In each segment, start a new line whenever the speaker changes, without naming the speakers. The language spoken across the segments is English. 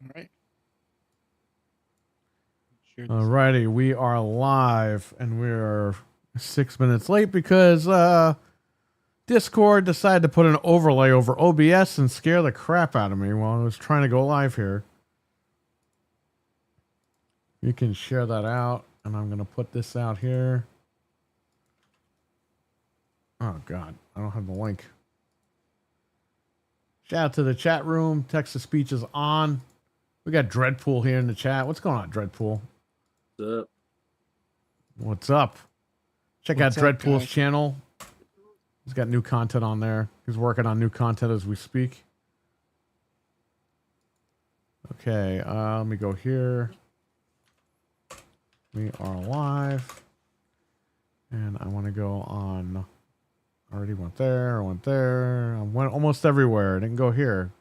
All right.
Alrighty, we are live and we're 6 minutes late because Discord decided to put an overlay over OBS and scare the crap out of me while I was trying to go live here. You can share that out, and I'm gonna put this out here. Oh god, I don't have the link. Shout out to the chat room. Text to speech is on. We got Dreadpool here in the chat. What's going on, Dreadpool?
What's up?
What's up? Check
What's
out
up,
Dreadpool's
guys?
channel. He's got new content on there. He's working on new content as we speak. Okay, let me go here. We are live. And I want to go on. I already went there. I went there. I went almost everywhere. I didn't go here.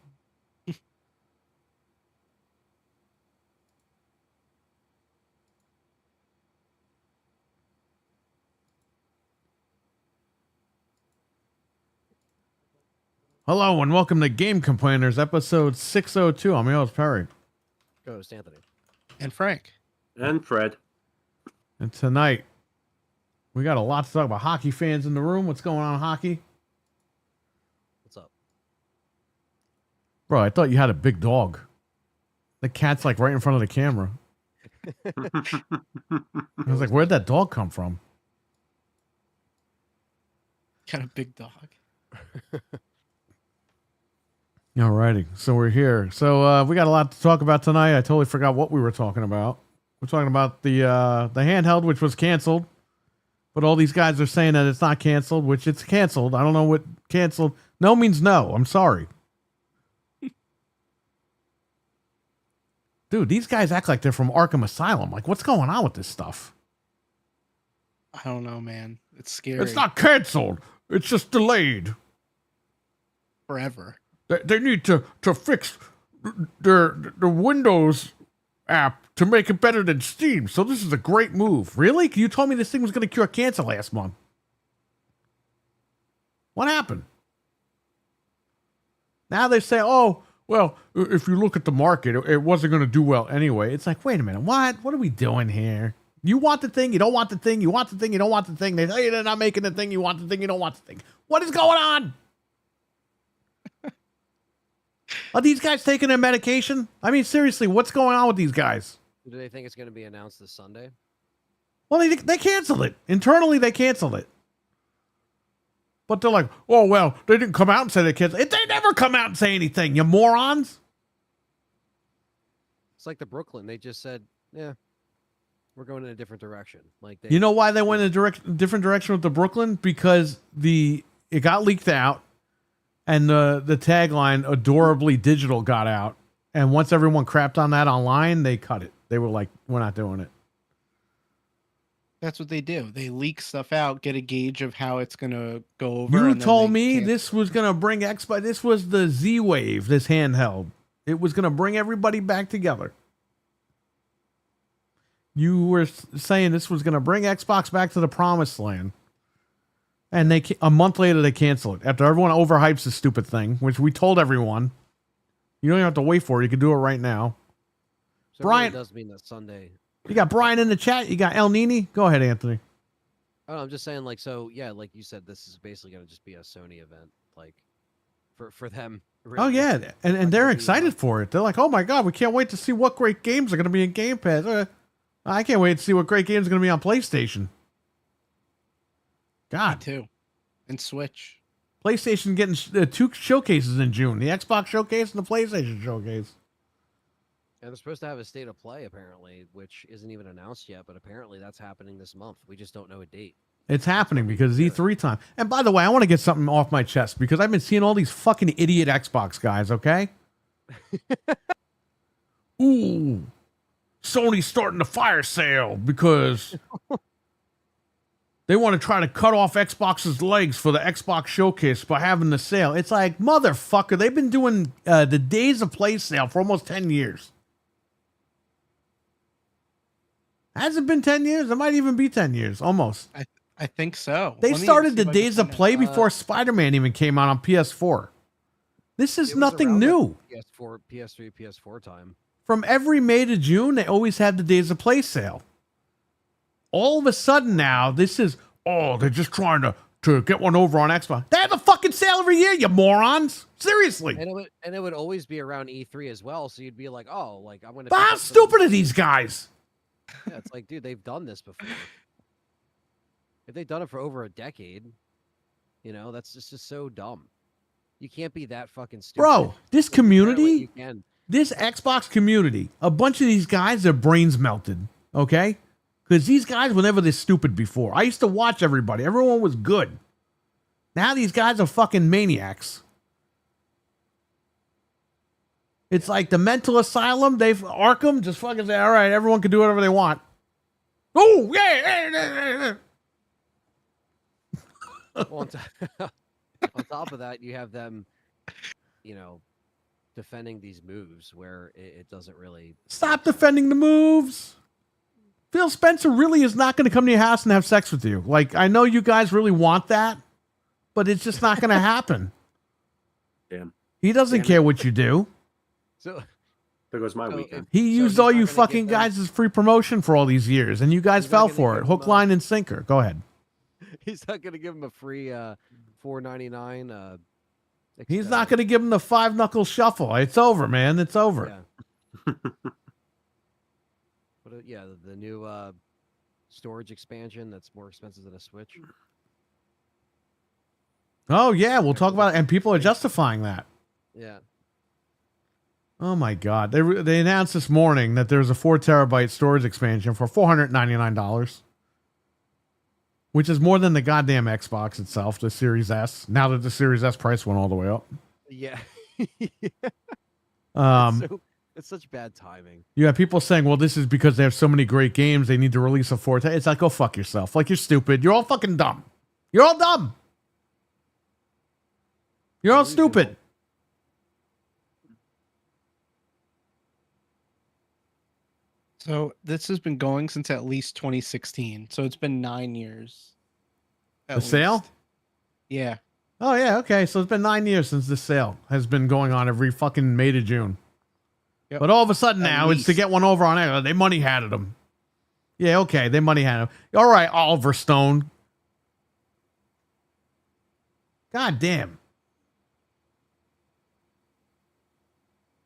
Hello and welcome to Game Complainers, episode 602. I'm your host, Perry.
Ghost Anthony.
And Frank.
And Fred.
And tonight, we got a lot to talk about. Hockey fans in the room. What's going on in hockey?
What's up?
Bro, I thought you had a big dog. The cat's like right in front of the camera. I was like, where'd that dog come from?
Got a big dog.
Alrighty, so we're here. So we got a lot to talk about tonight. I totally forgot what we were talking about. We're talking about the handheld, which was canceled. But all these guys are saying that it's not canceled, which it's canceled. I don't know what canceled. No means no. I'm sorry. Dude, these guys act like they're from Arkham Asylum. Like, what's going on with this stuff?
I don't know, man. It's scary.
It's not canceled. It's just delayed.
Forever.
They need to fix their Windows app to make it better than Steam. So this is a great move. Really? You told me this thing was going to cure cancer last month. What happened? Now they say, oh, well, if you look at the market, it wasn't going to do well anyway. It's like, wait a minute. What? What are we doing here? You want the thing, you don't want the thing, you want the thing, you don't want the thing. They tell you they're not making the thing, you want the thing, you don't want the thing. What is going on? Are these guys taking their medication? I mean, seriously, what's going on with these guys?
Do they think it's going to be announced this Sunday?
Well, they canceled it. Internally, they canceled it. But they're like, oh, well, they didn't come out and say they canceled it. They never come out and say anything, you morons.
It's like the Brooklyn. They just said, yeah, we're going in a different direction. Like they,
You know why they went in a different direction with the Brooklyn? Because it got leaked out. And the tagline, adorably digital, got out. And once everyone crapped on that online, they cut it. They were like, we're not doing it.
That's what they do. They leak stuff out, get a gauge of how it's going to go over.
You
and then
told
they
me
cancel.
this was going to bring Xbox. This was the Z-Wave, this handheld. It was going to bring everybody back together. You were saying this was going to bring Xbox back to the promised land. And a month later, they cancel it. After everyone overhypes this stupid thing, which we told everyone. You don't even have to wait for it. You can do it right now.
so
Brian-
it really does mean that Sunday.
You got Brian in the chat. You got El Nini. Go ahead, Anthony.
Oh, I'm just saying, like, so yeah, like you said, this is basically going to just be a Sony event, like, for them.
Oh, yeah. And
Not
they're
gonna be,
excited for it. They're like, oh, my God, we can't wait to see what great games are going to be in Game Pass. I can't wait to see what great games are going to be on PlayStation.
Me
God.
too. And Switch.
PlayStation getting 2 showcases in June. The Xbox showcase and the PlayStation showcase.
And they're supposed to have a state of play apparently, which isn't even announced yet, but apparently that's happening this month. We just don't know a date.
It's happening because it's E3 time. And by the way, I want to get something off my chest because I've been seeing all these fucking idiot Xbox guys, okay? Ooh, Sony's starting the fire sale because they want to try to cut off Xbox's legs for the Xbox showcase by having the sale. It's like, motherfucker, they've been doing the Days of Play sale for almost 10 years. Has it been 10 years? It might even be 10 years, almost.
I think so.
They
Let me
started
see
the
if I can
Days of
find it.
Play before Spider-Man even came out on PS4. This is
It was
nothing
around, like,
new.
PS4, PS3, PS4 time.
From every May to June, they always had the Days of Play sale. All of a sudden now, this is, oh, they're just trying to get one over on Xbox. They have a fucking sale every year, you morons. Seriously.
And it would always be around E3 as well. So you'd be like, oh, like I'm gonna.
But
pick
how
up some-
stupid are these guys?
Yeah, it's like, dude, they've done this before. If they've done it for over a decade, that's just so dumb. You can't be that fucking stupid.
Bro, this
Apparently
community,
you can.
this Xbox community, a bunch of these guys, their brains melted, okay? Because these guys were never this stupid before. I used to watch everybody. Everyone was good. Now these guys are fucking maniacs. It's like the mental asylum. They've Arkham just fucking say, all right, everyone can do whatever they want. Oh, yeah.
Well, on top of that, you have them, defending these moves where it doesn't really
Stop defending the moves. Phil Spencer really is not going to come to your house and have sex with you. Like, I know you guys really want that, but it's just not going to happen.
Damn.
He doesn't
Damn it.
care what you do.
So
There goes my
So
weekend.
He
So
used
he's
all
not
you
gonna
fucking
give them-
guys as free promotion for all these years, and you guys
He's not
fell
gonna
for it.
give
Hook,
them,
line, and sinker. Go ahead.
he's not going to give him a free $4.99.
He's not going to give him the 5-knuckle shuffle. It's over, man. It's over.
Yeah. The new storage expansion that's more expensive than a Switch.
Oh, yeah. We'll talk about it. And people are justifying that.
Yeah.
Oh, my God. They announced this morning that there's a 4 terabyte storage expansion for $499, which is more than the goddamn Xbox itself, the Series S, now that the Series S price went all the way up.
Yeah. It's such bad timing.
You have people saying, well, this is because they have so many great games, they need to release a 4 It's like, go fuck yourself. Like, you're stupid. You're all fucking dumb. You're all dumb. You're all stupid.
So this has been going since at least 2016. So it's been 9 years. at
The sale?
least. Yeah.
Oh, yeah. Okay. So it's been 9 years since the sale has been going on every fucking May to June.
Yep.
But all of a sudden
At
now it's to
least.
get one over on it. They money handed them. Yeah. Okay. They money handed them. All right. Oliver Stone. God damn.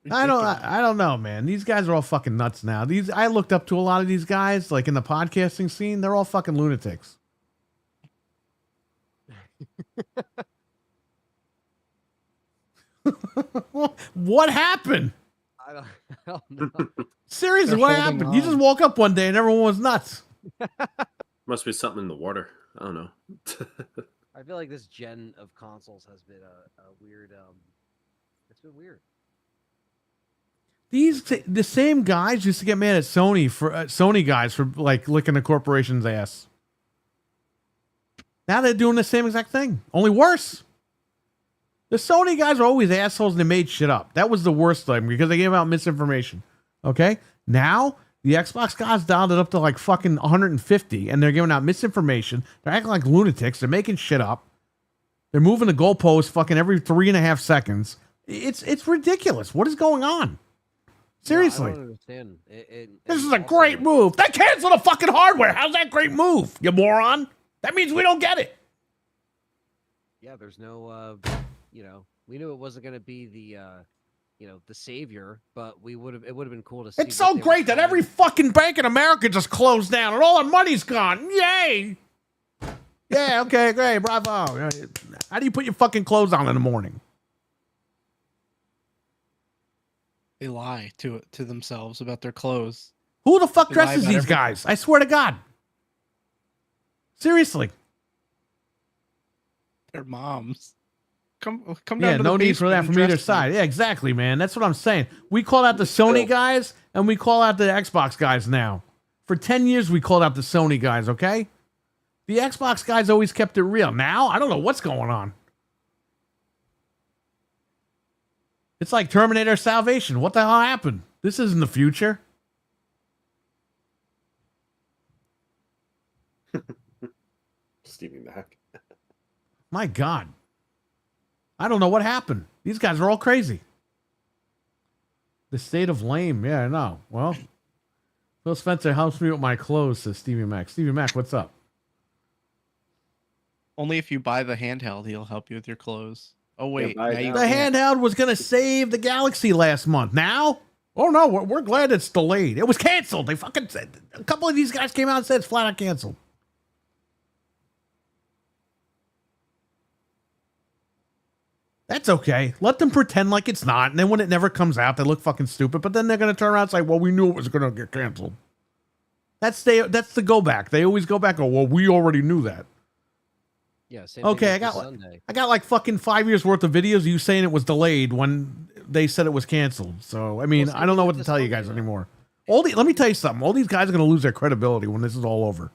Ridiculous.
I don't know, man. These guys are all fucking nuts now. I looked up to a lot of these guys, like in the podcasting scene. They're all fucking lunatics. What happened?
I don't know.
Seriously,
They're
what
holding
happened? You just
on.
woke up one day and everyone was nuts.
Must be something in the water. I don't know.
I feel like this gen of consoles has been a weird. It's been weird.
The same guys used to get mad at Sony for Sony guys for like licking the corporation's ass. Now they're doing the same exact thing, only worse. The Sony guys are always assholes and they made shit up. That was the worst thing because they gave out misinformation. Okay, now the Xbox guys dialed it up to like fucking 150, and they're giving out misinformation. They're acting like lunatics. They're making shit up. They're moving the goalposts fucking every 3.5 seconds. It's ridiculous. What is going on? Seriously.
No, I don't understand.
This
and
is a
also,
great move. They canceled the fucking hardware. How's that a great move, you moron? That means we don't get it.
Yeah, there's no. We knew it wasn't going to be the. The savior, but it would have been cool to see.
It's so great that every fucking bank in America just closed down and all our money's gone. Yay! Yeah, okay, great, bravo. How do you put your fucking clothes on in the morning?
They lie to themselves about their clothes.
Who the fuck
They lie
dresses
about
these
everything.
guys? I swear to God. Seriously.
Their moms. Come down.
Yeah,
to
no
the
need for
basement
that
and
from
dress
either
them.
side. Yeah, exactly, man. That's what I'm saying. We call out the Sony guys and we call out the Xbox guys now. For 10 years, we called out the Sony guys, okay? The Xbox guys always kept it real. Now, I don't know what's going on. It's like Terminator Salvation. What the hell happened? This isn't the future.
Stevie Mac.
My God. I don't know what happened. These guys are all crazy. The state of lame. Yeah, I know. Well, Phil Spencer helps me with my clothes, says Stevie Mac. Stevie Mac, what's up?
Only if you buy the handheld, he'll help you with your clothes. Oh wait,
buy
now
it
you
now.
The
can't.
handheld was going to save the Galaxy last month. Now? Oh, no, we're glad it's delayed. It was canceled. They fucking said, a couple of these guys came out and said it's flat out canceled. That's okay. Let them pretend like it's not. And then when it never comes out, they look fucking stupid. But then they're going to turn around and say, well, we knew it was going to get canceled. That's the go back. They always go back and go, well, we already knew that.
Yeah. Same
Okay,
thing
I
with
got
the
one.
Sunday.
I got like fucking 5 years worth of videos of you saying it was delayed when they said it was canceled. So, I mean,
Well,
I don't know
same
what
with
to
the
tell you
Sunday,
guys
though.
anymore. Let me tell you something. All these guys are going to lose their credibility when this is all over.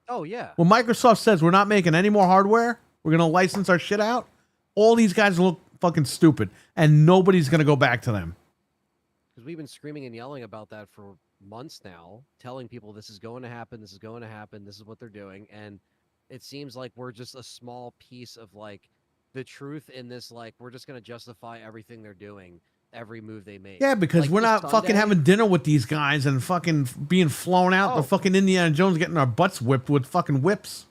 Oh yeah.
When Microsoft says we're not making any more hardware, we're going to license our shit out, all these guys look fucking stupid and nobody's going to go back to them.
Because we've been screaming and yelling about that for months now, telling people this is going to happen, this is going to happen, this is what they're doing, and it seems like we're just a small piece of like the truth in this. Like we're just going to justify everything they're doing, every move they make.
Yeah, because
Like
we're
this
not fucking
Sunday-
having dinner with these guys and fucking being flown out to
Oh.
fucking Indiana Jones getting our butts whipped with fucking whips.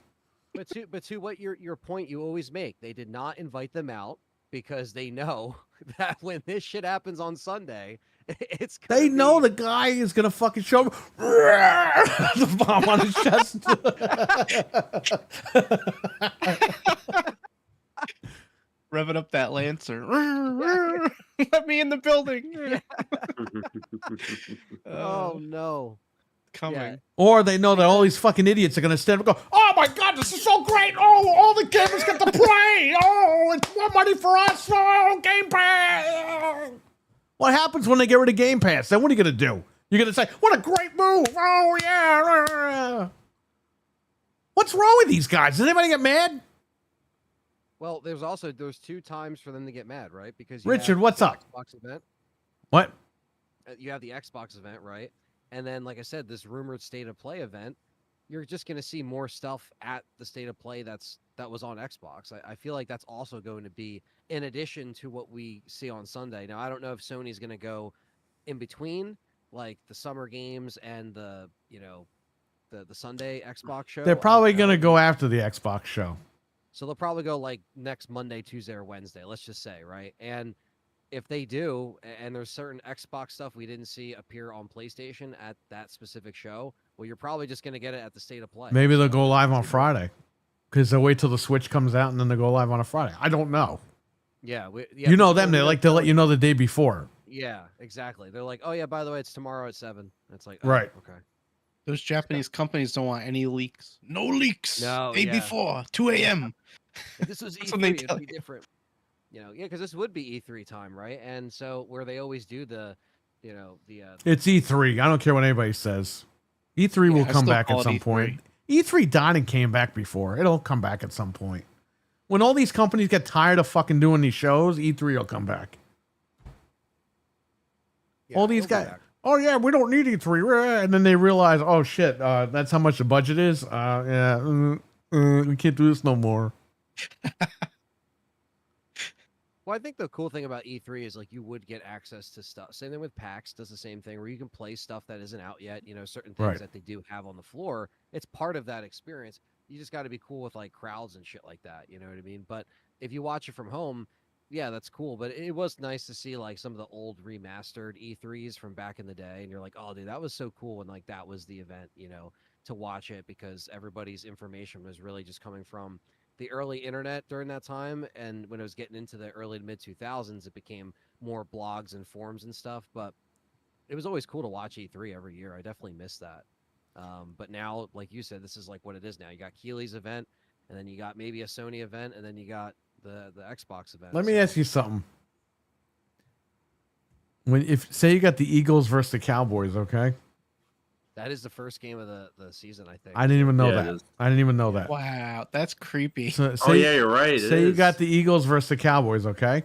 But to what your point you always make, they did not invite them out because they know that when this shit happens on Sunday, it's gonna
They know
be-
the guy is gonna fucking show him the bomb on his chest.
Revving up that Lancer. Let me in the building.
Oh no.
Coming.
Or they know that all these fucking idiots are gonna stand up and go, "Oh my god, this is so great! Oh, all the gamers get to play! Oh, it's more money for us! Oh, Game Pass!" What happens when they get rid of Game Pass? Then what are you gonna do? You're gonna say, "What a great move! Oh yeah!" What's wrong with these guys? Does anybody get mad?
Well, there's two times for them to get mad, right? Because
Richard,
have
what's
the
up?
Xbox event.
What?
You have the Xbox event, right? And then, like I said, this rumored State of Play event. You're just going to see more stuff at the State of Play that was on Xbox. I feel like that's also going to be in addition to what we see on Sunday. Now, I don't know if Sony's going to go in between, like the summer games and the Sunday Xbox show.
They're
I
probably
don't
gonna
know.
go after the Xbox show.
So they'll probably go like next Monday, Tuesday, or Wednesday, let's just say, right? And if they do, and there's certain Xbox stuff we didn't see appear on PlayStation at that specific show, well, you're probably just going to get it at the State of Play.
Maybe they'll
So-
go live on Friday because they'll wait till the Switch comes out and then they go live on a Friday. I don't know.
Yeah,
You know them;
because
they
we
like
don't
to let
know-
you know the day before.
Yeah, exactly. They're like, oh yeah, by the way, it's tomorrow at 7. It's like, oh,
Right.
Okay.
Those Japanese companies don't want any leaks. No leaks.
No,
Day
yeah.
before, 2 a.m.
If this was
That's what they
E3,
tell
it'd be
you.
different. Yeah, because this would be E3 time, right? And so where they always do the
It's E3. I don't care what anybody says. E3 will
I
come
still
back
call
at
it
some
E3.
point. E3 died and came back before. It'll come back at some point. When all these companies get tired of fucking doing these shows, E3 will come back.
yeah,
all these
it'll be
guys.
back.
Oh yeah, we don't need E3, and then they realize, oh shit, that's how much the budget is. We can't do this no more.
Well, I think the cool thing about E3 is like you would get access to stuff. Same thing with PAX does the same thing where you can play stuff that isn't out yet. You know, certain things
Right.
that they do have on the floor. It's part of that experience. You just got to be cool with like crowds and shit like that. You know what I mean? But if you watch it from home, yeah, that's cool. But it was nice to see like some of the old remastered E3s from back in the day, and you're like, oh, dude, that was so cool. And like that was the event, you know, to watch it because everybody's information was really just coming from the early internet during that time, and when it was getting into the early to mid 2000s, it became more blogs and forums and stuff. But it was always cool to watch E3 every year. I definitely miss that. But now, like you said, this is like what it is now. You got Keeley's event, and then you got maybe a Sony event, and then you got the Xbox event.
Let me
So-
ask you something. If say you got the Eagles versus the Cowboys, okay?
That is the first game of the season, I think.
I didn't even know
Yeah, it
that.
is.
I didn't even know that.
Wow, that's creepy.
So,
Oh yeah, you're right. it
say you
is.
got the Eagles versus the Cowboys, okay?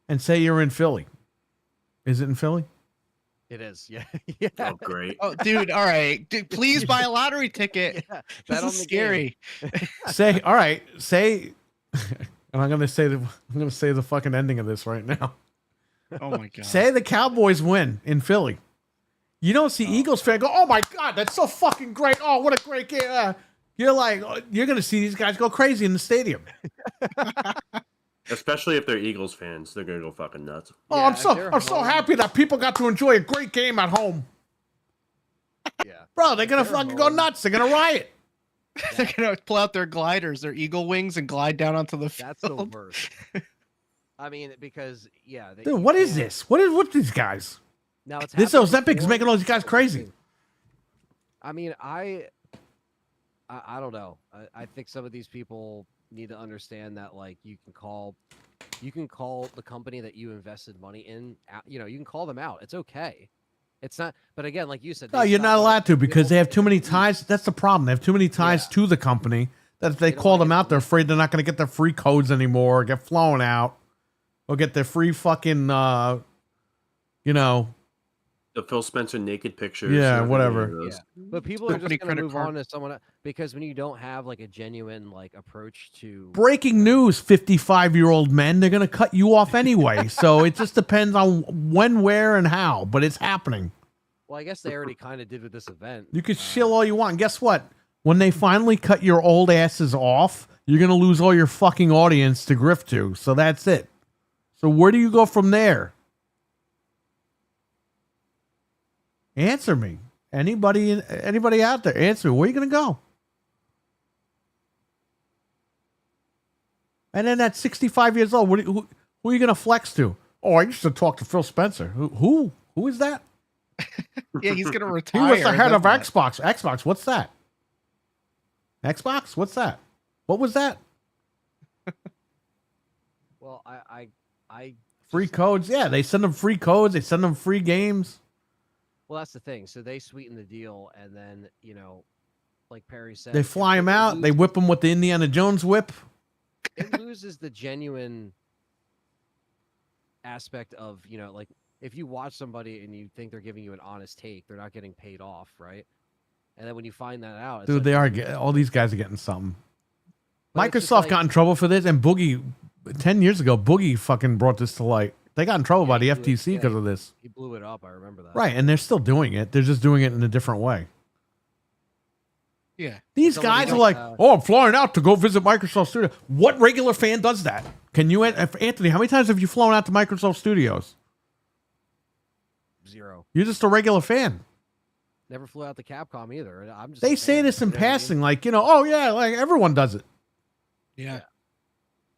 And say you're in Philly. Is it in Philly?
It is, yeah, yeah.
Oh great.
Oh, dude, all right. Dude, please buy a lottery ticket.
yeah.
This
Bet on
is
the game.
scary.
Say, all right, say, and I'm gonna say the fucking ending of this right now.
Oh my god.
Say the Cowboys win in Philly. You don't see Eagles fan go, "Oh my god, that's so fucking great! Oh, what a great game!" You're like, you're gonna see these guys go crazy in the stadium.
Especially if they're Eagles fans, they're gonna go fucking nuts.
Oh,
Yeah, if they're
I'm so
home-
happy that people got to enjoy a great game at home,
Yeah.
bro. They're gonna
they're
fucking go
home-
nuts. They're gonna riot.
They're gonna pull out their gliders, their eagle wings, and glide down onto the field.
That's the worst. I mean, because
Dude,
you
what is
can't-
this? What these guys?
Now it's
This
happened
Ozempic is
before.
making all these guys crazy.
I mean, I don't know. I think some of these people need to understand that like you can call the company that you invested money in out, you can call them out. It's okay. It's not, but again, like you said,
No,
they
you're
stop
not
letting
allowed to because
people
they have too many
leave.
ties. That's the problem. They have too many ties
Yeah.
to the company that if they
They don't
call
like
them
it
out,
to
they're
leave.
afraid they're not going to get their free codes anymore, or get flown out, or get their free fucking,
The Phil Spencer naked pictures.
Yeah,
and
whatever.
everything, those.
Yeah. But people are
Company
just going to
credit
move
card.
on to someone because when you don't have like a genuine like approach to
breaking news, 55-year-old men, they're going to cut you off anyway. So it just depends on when, where, and how, but it's happening.
well, I guess they already kind of did with this event.
You can shill all you want. And guess what? When they finally cut your old asses off, you're going to lose all your fucking audience to grift to. So that's it. So where do you go from there? Answer me. Anybody out there? Answer me. Where are you going to go? And then at 65 years old, who are you going to flex to? Oh, I used to talk to Phil Spencer. Who is that?
Yeah, he's gonna
He
retire.
was the head of
then what?
Xbox. Xbox, what's that? Xbox, what's that? What was that?
Well, I
Free codes? Yeah, they send them free codes. They send them free games.
well, that's the thing. So they sweeten the deal, and then like Perry said,
They
if
fly
it
them out. They
loses-
whip them with the Indiana Jones whip.
It loses the genuine aspect of like if you watch somebody and you think they're giving you an honest take, they're not getting paid off, right? And then when you find that out, it's
Dude,
like,
they are. All these guys are getting something.
but it's just
Microsoft
like-
got in trouble for this, and Boogie, 10 years ago, Boogie fucking brought this to light. They got in trouble by the
he blew it-
FTC because
yeah,
of this.
He blew it up. I remember that.
Right, and they're still doing it. They're just doing it in a different way.
Yeah.
These
Somebody
guys are
like,
like, oh, I'm flying out to go visit Microsoft Studio. What regular fan does that? Can you, Anthony, how many times have you flown out to Microsoft Studios?
Zero.
You're just a regular fan.
Never flew out to Capcom either. and I'm just.
They
a
say
fan,
this in
you know what I mean?
passing, like, oh, yeah, like everyone does it.
Yeah.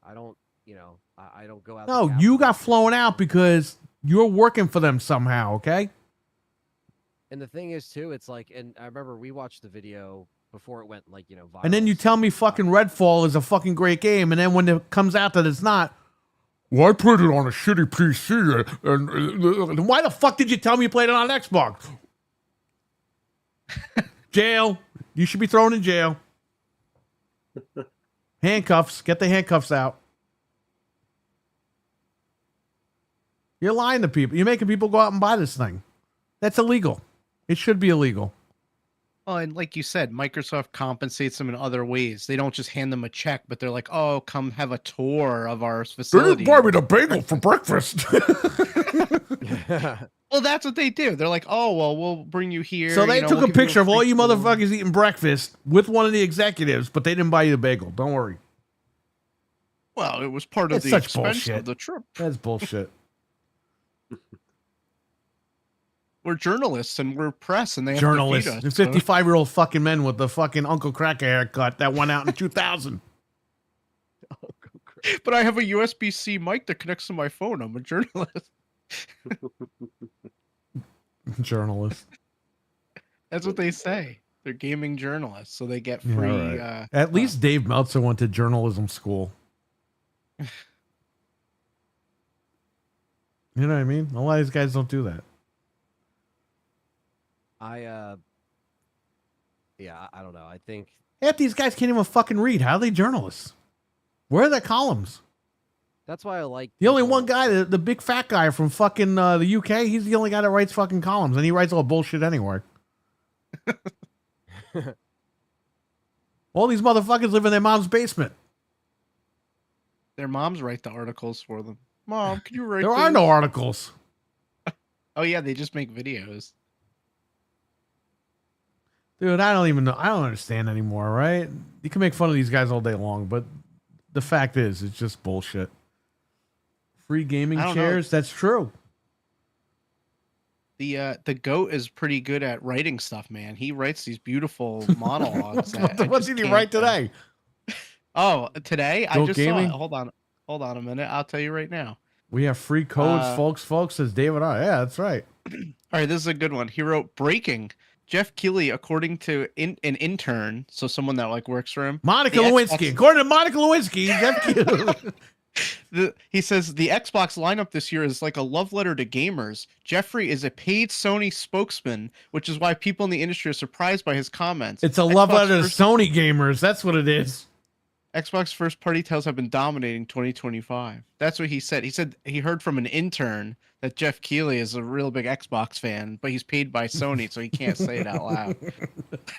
I don't. I don't go out.
No,
to
you
Capcom.
got flown out because you're working for them somehow, okay?
And the thing is too, it's like, and I remember we watched the video before it went like viral.
And then you tell me fucking Redfall is a fucking great game, and then when it comes out that it's not, well, I played it on a shitty PC, and why the fuck did you tell me you played it on Xbox? Jail. You should be thrown in jail. Handcuffs. Get the handcuffs out. You're lying to people. You're making people go out and buy this thing. That's illegal. It should be illegal.
Oh, and like you said, Microsoft compensates them in other ways. They don't just hand them a check, but they're like, "Oh, come have a tour of our facility."
the bagel for breakfast.
Well, that's what they do. They're like, "Oh, well, we'll bring you here."
So they
you know,
took
we'll
a
give you
picture of all
free
you
tour."
motherfuckers eating breakfast with one of the executives, but they didn't buy you the bagel. Don't worry.
Well, it was part of
That's
the
such
expense
bullshit.
of the trip.
That's bullshit.
We're journalists and we're press, and they have
Journalists.
to
The
feed us.
55-year-old fucking men with the fucking Uncle Cracker haircut that went out in 2000.
But I have a USB-C mic that connects to my phone. I'm a journalist.
Journalist.
That's what they say. They're gaming journalists, so they get
Yeah,
free.
right. At least Dave Meltzer went to journalism school. You know what I mean? A lot of these guys don't do that.
I don't know. I think
Half these guys can't even fucking read. How are they journalists? Where are their columns?
that's why I like
The only
people-
one guy, the big fat guy from fucking the UK, he's the only guy that writes fucking columns, and he writes all bullshit anyway. All these motherfuckers live in their mom's basement.
Their moms write the articles for them. Mom, can you write
There are no
this?"
articles.
Oh yeah, they just make videos.
Dude, I don't even know. I don't understand anymore, right? You can make fun of these guys all day long, but the fact is, it's just bullshit. Free gaming
I don't know.
chairs, that's true.
The goat is pretty good at writing stuff, man. He writes these beautiful monologues. that I
What
just
did he
can't,
write today?
Oh, today I
Goat
just
Gaming?
saw it. Hold on a minute. I'll tell you right now.
We have free codes, folks, says David R. Yeah, that's right.
All right, this is a good one. He wrote breaking. Jeff Keighley, according to an intern, so someone that like works for him.
Monica
the
Lewinsky.
Xbox-
According to Monica Lewinsky, Jeff Keighley.
He says the Xbox lineup this year is like a love letter to gamers. Jeffrey is a paid Sony spokesman, which is why people in the industry are surprised by his comments.
It's a love
Xbox
letter to
first-
Sony gamers. That's what it is.
Xbox first party titles have been dominating 2025. That's what he said. He said he heard from an intern that Jeff Keighley is a real big Xbox fan, but he's paid by Sony, so he can't say it out loud.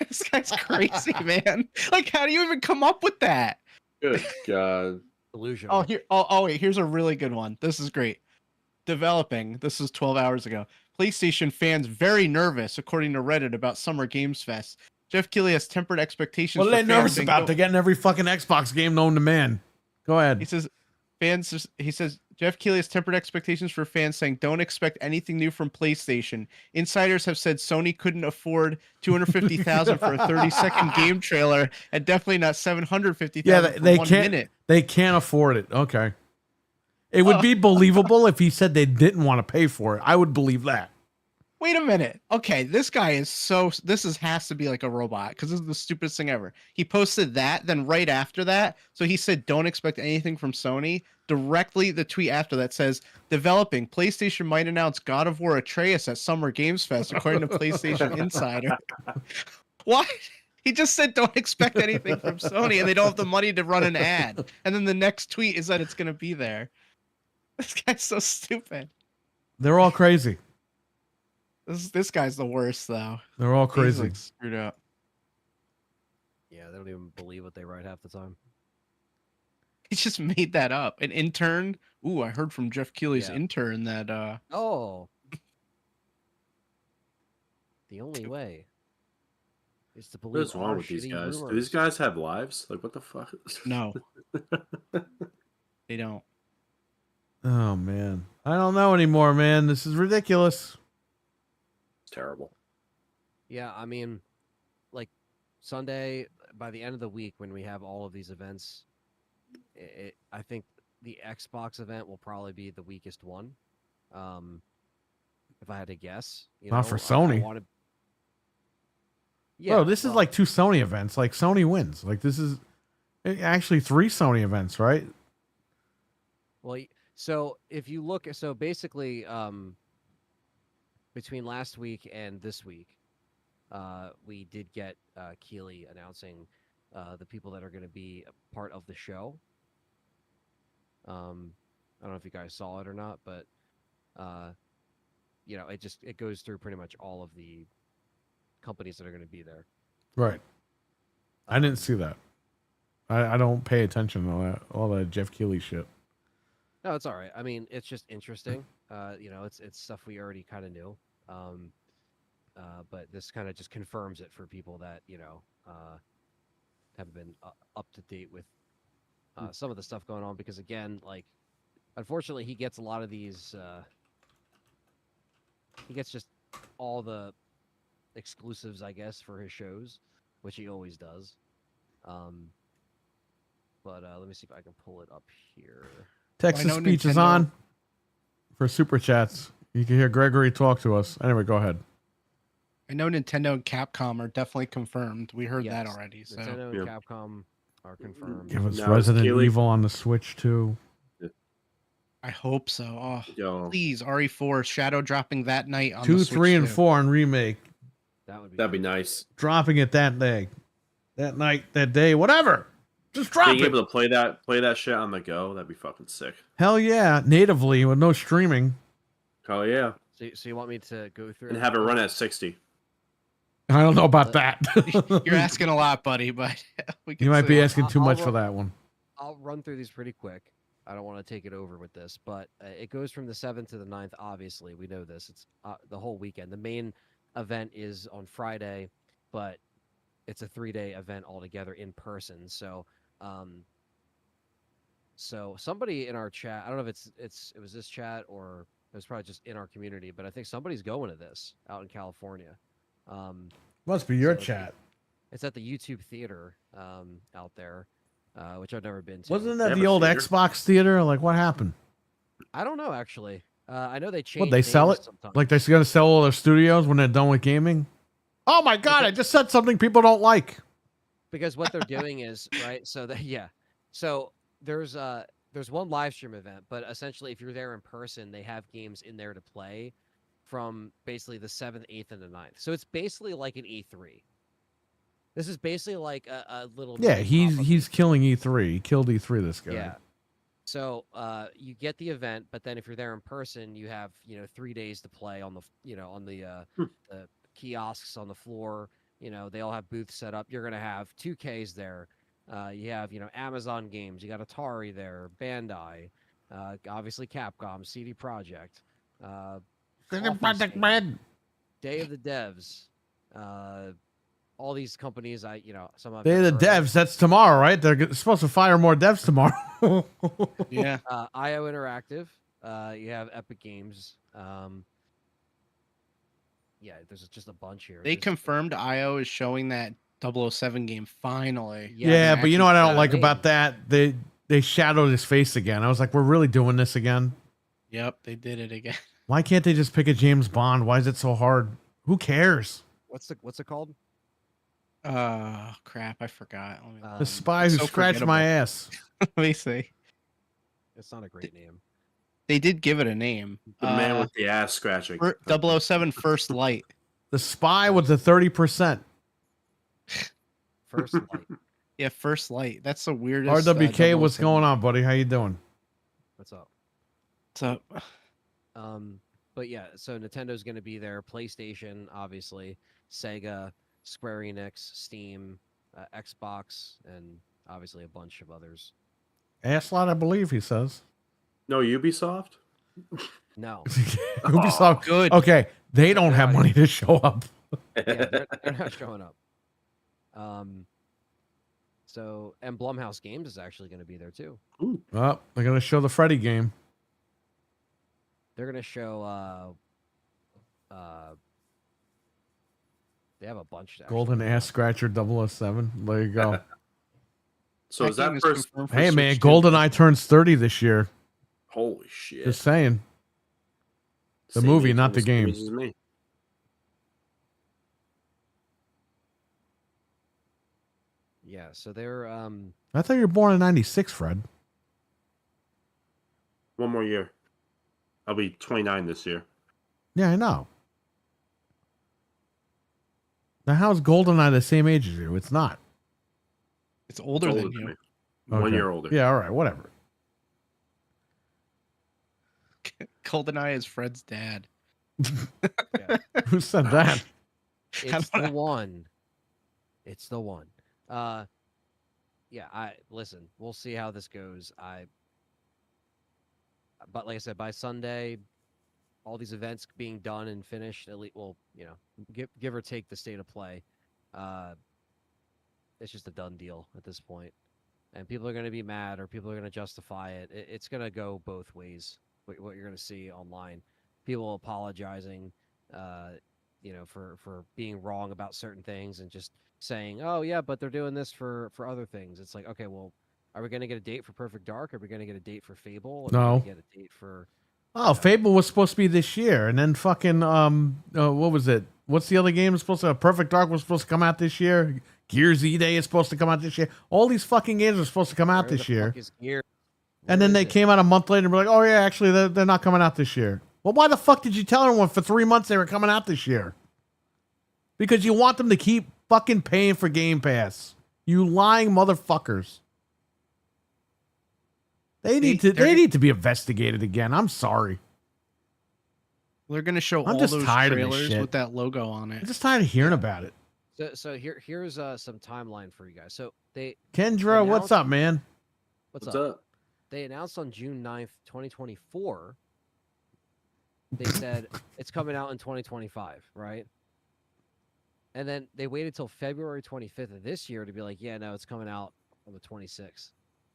This guy's crazy, man. Like, how do you even come up with that?
Good God.
Delusional.
Wait, here's a really good one. This is great. Developing. This is 12 hours ago. PlayStation fans very nervous, according to Reddit, about Summer Games Fest. Jeff Keighley has tempered expectations.
What are
for
they
fans
nervous
saying,
about?
"Don't-"
They're getting every fucking Xbox game known to man. Go ahead.
He says Jeff Keighley has tempered expectations for fans, saying don't expect anything new from PlayStation. Insiders have said Sony couldn't afford $250,000 for a 30-second game trailer, and definitely not $750,000
Yeah,
for
they
1
can't.
minute.
They can't afford it. Okay. It would be believable if he said they didn't want to pay for it. I would believe that.
Wait a minute. Okay, this guy is has to be like a robot because this is the stupidest thing ever. He posted that, then right after that, so he said don't expect anything from Sony. Directly, the tweet after that says, developing, PlayStation might announce God of War Atreus at Summer Games Fest, according to PlayStation Insider. What? He just said don't expect anything from Sony, and they don't have the money to run an ad. And then the next tweet is that it's going to be there. This guy's so stupid.
They're all crazy.
This guy's the worst, though.
They're all
He's,
crazy.
like, screwed up.
Yeah, they don't even believe what they write half the time.
He just made that up. An intern. Ooh, I heard from Jeff Keighley's
Yeah.
intern that
Oh. The only way is to believe.
What is wrong
our
with these
shitty
guys? Do
rumors.
these guys have lives? Like, what the fuck?
no. They don't.
Oh man, I don't know anymore, man. This is ridiculous.
It's terrible.
Yeah, I mean, like Sunday, by the end of the week, when we have all of these events, I think the Xbox event will probably be the weakest one. If I had to guess,
Not for Sony.
Yeah,
Bro, this is like 2 Sony events. Like Sony wins. Like this is actually 3 Sony events, right?
Well, so if you look, so basically, between last week and this week, we did get Keighley announcing the people that are going to be a part of the show. I don't know if you guys saw it or not, but it goes through pretty much all of the companies that are going to be there.
Right. I didn't see that. I don't pay attention to all that Jeff Keighley shit.
No, it's all right. I mean, it's just interesting. It's stuff we already kind of knew. But this kind of just confirms it for people that haven't been up to date with some of the stuff going on. Because again, like, unfortunately, he gets a lot of these. He gets just all the exclusives, I guess, for his shows, which he always does. But let me see if I can pull it up here.
Text to
know
speech is
Nintendo-
on for super chats. You can hear Gregory talk to us. Anyway, go ahead.
I know Nintendo and Capcom are definitely confirmed. We heard that
Yes,
already. So
Nintendo and
Yeah.
Capcom are confirmed.
Give us
Now, is
Resident
Keighley-
Evil on the Switch too.
I hope so. Oh,
Yo,
please, RE4 shadow dropping that night on
2,
the
3, and
Switch
4 on remake.
that'd be nice.
Dropping it that day, that night, that day, whatever. Just drop
Being
it.
able to play that shit on the go, that'd be fucking sick.
Hell yeah, natively with no streaming.
Oh yeah,
So you want me to go through
and have it run at 60.
I don't know about that.
You're asking a lot, buddy, but we can
You might be
see.
asking too
I'll
much for
run-
that one.
I'll run through these pretty quick. I don't want to take it over with this, but it goes from the 7th to the 9th. Obviously, we know this. It's the whole weekend. The main event is on Friday, but it's a 3-day event altogether in person. So, so somebody in our chat, I don't know if it was this chat or it was probably just in our community, but I think somebody's going to this out in California.
Must be your
So
chat.
It's at the YouTube Theater out there, which I've never been to.
Wasn't
They
that
have
the
a
old
theater?
Xbox theater? Like, what happened?
I don't know actually. I know they changed.
What, they sell
names
it?
sometimes.
Like, they're going to sell all their studios when they're done with gaming? Oh my God, I just said something people don't like.
Because what they're doing is right. So that so there's one live stream event, but essentially if you're there in person, they have games in there to play from basically the 7th, 8th, and the 9th. So it's basically like an E3. This is basically like a little
Yeah,
mini pop-up
he's killing E3. He killed E3, this guy.
Yeah. So you get the event, but then if you're there in person, you have 3 days to play on the kiosks on the floor. They all have booths set up. You're gonna have 2Ks there. You have Amazon games. You got Atari there, Bandai, obviously Capcom, CD Projekt,
Project Red.
Day of the Devs. All these companies, some of
They're the
never heard of.
devs. That's tomorrow, right? They're supposed to fire more devs tomorrow.
Yeah.
IO Interactive. You have Epic Games. Yeah, there's just a bunch here.
They
There's-
confirmed IO is showing that 007 game finally.
Yeah, but you know what I don't like
actually,
about that? They shadowed his face again. I was like, we're really doing this again?
Yep, they did it again.
Why can't they just pick a James Bond? Why is it so hard? Who cares?
What's it called?
Crap, I forgot.
The spy who
so
scratched my ass.
Let me see.
It's not a great name.
They did give it a name.
The man with the ass scratching.
007 First Light.
The spy with the 30%.
First Light.
Yeah, First Light. That's the weirdest.
RWK, what's going on, buddy? How you doing?
What's up?
What's up?
But yeah, so Nintendo's going to be there. PlayStation, obviously, Sega, Square Enix, Steam, Xbox, and obviously a bunch of others.
Asslot, I believe he says.
No, Ubisoft?
No,
Ubisoft.
Good.
Okay, they don't have money to show up.
yeah, they're not showing up. So and Blumhouse Games is actually going to be there too.
Oh, they're gonna show the Freddy game.
They're going to show. They have a bunch. Actually.
Golden Ass Scratcher 007. There you go.
So is
game
that first?
confirmed for
Hey man,
Switch too.
GoldenEye turns 30 this year.
Holy shit.
Just saying. the
Same
movie,
age
not the game.
as me.
Yeah, so they're
I thought you were born in 96, Fred.
One more year. I'll be 29 this year.
Yeah, I know. Now, how's GoldenEye the same age as you? It's not.
It's older
Older
than
than
you.
me. 1
Okay.
year older.
Yeah, all right, whatever.
GoldenEye is Fred's dad.
Who said that?
it's the one. It's the one. Yeah, I listen, we'll see how this goes. But like I said, by Sunday, all these events being done and finished, at least, well, give or take the state of play, it's just a done deal at this point. And people are going to be mad, or people are going to justify it. It's going to go both ways. What you're going to see online, people apologizing, for being wrong about certain things, and just saying, "Oh yeah, but they're doing this for other things." It's like, okay, well, are we going to get a date for Perfect Dark? Are we going to get a date for Fable? Are we
No.
gonna get a date for
Oh, Fable was supposed to be this year, and then fucking what was it? What's the other game supposed to? Perfect Dark was supposed to come out this year. Gears E-Day is supposed to come out this year. All these fucking games are supposed to come out
where
this
the
year.
fuck is Gears?
And
Where
then they
is it?
came out a month later and were like, "Oh yeah, actually they're not coming out this year." Well, why the fuck did you tell everyone for 3 months they were coming out this year? Because you want them to keep fucking paying for Game Pass. You lying motherfuckers. They need to be investigated again. I'm sorry.
They're gonna show
I'm
all
just
those
tired of this
trailers
shit.
with that logo on
I'm
it.
just tired of hearing about it.
So here's some timeline for you guys. So they
Kendra, what's
announced-
up, man?
what's
What's
up?
up?
they announced on June 9th, 2024. They said it's coming out in 2025, right? And then they waited till February 25th of this year to be like, yeah, no, it's coming out on the 26th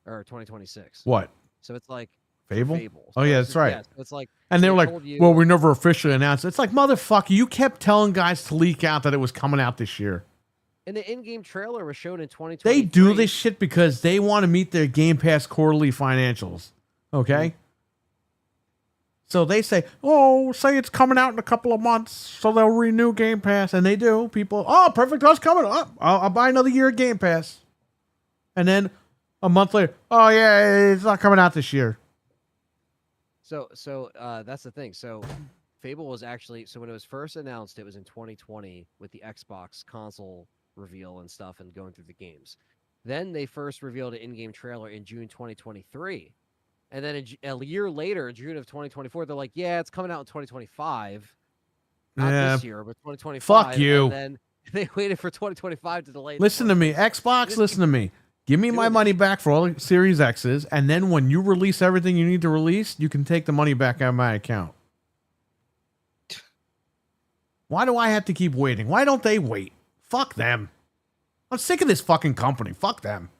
or 2026.
What?
So it's like
Fable?
Fable.
Oh,
So
yeah,
it's
that's right.
so it's like,
And they were like,
told you-
well, we never officially announced it. It's like, motherfucker, you kept telling guys to leak out that it was coming out this year.
and the in-game trailer was shown in 2023.
They do this shit because they want to meet their Game Pass quarterly financials. Okay? So they say, oh, say it's coming out in a couple of months, so they'll renew Game Pass. And they do. People, oh, Perfect Dark's coming up. I'll buy another year of Game Pass. And then a month later, oh, yeah, it's not coming out this year.
So that's the thing. So Fable was actually, so when it was first announced, it was in 2020 with the Xbox console reveal and stuff and going through the games. Then they first revealed an in-game trailer in June 2023. And then a year later, June of 2024, they're like, yeah, it's coming out in 2025. Not this year, but 2025.
Fuck you.
And then they waited for 2025 to delay.
Listen to me. Xbox, listen to me. Give me my money back for all the Series X's, and then when you release everything you need to release, you can take the money back out of my account. Why do I have to keep waiting? Why don't they wait? Fuck them. I'm sick of this fucking company. Fuck them.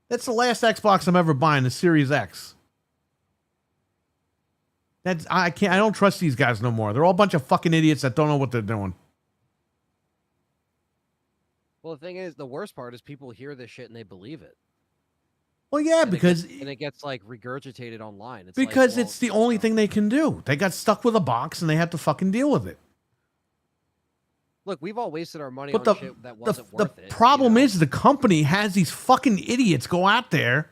That's the last Xbox I'm ever buying, the Series X. I don't trust these guys no more. They're all a bunch of fucking idiots that don't know what they're doing.
Well, the thing is, the worst part is people hear this shit and they believe it.
Well, yeah, because
it gets like regurgitated online. It's
because
like, well,
it's the only thing they can do. They got stuck with a box and they have to fucking deal with it.
Look, we've all wasted our money
But
on shit that wasn't worth it.
The problem
you know?
is the company has these fucking idiots go out there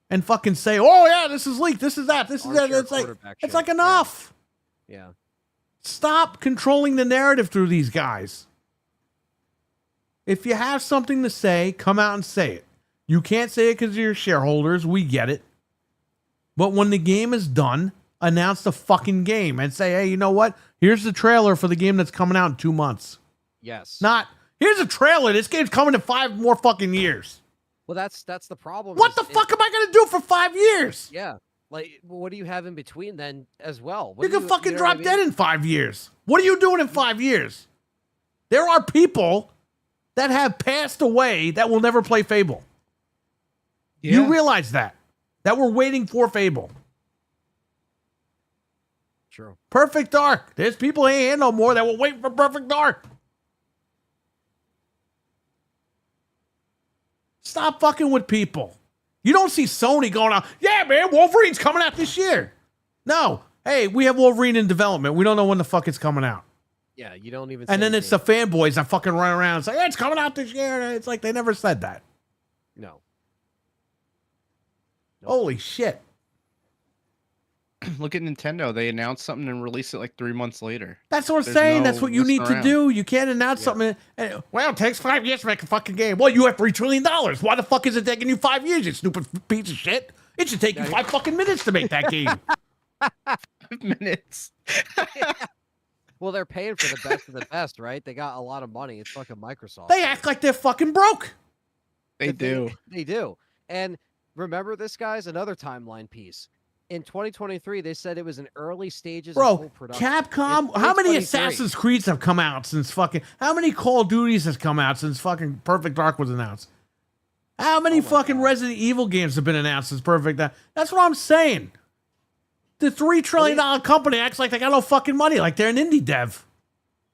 and fucking say, "Oh yeah, this is leaked. This is that. This is that."
Armchair
It's like
quarterback
it's
shit.
like enough.
Yeah.
Stop controlling the narrative through these guys. If you have something to say, come out and say it. You can't say it because you're shareholders. We get it. But when the game is done, announce the fucking game and say, hey, you know what? Here's the trailer for the game that's coming out in 2 months.
Yes.
Not, here's a trailer. This game's coming in 5 more fucking years.
Well, that's the problem.
What the fuck am I going to do for 5 years?
Yeah. Like, what do you have in between then as well?
You can fucking drop dead in 5 years. What are you doing in 5 years? There are people that have passed away that will never play Fable.
Yeah.
You realize that we're waiting for Fable.
True.
Perfect Dark. There's people ain't here no more that will wait for Perfect Dark. Stop fucking with people. You don't see Sony going out, yeah, man, Wolverine's coming out this year. No. Hey, we have Wolverine in development. We don't know when the fuck it's coming out.
Yeah, you don't even.
And then it's the fanboys that fucking run around and say, yeah, it's coming out this year. And it's like they never said that.
No.
Holy shit.
Look at Nintendo. They announced something and released it like 3 months later.
That's what I'm
There's
saying.
no
That's what you
messing
need to
around.
do. You can't announce something. Well, it takes 5 years to make a fucking game. Well, you have $3 trillion. Why the fuck is it taking you 5 years, you stupid piece of shit? It should take you 5 fucking minutes to make that game.
5 minutes.
Well, they're paying for the best of the best, right? They got a lot of money. It's fucking Microsoft.
They act like they're fucking broke.
They do.
They do. And remember this, guys? Another timeline piece. In 2023, they said it was in early stages of
Bro,
full production.
Capcom,
It's
how many
2023.
Assassin's Creeds have come out since fucking, how many Call of Duties has come out since fucking Perfect Dark was announced? How many fucking Resident Evil games have been announced since Perfect Dark? That's what I'm saying. The $3 trillion company acts like they got no fucking money, like they're an indie dev.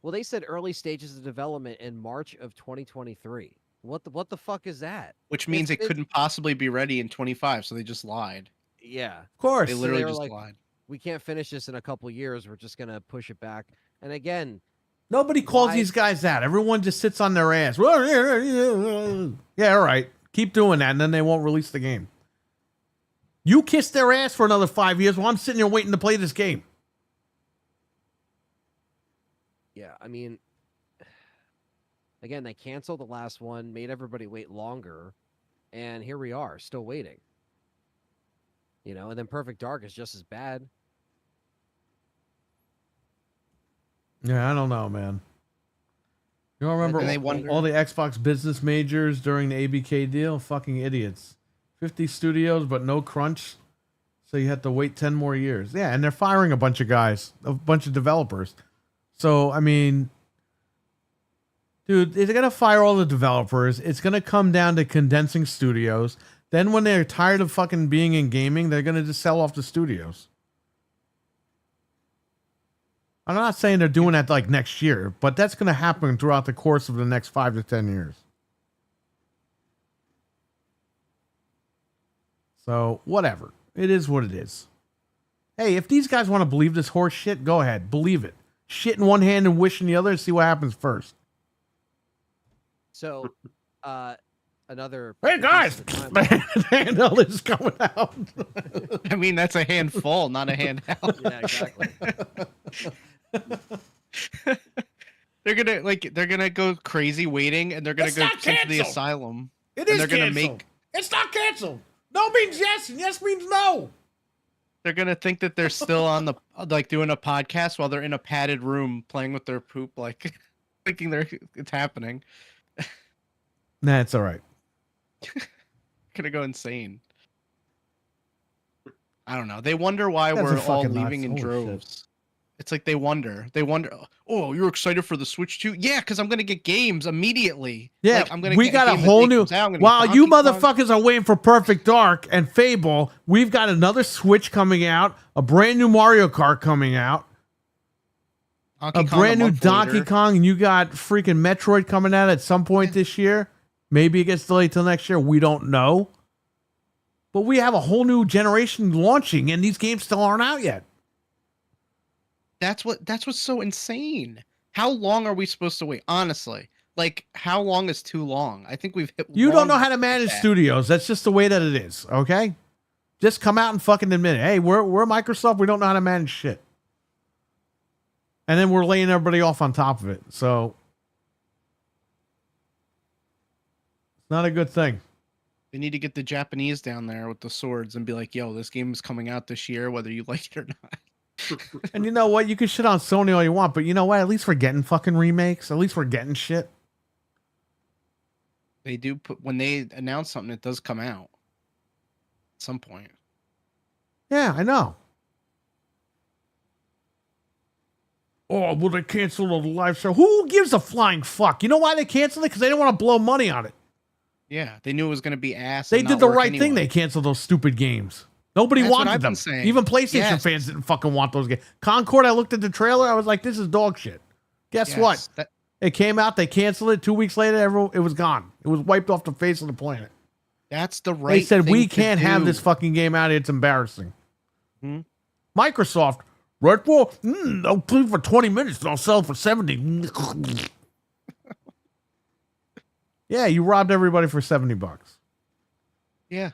Well, they said early stages of development in March of 2023. What the fuck is that?
Which means
It's-
it couldn't possibly be ready in 25, so they just lied.
Yeah.
Of course.
They
So
literally
were
just
like,
lied.
we can't finish this in a couple years. We're just gonna push it back. And again,
Nobody calls
Why-
these guys out. Everyone just sits on their ass. Yeah, all right. Keep doing that, and then they won't release the game. You kiss their ass for another 5 years while I'm sitting here waiting to play this game.
yeah, I mean, again, they canceled the last one, made everybody wait longer, and here we are, still waiting. You know, and then Perfect Dark is just as bad.
Yeah, I don't know, man. You don't remember
And they
all,
wonder-
all the Xbox business majors during the ABK deal? Fucking idiots. 50 studios, but no crunch. So you have to wait 10 more years. Yeah, and they're firing a bunch of guys, a bunch of developers. So, I mean, dude, they're going to fire all the developers. It's going to come down to condensing studios. Then when they're tired of fucking being in gaming, they're going to just sell off the studios. I'm not saying they're doing that like next year, but that's going to happen throughout the course of the next 5 to 10 years. So, whatever. It is what it is. Hey, if these guys want to believe this horse shit, go ahead. Believe it. Shit in one hand and wish in the other and see what happens first.
So, another.
Hey,
piece
guys!
of the timeline-
The handheld is coming out.
I mean, that's a handful, not a handheld.
Yeah, exactly.
They're gonna go crazy waiting, and they're gonna
It's
go
not
sent to the
canceled.
asylum.
It
And
is
they're gonna
canceled.
make-
It's not canceled. No means yes, and yes means no.
They're gonna think that they're still on the like doing a podcast while they're in a padded room playing with their poop, like thinking it's happening.
Nah, it's all right.
Gonna go insane. I don't know. They wonder why
That's
we're all
fucking
leaving
nuts.
in
Holy shit.
droves. It's like they wonder. Oh, you're excited for the Switch too? Yeah, because I'm gonna get games immediately.
Yeah,
Like, I'm gonna
we
get
got a
game the
whole
day it
new.
comes out. I'm gonna get
While you
Donkey Kong.
motherfuckers are waiting for Perfect Dark and Fable, we've got another Switch coming out, a brand new Mario Kart coming out,
Donkey
a
Kong
brand new
month
Donkey
later.
Kong, and you got freaking Metroid coming out at some point this year. Maybe it gets delayed till next year. We don't know. But we have a whole new generation launching, and these games still aren't out yet.
That's what's so insane. How long are we supposed to wait? Honestly, like how long is too long? I think we've hit.
You don't
long
know how to manage
that.
studios. That's just the way that it is. Okay, just come out and fucking admit it. Hey, we're Microsoft. We don't know how to manage shit, and then we're laying everybody off on top of it. So it's not a good thing.
They need to get the Japanese down there with the swords and be like, "Yo, this game is coming out this year, whether you like it or not."
And you know what? You can shit on Sony all you want, but you know what? At least we're getting fucking remakes. At least we're getting shit.
They do put when they announce something, it does come out at some point.
Yeah, I know. Oh, well, they canceled the live show. Who gives a flying fuck? You know why they canceled it? Because they didn't want to blow money on it.
Yeah, they knew it was going to be ass.
They
and
did
not
the
work
right thing.
anyway.
They canceled those stupid games. Nobody
That's what
wanted
I've
them.
been saying.
Even PlayStation
Yes.
fans didn't fucking want those games. Concord, I looked at the trailer. I was like, this is dog shit. Guess
Yes,
what?
that-
It came out. They canceled it. 2 weeks later, it was gone. It was wiped off the face of the planet.
that's the right.
They said,
thing
we
to
can't have
do.
this fucking game out. It's embarrassing.
Mhm.
Microsoft, Redfall, I'll play for 20 minutes and I'll sell it for 70. Yeah, you robbed everybody for $70.
Yeah.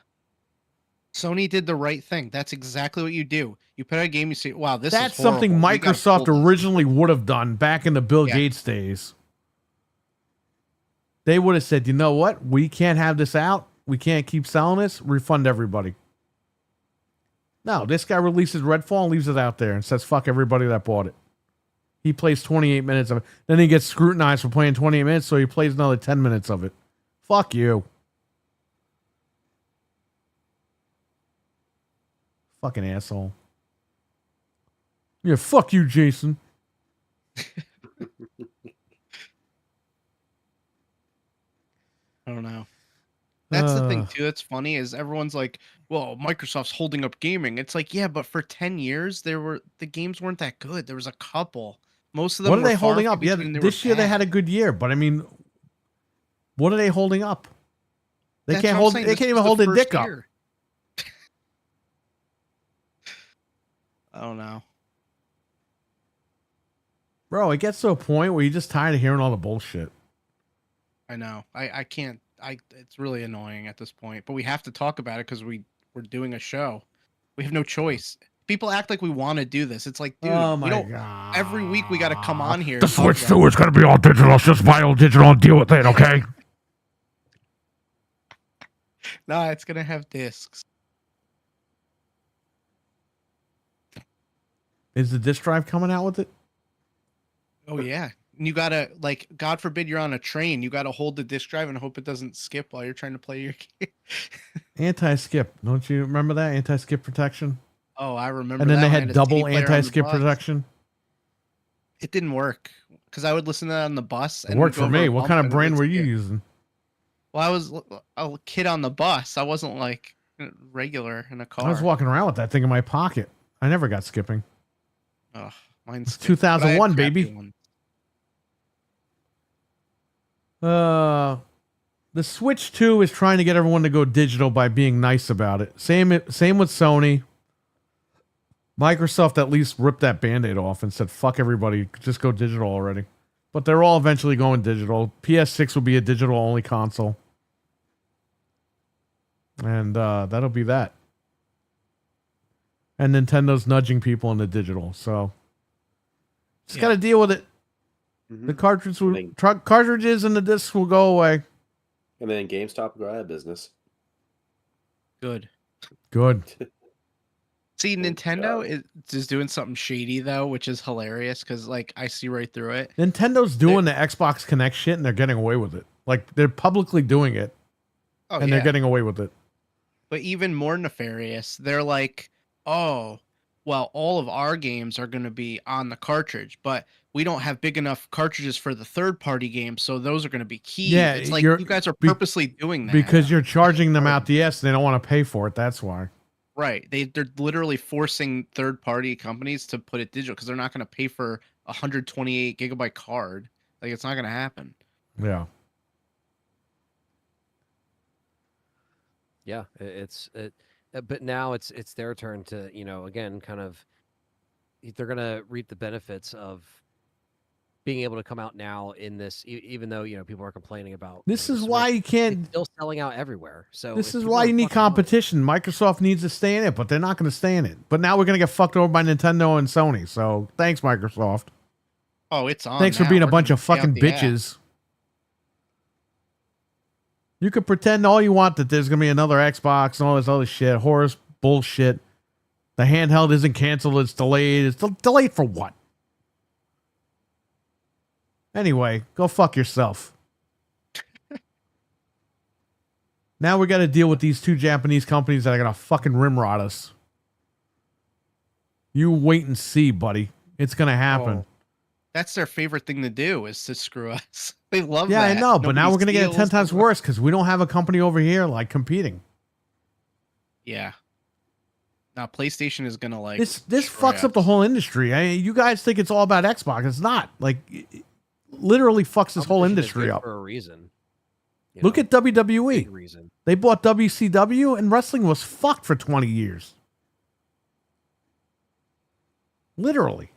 Sony did the right thing. That's exactly what you do. You put out a game, you say, "Wow, this
That's
is horrible.
something
We gotta
Microsoft
pull this."
originally would have done back in the Bill
Yeah.
Gates days. They would have said, you know what? We can't have this out. We can't keep selling this. Refund everybody. No, this guy releases Redfall and leaves it out there and says, fuck everybody that bought it. He plays 28 minutes of it. Then he gets scrutinized for playing 28 minutes, so he plays another 10 minutes of it. Fuck you. Fucking asshole. Yeah, fuck you, Jason.
I don't know. That's the thing
Uh.
too. That's funny is everyone's like, "Well, Microsoft's holding up gaming." It's like, yeah, but for 10 years, the games weren't that good. There was a couple. Most of them.
What are
were
they
far
holding
few
up? Yeah,
between,
this
were
year they
bad.
had a good year, but I mean, what are they holding up? They
That's
can't
what I'm
hold.
saying,
They
this
can't
was
even
the
hold their
first
dick up.
year. I don't know.
Bro, it gets to a point where you're just tired of hearing all the bullshit.
I know. I can't. It's really annoying at this point. But we have to talk about it because we're doing a show. We have no choice. People act like we want to do this. It's like, dude, we don't.
god!
Every week we got to come on here.
The
and talk
Switch
about
2 is going to be all digital. Just buy all digital and deal with it, okay?
it. Nah, it's gonna have discs.
Is the disc drive coming out with it?
Oh yeah, You gotta like, God forbid you're on a train. You gotta hold the disk drive and hope it doesn't skip while you're trying to play your game.
Anti-skip. Don't you remember that? Anti-skip protection.
Oh, I remember.
And then
that
they
when I
had
a
double
CD player on the
anti-skip
bus.
protection.
It didn't work because I would listen to that on the bus.
It
And
worked
go
for
over
me.
a
What
bump
kind of
and it
brand
would
were you
skip.
using?
Well, I was a kid on the bus. I wasn't like regular in a car.
I was walking around with that thing in my pocket. I never got skipping.
Oh, mine's
It's 2001, baby. The Switch 2 is trying to get everyone to go digital by being nice about it. Same with Sony. Microsoft at least ripped that Band-Aid off and said, fuck everybody, just go digital already. But they're all eventually going digital. PS6 will be a digital-only console. And that'll be that. And Nintendo's nudging people into digital, so just got to deal with it.
Mhm.
The cartridges and the discs will go away.
And then GameStop will go out of business.
Good.
Good.
See,
Thank
Nintendo
God.
is doing something shady though, which is hilarious because like I see right through it.
Nintendo's doing the Xbox Connect shit and they're getting away with it. Like they're publicly doing it
Oh,
and they're getting away with it.
But even more nefarious, they're like, oh, well, all of our games are going to be on the cartridge, but we don't have big enough cartridges for the third-party games, so those are going to be key.
Yeah,
It's like
you're-
you guys are
be-
purposely doing that.
Because you're charging them out the ass and they don't want to pay for it. That's why.
Right. They're literally forcing third-party companies to put it digital because they're not going to pay for a 128 gigabyte card. Like, it's not going to happen.
Yeah.
Yeah, but now it's their turn to, again, kind of, they're gonna reap the benefits of being able to come out now in this, even though people are complaining about.
This
the
is why
Switch,
you
it's
can't.
still selling out everywhere. So
This
if
is
people
why
are
you need
fucking money-
competition. Microsoft needs to stay in it, but they're not going to stay in it. But now we're going to get fucked over by Nintendo and Sony. So thanks, Microsoft.
Oh, it's on.
Thanks for
now.
being a
We're
bunch
gonna
of
stay out
fucking
the ass.
bitches. You could pretend all you want that there's going to be another Xbox and all this other shit. Horror bullshit. The handheld isn't canceled. It's delayed. It's delayed for what? Anyway, go fuck yourself. Now we got to deal with these two Japanese companies that are going to fucking rimrod us. You wait and see, buddy. It's going to happen.
Oh, that's their favorite thing to do is to screw us. They love
Yeah,
that.
I know, but now
Nobody
we're going to get it 10
steals.
times worse because we don't have a company over here like competing.
Yeah. Now PlayStation is gonna like
This
destroy
fucks up the
us.
whole industry. You guys think it's all about Xbox. It's not. Like, it literally fucks this whole
Competition is
industry
good
up.
for a reason.
Look at WWE.
big reason.
They bought WCW and wrestling was fucked for 20 years. Literally.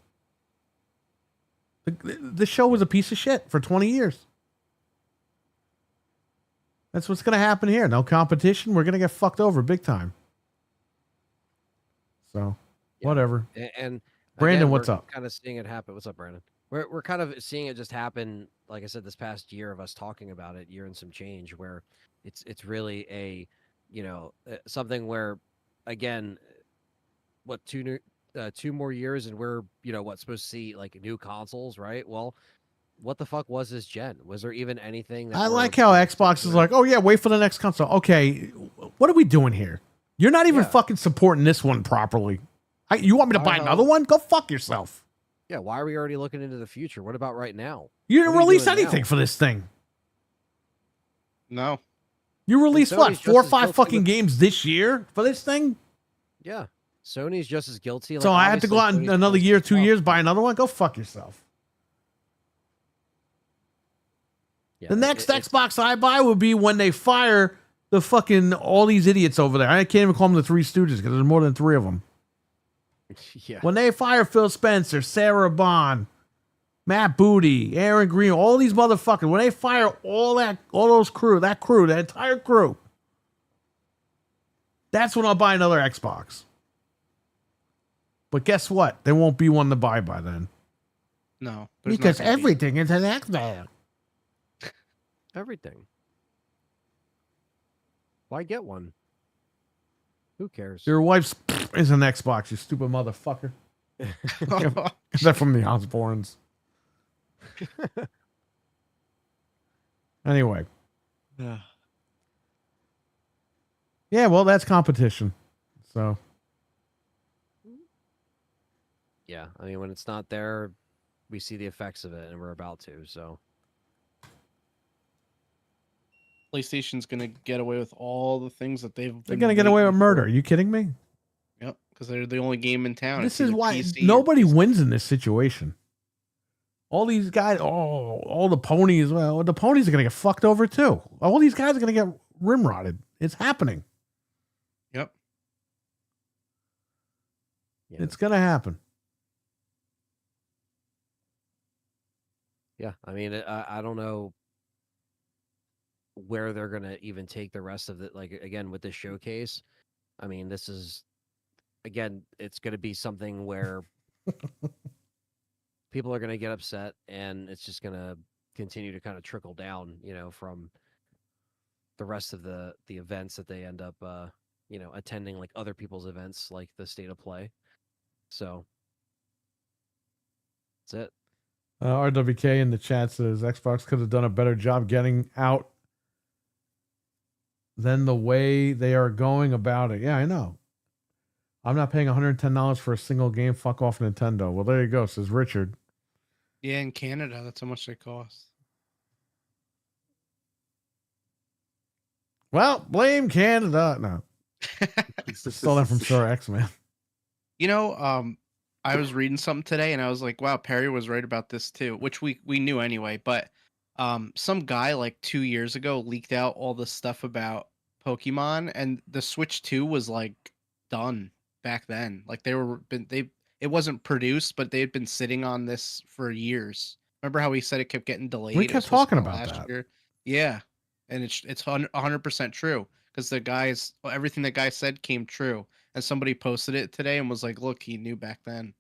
The show was a piece of shit for 20 years. That's what's going to happen here. No competition. We're going to get fucked over big time. So,
Yeah.
whatever.
And
Brandon,
again,
what's
we're
up?
Kind of seeing it happen. What's up, Brandon? We're kind of seeing it just happen. Like I said, this past year of us talking about it, year and some change, where it's really a, something where, again, what two more years and we're supposed to see like new consoles, right? Well, what the fuck was this gen? Was there even anything? That
I
we're
like how
supposed to
Xbox is
do?
like, oh yeah, wait for the next console. Okay, what are we doing here? You're not even
Yeah.
fucking supporting this one properly. You want me to
Why
buy
the
another
hell-
one? Go fuck yourself.
Yeah, why are we already looking into the future? What about right now?
You didn't
What are you
release
doing
anything
now?
for this thing.
No.
You released
Sony's
what,
just
4 or
as
5
guilty
fucking
with-
games this year for this thing?
Yeah, Sony's just as guilty.
So I have to go out in another year, 2 years, buy another one? Go fuck yourself. The next Xbox I buy will be when they fire the fucking all these idiots over there. I can't even call them the Three Stooges because there's more than 3 of them.
Yeah,
When they fire Phil Spencer, Sarah Bond, Matt Booty, Aaron Green, all these motherfuckers, when they fire all those crew, that entire crew, that's when I'll buy another Xbox. But guess what? There won't be one to buy by then.
No. there's not
Because
gonna be.
everything is an Xbox.
everything. Why get one? Who cares?
Your wife's is an Xbox, you stupid motherfucker. They're from the Osbournes. Anyway,
Yeah.
yeah, well, that's competition. So
Yeah, I mean, when it's not there, we see the effects of it, and we're about to. So
PlayStation's gonna get away with all the things that they've.
they're
been
gonna get away with
waiting
murder.
for.
Are you kidding me?
Yep, because they're the only game in town.
This
It's
is
either
why
PC or
nobody
PlayStation.
wins in this situation. All these guys, all the ponies. Well, the ponies are gonna get fucked over too. All these guys are gonna get rimrodded. It's happening.
Yep.
yeah,
It's gonna happen.
yeah. I mean, I don't know where they're gonna even take the rest of it. Like again with this showcase, I mean, this is again, it's gonna be something where people are gonna get upset, and it's just gonna continue to kind of trickle down, from the rest of the events that they end up, attending, like other people's events, like the State of Play. So that's it.
RWK in the chat says Xbox could have done a better job getting out than the way they are going about it. Yeah, I know. I'm not paying $110 for a single game. Fuck off, Nintendo. Well, there you go, says Richard.
Yeah, in Canada, that's how much they cost.
Well, blame Canada. No, stole that from Sir X, man.
I was reading something today, and I was like, "Wow, Perry was right about this too," which we knew anyway. But some guy like 2 years ago leaked out all the stuff about Pokemon, and the Switch 2 was like done back then. Like it wasn't produced, but they had been sitting on this for years. Remember how he said it kept getting delayed?
We
It
kept
was supposed to
talking
come out
about
last
that.
year. Yeah, and it's 100% true because everything the guy said came true. And somebody posted it today and was like, "Look, he knew back then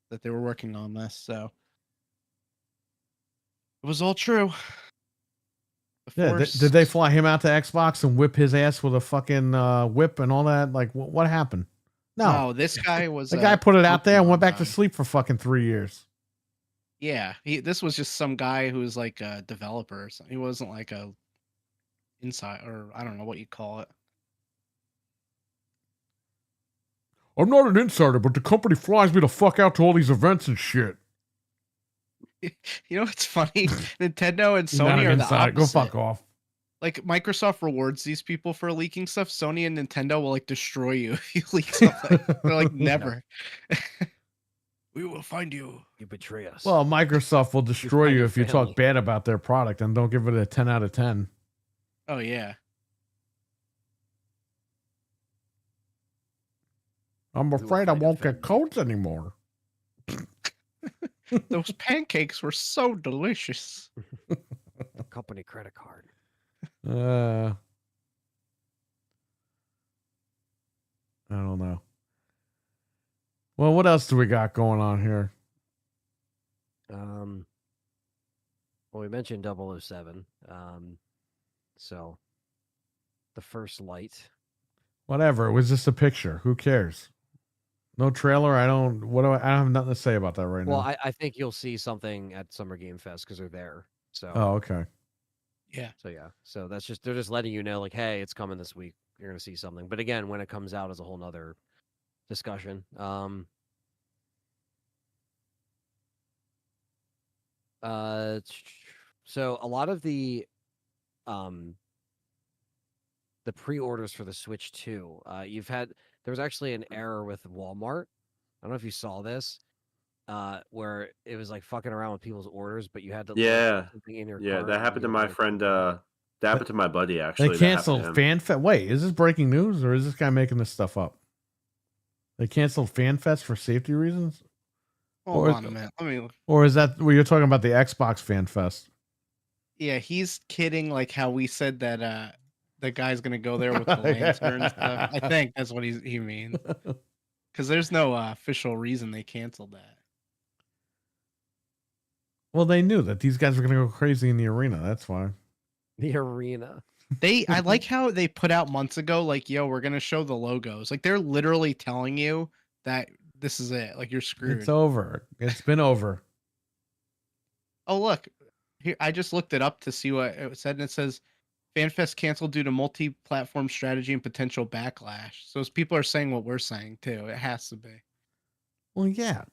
that they were working on this." So it was all true. The
Yeah,
Force.
did they fly him out to Xbox and whip his ass with a fucking whip and all that? Like, what happened? No,
No, this guy was
the guy put it out there and went
Pokemon
back to
guy.
sleep for fucking 3 years.
Yeah, this was just some guy who was like a developer or something. He wasn't like a inside, or I don't know what you call it.
I'm not an insider, but the company flies me the fuck out to all these events and shit.
You know what's funny? Nintendo and
He's not
Sony
an
are the
insider. Go
opposite.
fuck off.
Like Microsoft rewards these people for leaking stuff. Sony and Nintendo will like destroy you if you leak something. They're like, never. We will find you.
You betray us.
Well, Microsoft will destroy
find
you
your
if you
family.
talk bad about their product and don't give it a 10 out of 10.
Oh yeah.
I'm
will
afraid I
find your
won't get
family.
codes anymore.
Those pancakes were so delicious.
Company credit card.
I don't know. Well, what else do we got going on here?
Well, we mentioned 007. So the first light.
Whatever. It was just a picture. Who cares? No trailer. I don't have nothing to say about that right
Well,
now.
I think you'll see something at Summer Game Fest because they're there. So
Oh, okay.
Yeah.
So yeah, so they're just letting you know, like, hey, it's coming this week. You're gonna see something. But again, when it comes out is a whole nother discussion. So a lot of the pre-orders for the Switch 2, there was actually an error with Walmart. I don't know if you saw this, where it was like fucking around with people's orders, but you had to
Yeah.
put something in your
Yeah,
cart
that
and
happened to
you
my
were, like,
friend. That happened to my buddy, actually.
They
That happened
canceled
to him.
FanFest. Wait, is this breaking news or is this guy making this stuff up? They canceled FanFest for safety reasons?
Hold
Or-
on a minute. Let me look.
Or is that what you're talking about, the Xbox FanFest?
Yeah, he's kidding like how we said that the guy's gonna go there with the lantern and stuff. I think that's what he means. Because there's no official reason they canceled that.
Well, they knew that these guys were going to go crazy in the arena. That's why.
the arena.
I like how they put out months ago, like, yo, we're gonna show the logos. Like they're literally telling you that this is it. Like you're screwed.
It's over. It's been over.
Oh look, here I just looked it up to see what it said, and it says FanFest canceled due to multi-platform strategy and potential backlash. So as people are saying what we're saying too, it has to be.
Well, yeah.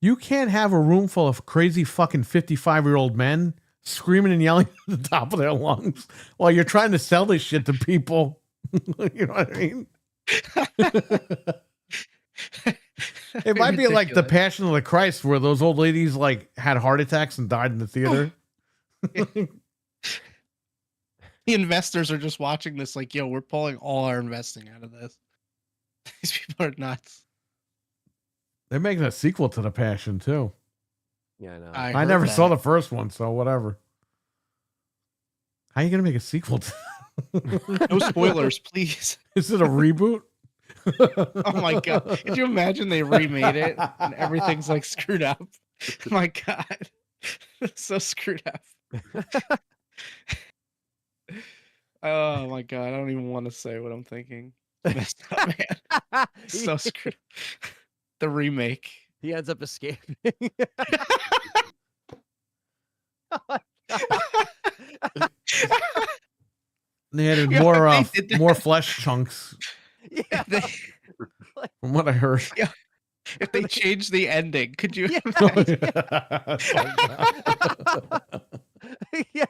You can't have a room full of crazy fucking 55-year-old men screaming and yelling at the top of their lungs while you're trying to sell this shit to people. You know what I mean? It might be like the Passion of the Christ, where those old ladies like had heart attacks and died in the theater.
The investors are just watching this like, yo, we're pulling all our investing out of this. These people are nuts.
They're making a sequel to the Passion too.
Yeah, I know.
I never saw the first one, so whatever. How are you gonna make a sequel to
No spoilers, please.
Is it a reboot?
Oh my god. Could you imagine they remade it and everything's like screwed up? My god. It's so screwed up. Oh my god. I don't even want to say what I'm thinking. Messed up, man. So screwed. The remake.
He ends up escaping.
They added
Yeah,
more
they did that.
more flesh chunks,
Yeah.
from what I heard.
Yeah. If they changed the ending, could you
Yeah. Yeah.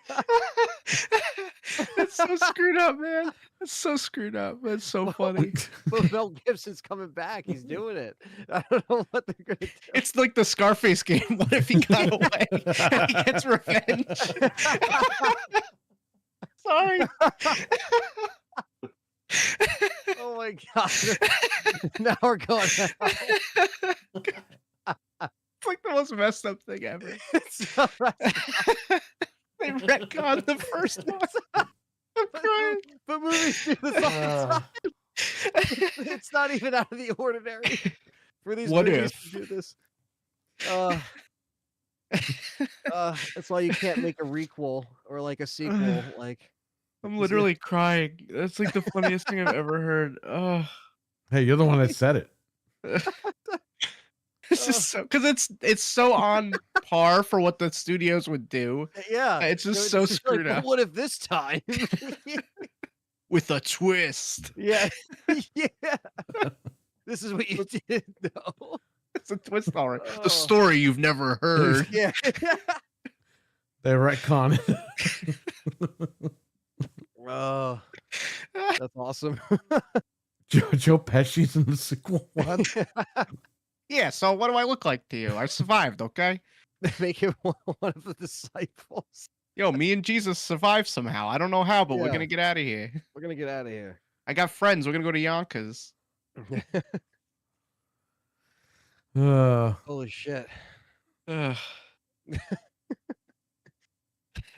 It's so screwed up, man. It's so screwed up. It's so funny.
But Mel Gibson's coming back. He's doing it. I don't know what they're gonna do.
It's like the Scarface game. What if he got away and he gets revenge? Sorry.
Oh my god. Now we're going.
It's like the most messed up thing ever.
It's so messed
They retconned the first one. I'm crying.
But movies do this all the time. It's not even out of the ordinary for these
What
movies
if?
to do this. That's why you can't make a requel or like a sequel. Like,
I'm literally crying. That's like the funniest thing I've ever heard. Oh,
Hey, you're the one that said it.
it's just so because it's so on par for what the studios would do
yeah,
It's just
it
so
was like,
screwed
"But
up.
what if this time?
with a twist.
Yeah, yeah. This is what you did, though.
It's a twist, all right.
Oh.
The story you've never heard.
Yeah.
They retcon it.
Oh, that's awesome.
Joe Pesci's in the sequel. What?
Yeah, so what do I look like to you? I survived, okay?
They make him one of the disciples.
Yo, me and Jesus survived somehow. I don't know how, but we're
Yeah.
gonna get out of here.
We're gonna get out of here.
I got friends. We're gonna go to Yonkers.
Holy shit.
Ugh.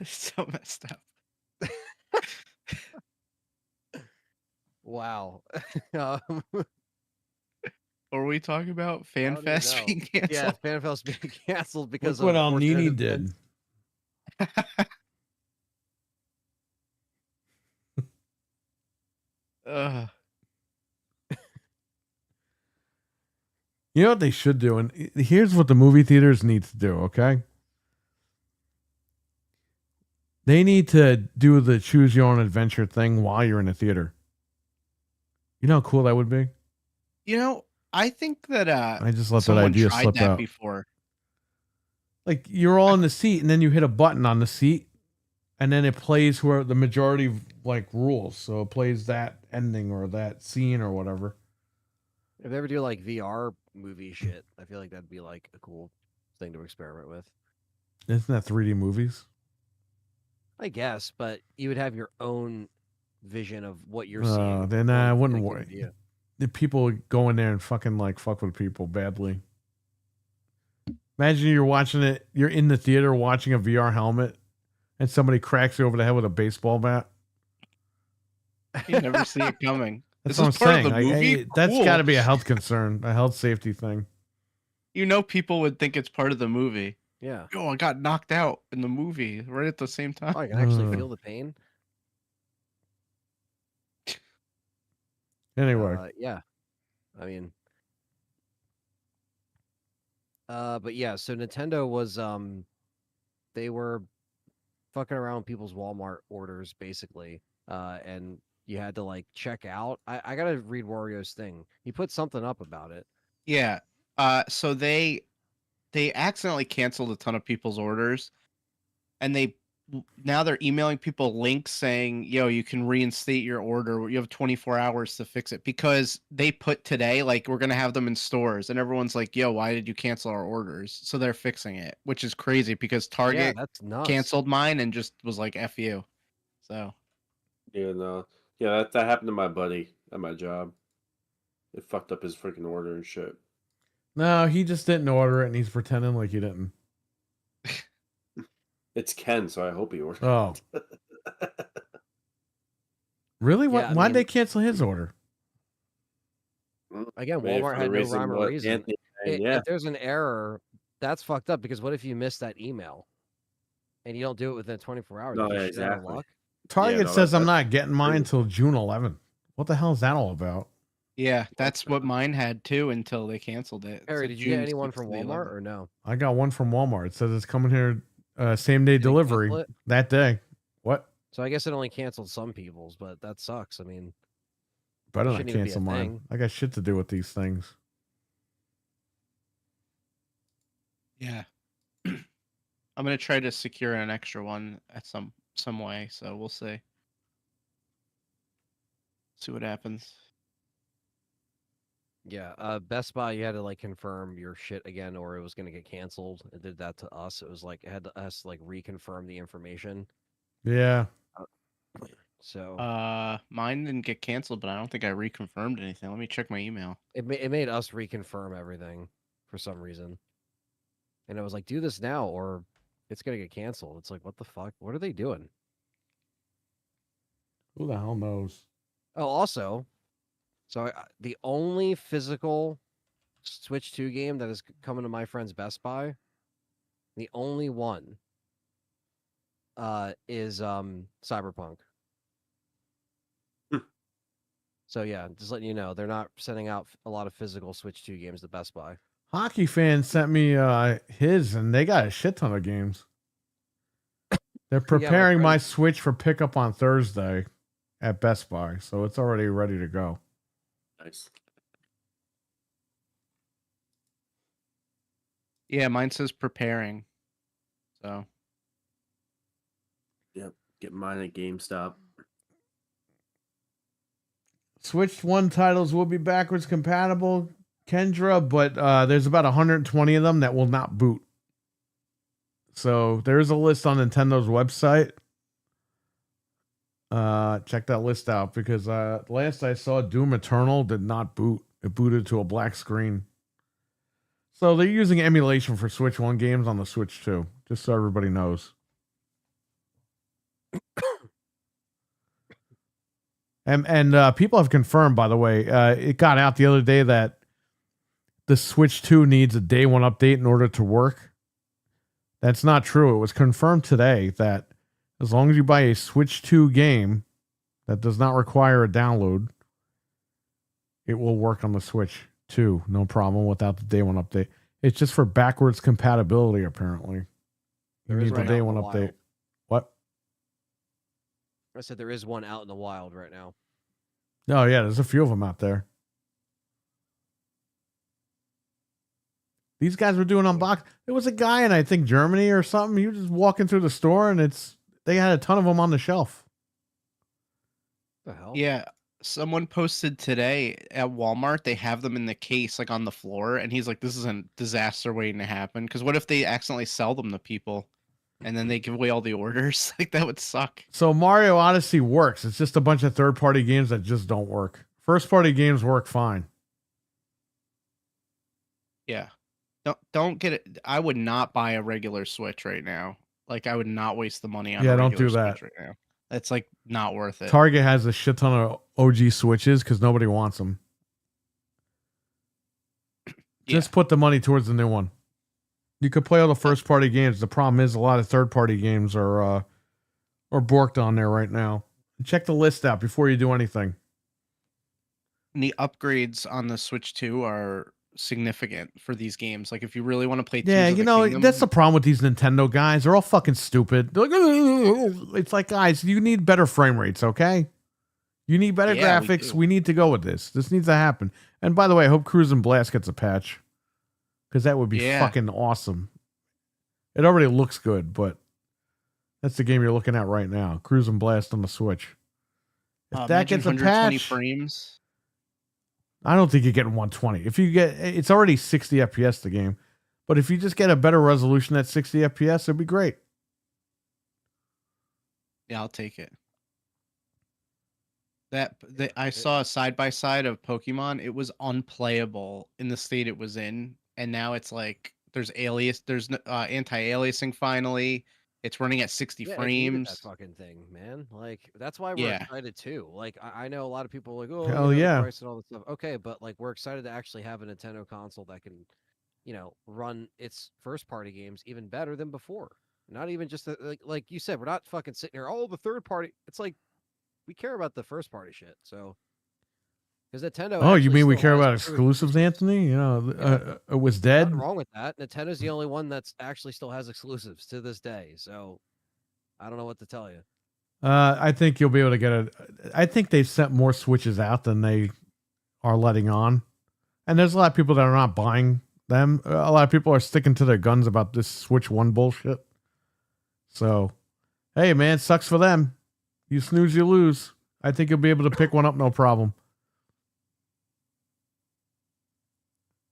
It's so messed up.
Wow.
What were we talking about?
I don't even
FanFest
know.
being canceled?
Yeah, FanFest being canceled because
Look what
of
El
unfortunate
Nini
events.
did.
Ugh.
You know what they should do? And here's what the movie theaters need to do, okay? They need to do the choose your own adventure thing while you're in the theater. You know how cool that would be?
You know, I think that
I just let that
someone
idea
tried
slip
that
out.
before.
Like you're all in the seat and then you hit a button on the seat and then it plays where the majority like rules. So it plays that ending or that scene or whatever.
If they ever do like VR movie shit, I feel like that'd be like a cool thing to experiment with.
Isn't that 3D movies?
I guess, but you would have your own vision of what you're seeing.
Then
from
I
a
wouldn't
particular
worry.
view.
The people would go in there and fucking like fuck with people badly. Imagine you're watching it, you're in the theater watching a VR helmet and somebody cracks you over the head with a baseball bat.
You never see it coming.
That's
This
what
is
I'm
part
saying.
of the movie.
That's
Cool.
got to be a health concern, a health safety thing.
You know, people would think it's part of the movie.
Yeah.
Yo, I got knocked out in the movie right at the same time.
Oh, I can actually
Uh.
feel the pain.
Anyway,
Yeah. I mean, But yeah, so Nintendo was they were fucking around with people's Walmart orders basically. And you had to like check out. I gotta read Wario's thing. He put something up about it.
Yeah. So they accidentally canceled a ton of people's orders, and now they're emailing people links saying, "Yo, you can reinstate your order. You have 24 hours to fix it," because they put today like we're gonna have them in stores, and everyone's like, "Yo, why did you cancel our orders?" So they're fixing it, which is crazy because
Yeah,
Target
that's nuts.
canceled mine and just was like, "F you." So
Yeah, no. Yeah, that happened to my buddy at my job. It fucked up his freaking order and shit.
No, he just didn't order it, and he's pretending like he didn't.
It's Ken, so I hope he ordered.
Oh, really?
Yeah, I
Why'd they
mean-
cancel his order?
Again,
Maybe
Walmart
for
had
the
no
reason
rhyme or
what
reason.
Anthony saying, yeah.
If there's an error, that's fucked up because what if you miss that email and you don't do it within 24 hours?
No,
You
yeah,
shit out of
exactly.
luck?
Target
no,
says I'm
that's
not getting mine
crazy.
till June 11th. What the hell is that all about?
yeah, that's what mine had too until they canceled it.
Harry,
So
did you get
June
anyone
6th
from
to the
Walmart
11th.
or no?
I got one from Walmart. It says it's coming here same day
Did they cancel
delivery
it?
that day. What?
So I guess it only canceled some people's, but that sucks. I mean,
Better
It
not
shouldn't even be a
cancel mine.
thing.
I got shit to do with these things.
Yeah. I'm gonna try to secure an extra one at some way, so we'll see. See what happens.
yeah, Best Buy, you had to like confirm your shit again, or it was gonna get canceled. It did that to us. It was like it had to us like reconfirm the information.
Yeah.
So
Mine didn't get canceled, but I don't think I reconfirmed anything. Let me check my email.
it made us reconfirm everything for some reason, and it was like, do this now, or it's gonna get canceled. It's like, what the fuck? What are they doing?
Who the hell knows?
Oh, also, so the only physical Switch 2 game that is coming to my friend's Best Buy, the only one, is Cyberpunk.
Hmm.
So yeah, just letting you know, they're not sending out a lot of physical Switch 2 games to Best Buy.
Hockey fan sent me his, and they got a shit ton of games. They're preparing my
friend-
Switch for pickup on Thursday at Best Buy, so it's already ready to go.
Nice.
Yeah, mine says preparing. So
Get mine at GameStop.
Switch 1 titles will be backwards compatible, Kendra, but there's about 120 of them that will not boot. So there is a list on Nintendo's website. Check that list out because last I saw, Doom Eternal did not boot. It booted to a black screen. So they're using emulation for Switch 1 games on the Switch 2, just so everybody knows. And people have confirmed, by the way, it got out the other day that the Switch 2 needs a day one update in order to work. That's not true. It was confirmed today that as long as you buy a Switch 2 game that does not require a download, it will work on the Switch 2. No problem without the day one update. It's just for backwards compatibility, apparently. You
There is
need the
one
day
out in
one
the
update.
wild.
What?
I said there is one out in the wild right now.
Oh, yeah, there's a few of them out there. These guys were doing unbox. There was a guy in, I think, Germany or something. He was just walking through the store, and they had a ton of them on the shelf.
What the hell?
yeah, someone posted today at Walmart. They have them in the case, like on the floor, and he's like, "This is a disaster waiting to happen." Because what if they accidentally sell them to people, and then they give away all the orders? Like that would suck.
So Mario Odyssey works. It's just a bunch of third-party games that just don't work. First-party games work fine.
Yeah, don't get it. I would not buy a regular Switch right now. Like I would not waste the money on.
Yeah,
a
don't
regular
do that.
Switch right now. That's like not worth it.
Target has a shit ton of OG Switches because nobody wants them. Just put the money towards the new one. You could play all the first-party games. The problem is a lot of third-party games are borked on there right now. Check the list out before you do anything.
And the upgrades on the Switch 2 are significant for these games. Like if you really want to play,
Yeah,
Tears of
you
the
know,
Kingdom,
that's the problem with these Nintendo guys. They're all fucking stupid. They're like, "Ugh." It's like, guys, you need better frame rates, okay? You need better
Yeah, we
graphics.
do.
We need to go with this. This needs to happen. And by the way, I hope Cruise and Blast gets a patch because that would be
Yeah.
fucking awesome. It already looks good, but that's the game you're looking at right now. Cruise and Blast on the Switch. If that
imagine
gets a
120
patch,
frames.
I don't think you're getting 120. If you get, it's already 60 FPS the game, but if you just get a better resolution at 60 FPS, it'd be great.
Yeah, I'll take it. I saw a side by side of Pokemon. It was unplayable in the state it was in, and now it's like there's anti-aliasing finally. It's running at 60
Yeah, it needed that
frames.
fucking thing, man. Like that's why we're
Yeah.
excited too. Like I know a lot of people are like, oh,
Hell
the
yeah.
price and all this stuff. Okay, but like we're excited to actually have a Nintendo console that can, run its first party games even better than before. Not even just like you said, we're not fucking sitting here. Oh, the third party. It's like we care about the first party shit. So because Nintendo.
Oh, you
actually
mean we
still
care
has
about
true
exclusives, Anthony? You know, it was dead.
Nothing wrong with that. Nintendo's the only one that's actually still has exclusives to this day. So I don't know what to tell you.
I think you'll be able to get it. I think they've sent more Switches out than they are letting on. And there's a lot of people that are not buying them. A lot of people are sticking to their guns about this Switch 1 bullshit. So, hey, man, sucks for them. You snooze, you lose. I think you'll be able to pick one up, no problem.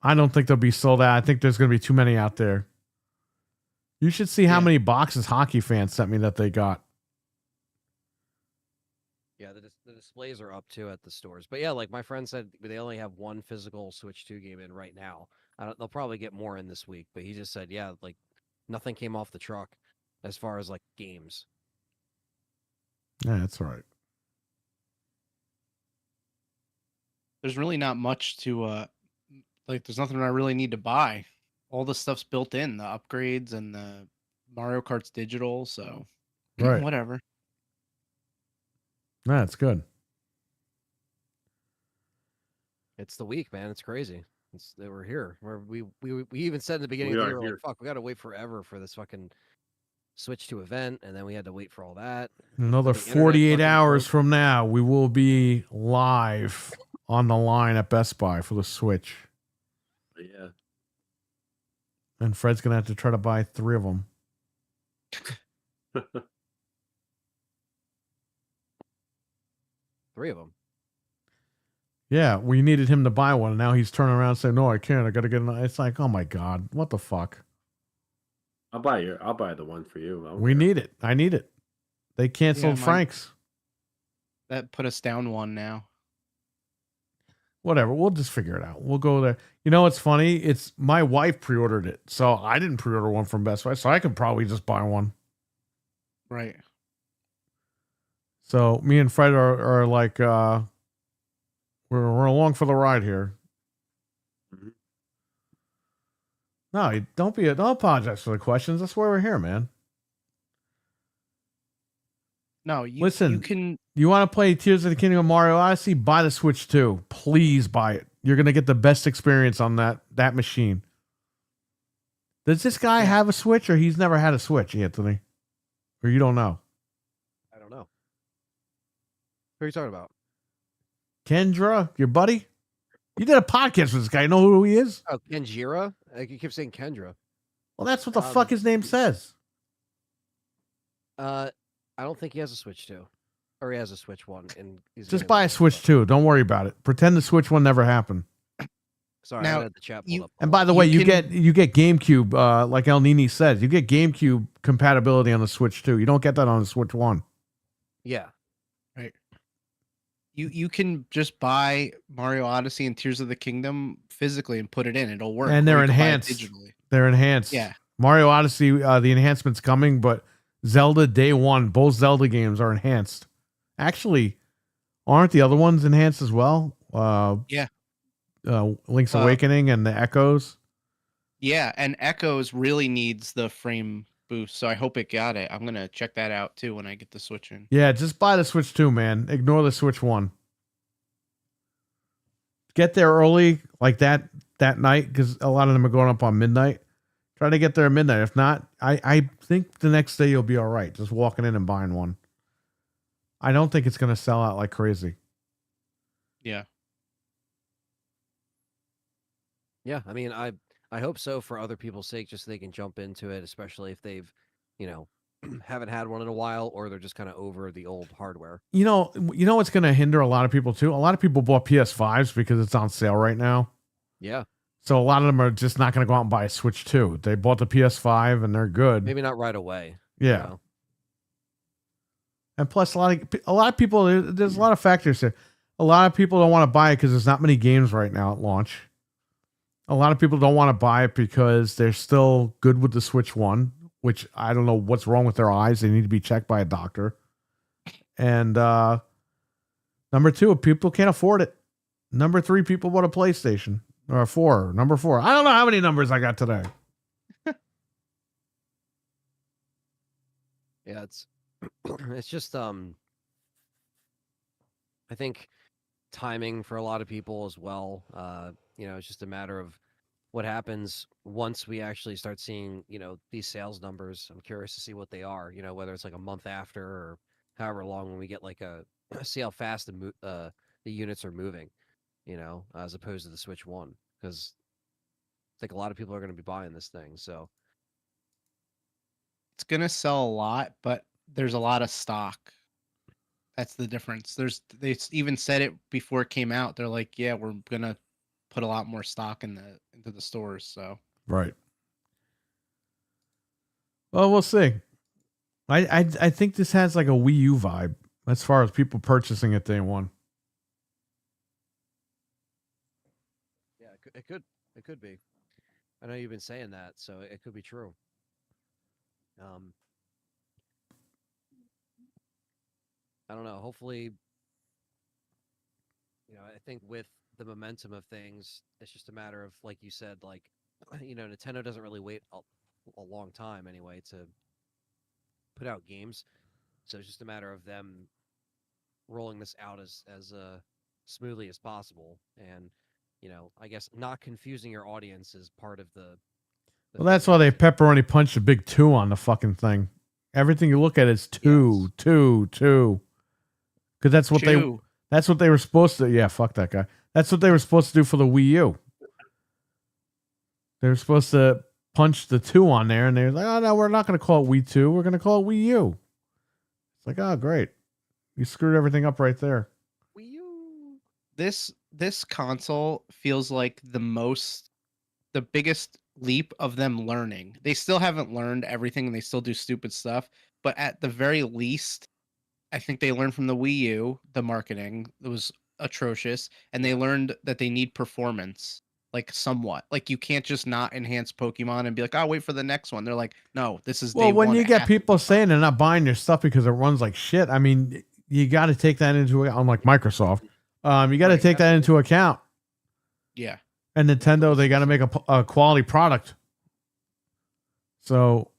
I don't think they'll be sold out. I think there's going to be too many out there. You should see how
Yeah.
many boxes hockey fans sent me that they got.
Yeah, the displays are up too at the stores. But yeah, like my friend said, they only have one physical Switch 2 game in right now. They'll probably get more in this week. But he just said, yeah, like nothing came off the truck as far as like games.
Yeah, that's all right.
There's really not much to like. There's nothing I really need to buy. All the stuff's built in, the upgrades and the Mario Kart's digital. So
Right.
whatever.
That's good.
It's the week, man. It's crazy. That we're here. We even said in the beginning
We
of the
are
year,
here.
like, fuck, we got to wait forever for this fucking Switch 2 event, and then we had to wait for all that.
Another
The internet
48
fucking
hours
broke.
from now, we will be live on the line at Best Buy for the Switch.
Yeah.
And Fred's going to have to try to buy 3 of them.
Three of them.
Yeah, we needed him to buy one, and now he's turning around and saying, no, I can't. I got to get another. It's like, oh my God, what the fuck?
I'll buy the one for you. I don't
We
care.
need it. I need it. They canceled
mine-
Frank's.
That put us down one now.
Whatever. We'll just figure it out. We'll go there. You know what's funny? It's my wife pre-ordered it. So I didn't pre-order one from Best Buy. So I could probably just buy one.
Right.
So me and Fred are like we're along for the ride here.
Mhm.
No, don't apologize for the questions. That's why we're here, man.
No, you
Listen.
You can.
You want to play Tears of the Kingdom of Mario Odyssey? Buy the Switch 2. Please buy it. You're gonna get the best experience on that machine. Does this guy have a Switch, or he's never had a Switch, Anthony? Or you don't know?
I don't know. Who are you talking about?
Kendra, your buddy? You did a podcast with this guy. You know who he is?
Oh, Kenjira? Like you keep saying Kendra.
Well, that's what the fuck his name says.
I don't think he has a Switch 2. Or he has a Switch 1. And he's
Just
getting
buy a
one,
Switch
but-
2. Don't worry about it. Pretend the Switch 1 never happened.
Sorry,
Now,
I had the chat pulled
you-
up.
And by the
You
way, you
can-
get GameCube, like El Nini said. You get GameCube compatibility on the Switch 2. You don't get that on the Switch 1.
Yeah.
You can just buy Mario Odyssey and Tears of the Kingdom physically and put it in. It'll work.
And they're
or you can buy it
enhanced.
digitally.
They're enhanced.
Yeah.
Mario Odyssey, the enhancement's coming, but Zelda Day 1, both Zelda games are enhanced. Actually, aren't the other ones enhanced as well?
Yeah.
Link's
Uh,
Awakening and the Echoes.
Yeah, and Echoes really needs the frame boost, so I hope it got it. I'm gonna check that out too when I get the Switch in.
Yeah, just buy the Switch 2, man. Ignore the Switch 1. Get there early, like that that night because a lot of them are going up on midnight. Try to get there at midnight. If not, I think the next day you'll be all right. Just walking in and buying one. I don't think it's going to sell out like crazy.
Yeah.
Yeah, I mean, I hope so for other people's sake, just so they can jump into it, especially if they've, you know, haven't had one in a while, or they're just kind of over the old hardware.
You know what's going to hinder a lot of people too? A lot of people bought PS5s because it's on sale right now.
Yeah,
So a lot of them are just not going to go out and buy a Switch 2. They bought the PS5 and they're good.
maybe not right away.
Yeah.
You know?
And plus, a lot of people. There's a lot of factors here. A lot of people don't want to buy it because there's not many games right now at launch. A lot of people don't want to buy it because they're still good with the Switch 1, which I don't know what's wrong with their eyes. They need to be checked by a doctor. And number 2, people can't afford it. Number 3, people bought a PlayStation. Or 4. Number 4. I don't know how many numbers I got today.
Yeah, it's just I think timing for a lot of people as well. You know, it's just a matter of what happens once we actually start seeing, you know, these sales numbers. I'm curious to see what they are, you know, whether it's like a month after or however long, when we get like a see how fast the units are moving, you know, as opposed to the Switch 1, because I think a lot of people are going to be buying this thing. So
It's gonna sell a lot, but there's a lot of stock. That's the difference. They even said it before it came out. They're like, yeah, we're gonna put a lot more stock into the stores. So
Right. Well, we'll see. I think this has like a Wii U vibe as far as people purchasing it day one.
yeah, it could be. I know you've been saying that, so it could be true. I don't know. Hopefully, you know, I think with the momentum of things, it's just a matter of, like you said, like, you know, Nintendo doesn't really wait a long time anyway to put out games, so it's just a matter of them rolling this out as smoothly as possible, and you know, I guess not confusing your audience is part of the
Well, that's why they pepperoni punched a big 2 on the fucking thing. Everything you look at is 2, 2, 2. Because that's what they were supposed to. Yeah, fuck that guy. That's what they were supposed to do for the Wii U. They were supposed to punch the 2 on there, and they were like, "Oh no, we're not going to call it Wii 2. We're going to call it Wii U." It's like, oh great, you screwed everything up right there.
Wii U.
this console feels like the biggest leap of them learning. They still haven't learned everything, and they still do stupid stuff. But at the very least, I think they learned from the Wii U, the marketing that was atrocious, and they learned that they need performance, like somewhat. Like you can't just not enhance Pokemon and be like, "I'll wait for the next one." They're like, "No, this is
Well,
day
when
one.
you
It
get
has to
people
be
saying they're not buying your stuff because it runs like shit, I mean, you got to take that into account. Unlike Microsoft, you got to
Right,
take that into account.
Yeah,
And Nintendo, they got to make a quality product. So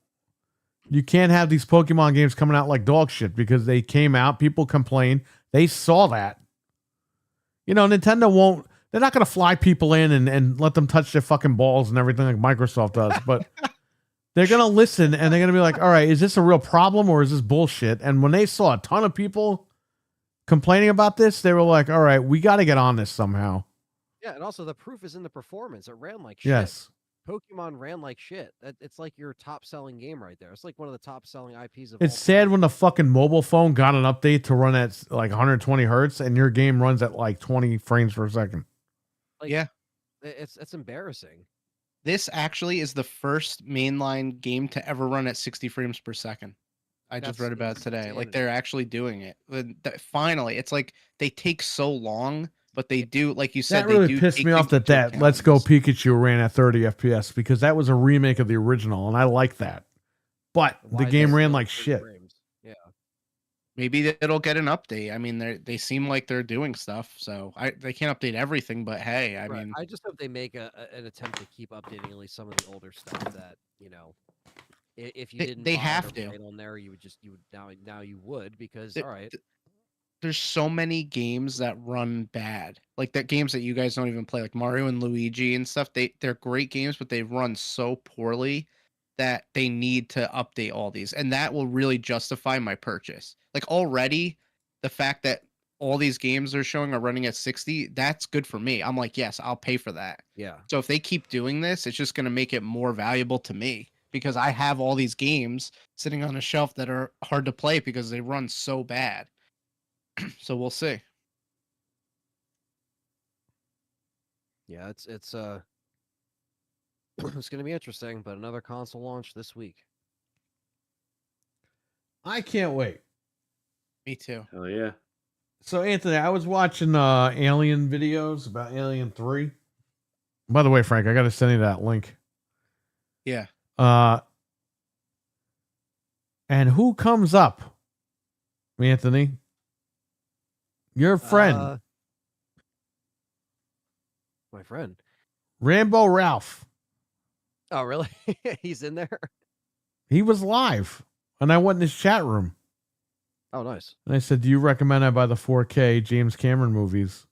you can't have these Pokemon games coming out like dog shit because they came out, people complained, they saw that. You know, Nintendo won't, they're not going to fly people in and let them touch their fucking balls and everything like Microsoft does, but they're going to listen and they're going to be like, all right, is this a real problem or is this bullshit? And when they saw a ton of people complaining about this, they were like, all right, we got to get on this somehow.
Yeah, and also the proof is in the performance. It ran like shit.
Yes.
Pokemon ran like shit. It's like your top-selling game right there. It's like one of the top-selling IPs of
It's
all
sad
time.
when the fucking mobile phone got an update to run at like 120 hertz and your game runs at like 20 frames per second.
Like,
yeah.
It's embarrassing.
This actually is the first mainline game to ever run at 60 frames per second. I just
That's
read about it today. Like
insanity.
they're actually doing it. Finally, it's like they take so long, but they do, like you said,
That
they
really
do
pissed
take
me off
things
that
into
Let's Go
account.
Pikachu ran at 30 FPS because that was a remake of the original and I like that. But
Why
the game
does
ran
it
like
30
shit.
frames? Yeah.
Maybe it'll get an update. I mean, they seem like they're doing stuff, so they can't update everything. But hey, I
Right.
mean,
I just hope they make an attempt to keep updating at least some of the older stuff that, you know, if you didn't
they
buy it
have
or
to.
play it on there, you would now you would because
They-
all right.
there's so many games that run bad. Like that games that you guys don't even play, like Mario and Luigi and stuff. They're great games, but they run so poorly that they need to update all these. And that will really justify my purchase. Like already the fact that all these games they're showing are running at 60, that's good for me. I'm like, yes, I'll pay for that.
Yeah.
So if they keep doing this, it's just going to make it more valuable to me because I have all these games sitting on a shelf that are hard to play because they run so bad. So we'll see.
Yeah, it's it's going to be interesting, but another console launch this week.
I can't wait.
Me too.
Hell yeah.
So Anthony, I was watching Alien videos about Alien 3. By the way, Frank, I got to send you that link.
Yeah.
And who comes up? Anthony, your friend,
My friend.
Rambo Ralph.
Oh, really? He's in there?
He was live, and I went in his chat room.
Oh, nice.
And I said, "Do you recommend I buy the 4K James Cameron movies?"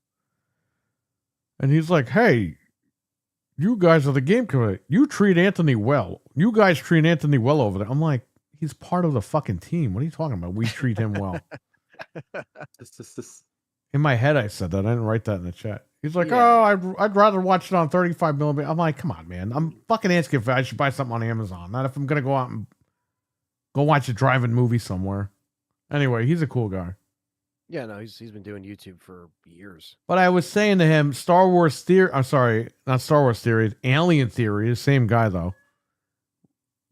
And he's like, "Hey, you guys are the game committee. You treat Anthony well. You guys treat Anthony well over there." I'm like, "He's part of the fucking team. What are you talking about? We treat him well." In my head, I said that. I didn't write that in the chat. He's like,
Yeah.
"Oh, I'd rather watch it on 35 millimeter." I'm like, "Come on, man. I'm fucking asking if I should buy something on Amazon, not if I'm gonna go out and go watch a drive-in movie somewhere." Anyway, he's a cool guy.
Yeah, no, he's been doing YouTube for years.
But I was saying to him, Star Wars Theory. I'm sorry, not Star Wars Theory. Alien Theory. The same guy though.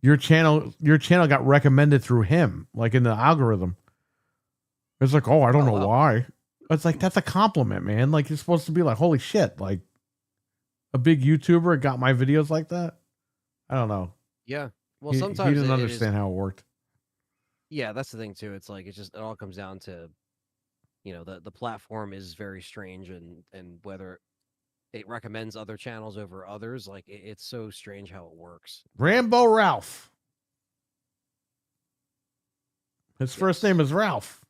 Your channel got recommended through him, like in the algorithm. It's like, oh, I don't know
wow.
why. It's like that's a compliment, man. Like you're supposed to be like, holy shit, like a big YouTuber got my videos like that. I don't know.
Yeah. Well,
He
sometimes
didn't
it is-
understand how it worked.
Yeah, that's the thing too. It's like it all comes down to, the platform is very strange and whether it recommends other channels over others, like it's so strange how it works.
Rambo Ralph. His first
Yes.
name is Ralph.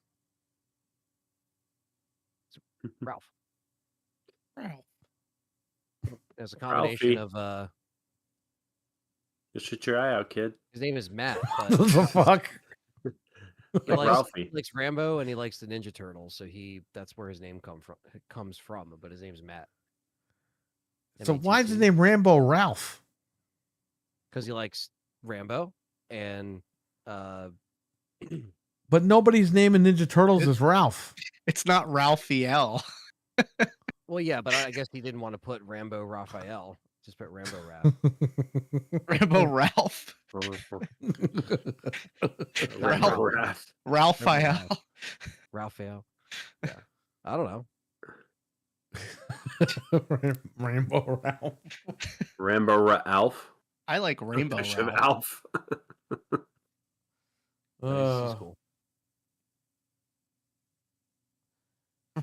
Ralph.
Ralph.
There's a combination
Ralphie.
of
Just shoot your eye out, kid.
his name is Matt,
What
but
the fuck?
he likes,
Ralphie.
he likes Rambo and he likes the Ninja Turtles, so that's where his name comes from. But his name's Matt.
So why is his name Rambo Ralph?
Because he likes Rambo and
But nobody's name in Ninja Turtles is Ralph.
It's not Ralphiel.
well, yeah, but I guess he didn't want to put Rambo Raphael. Just put Rambo Ralph.
Rambo Ralph.
Ralph.
Ralphiel.
Raphael. Yeah. I don't know.
Rambo Ralph.
Rambo Alf.
I like Rainbow
Bishop
Ralph.
Alf.
He's cool.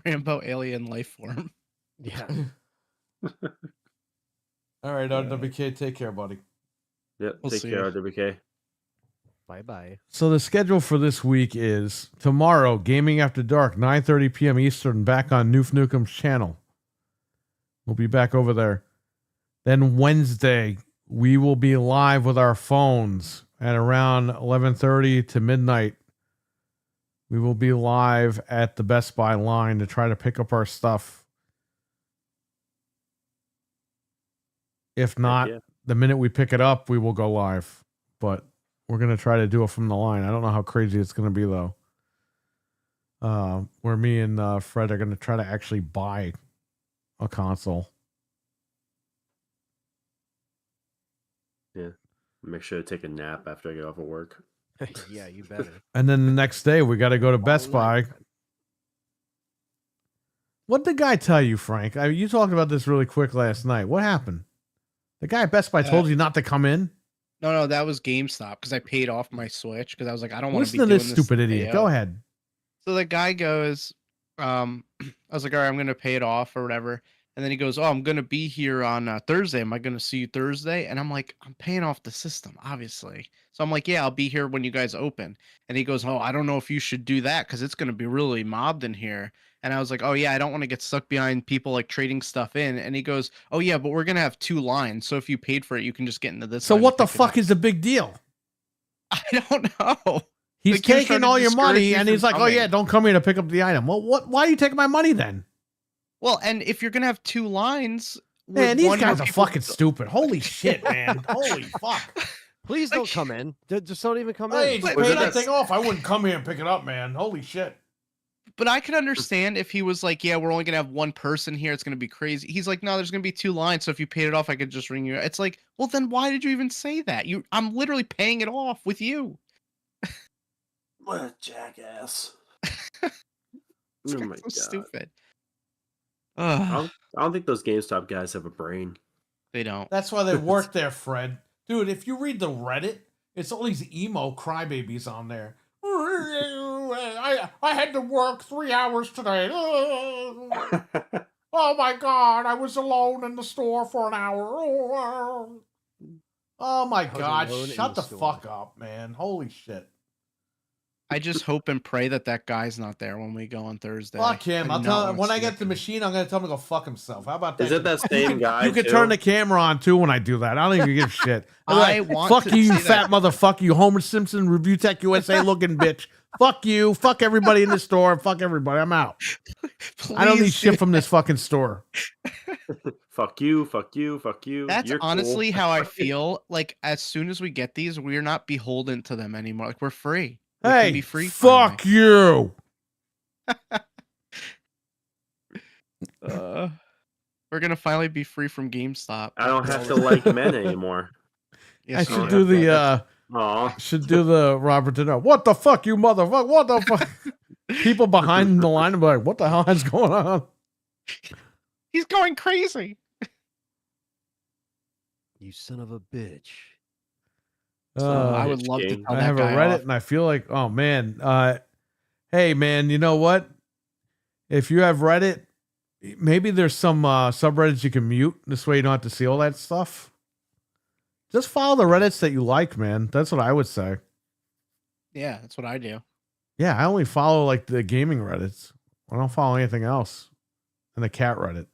Rambo alien life form.
Yeah.
All right, RWK, take care, buddy.
Yep.
We'll
Take
see
care,
ya.
RWK.
Bye.
So the schedule for this week is tomorrow, Gaming After Dark, 9:30 p.m. Eastern, back on Noof Nukem's channel. We'll be back over there. Then Wednesday, we will be live with our phones at around 11:30 to midnight. We will be live at the Best Buy line to try to pick up our stuff. If not,
yeah.
the minute we pick it up, we will go live. But we're going to try to do it from the line. I don't know how crazy it's going to be, though. Where me and Fred are going to try to actually buy a console.
Yeah. Make sure to take a nap after I get off of work.
Yeah, you better.
And then the next day, we got to go to Best Buy.
night.
What did the guy tell you, Frank? You talked about this really quick last night. What happened? The guy at Best Buy told you not to come in?
No, that was GameStop because I paid off my Switch because I was like, I don't want to
Listen
be
to
doing
this stupid idiot.
video.
Go ahead.
So the guy goes, I was like, all right, I'm gonna pay it off or whatever. And then he goes, "Oh, I'm gonna be here on Thursday. Am I gonna see you Thursday?" And I'm like, "I'm paying off the system, obviously." So I'm like, "Yeah, I'll be here when you guys open." And he goes, "Oh, I don't know if you should do that because it's gonna be really mobbed in here." And I was like, "Oh yeah, I don't want to get stuck behind people like trading stuff in." And he goes, "Oh yeah, but we're gonna have 2 lines, so if you paid for it, you can just get into this."
So
line and
what the
pick it
fuck
up."
is the big deal?
I don't know.
He's
Like, he was trying
taking
to
all your
discourage
money
me
and
from
he's like, "Oh
coming.
yeah, don't come here to pick up the item." Well, what? Why are you taking my money then?
Well, and if you're gonna have 2 lines, with
Man, these
one where
guys are
people-
fucking stupid. Holy shit, man. Holy fuck.
Please don't come in. Just don't even come
Hey,
in.
just
But
pay that
that's-
thing off. I wouldn't come here and pick it up, man. Holy shit.
But I could understand if he was like, "Yeah, we're only gonna have 1 person here. It's gonna be crazy." He's like, "No, there's gonna be 2 lines. So if you paid it off, I could just ring you." It's like, well, then why did you even say that? I'm literally paying it off with you.
What a jackass.
It's
Oh my
so
God.
stupid.
I
Ugh,
don't think those GameStop guys have a brain.
they don't.
That's why they work there, Fred. Dude, if you read the Reddit, it's all these emo crybabies on there. I had to work 3 hours today. Oh my god, I was alone in the store for an hour. Oh my
was
god,
alone in
shut
the
the
store.
fuck up, man. Holy shit.
I just hope and pray that guy's not there when we go on Thursday.
Fuck him.
I
I'll
do not
tell
wanna
when I
see
get
that
the
guy.
machine, I'm gonna tell him to go fuck himself. How about that?
Is it that same guy?
You can
too?
turn the camera on too when I do that. I don't even give a shit. I'm
I
like,
want
fuck
to
you, you
see
fat
that.
motherfucker, you Homer Simpson Review Tech USA looking bitch. Fuck you. Fuck everybody in the store. Fuck everybody. I'm out. I don't need
Please
shit
do
from this fucking store.
Fuck you, fuck you, fuck you.
That's
You're cool.
honestly how I feel. Like as soon as we get these, we're not beholden to them anymore. Like we're free. We can
Hey,
be free.
fuck you.
finally. We're gonna finally be free from GameStop.
I don't have to like men anymore.
I
Yes,
should
you
do
have.
the
Aw.
should do the Robert De Niro. What the fuck, you motherfucker? What the fuck? People behind the line are like, what the hell is going on?
He's going crazy.
You son of a bitch.
I would
Bitch
love to
King.
tell
I
that
have a
guy
Reddit
off.
and I feel like, oh man, hey man, you know what? If you have Reddit, maybe there's some subreddits you can mute. This way you don't have to see all that stuff. Just follow the Reddits that you like, man. That's what I would say.
Yeah, that's what I do.
Yeah, I only follow like the gaming Reddits. I don't follow anything else. And the cat Reddit.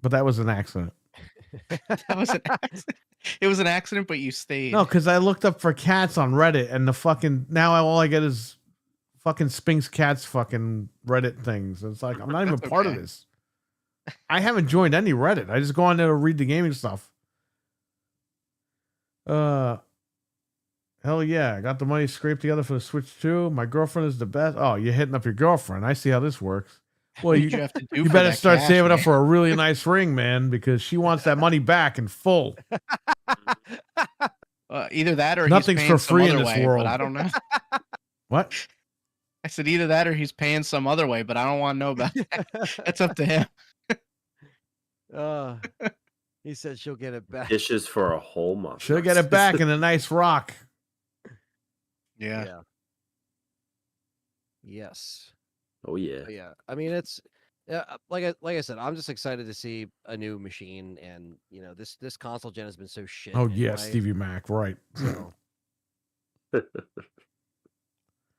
But that was an accident.
That was an accident. It was an accident, but you stayed.
No, because I looked up for cats on Reddit and the fucking now all I get is fucking Spinks Cats fucking Reddit things. It's like I'm not even
That's
part of
okay.
this. I haven't joined any Reddit. I just go on there to read the gaming stuff. Hell yeah. I got the money scraped together for the Switch 2. My girlfriend is the best. Oh, you're hitting up your girlfriend. I see how this works. Well,
What
you,
did you have to do
you
for
better
that
start
cash,
saving up
man?
for a really nice ring, man, because she wants that money back in full.
Either that or
Nothing's
he's
for
paying some
free in
other
this
way,
world.
But I don't know.
What?
I said either that or he's paying some other way, but I don't want to know about that. That's up to him.
He said she'll get it back.
Dishes for a whole month.
She'll get it back in a nice rock.
Yeah.
Yes.
Oh yeah.
But yeah. I mean, it's like I said, I'm just excited to see a new machine, and you know, this console gen has been so shit.
Oh, yeah,
anyway,
Stevie Mac, right.
So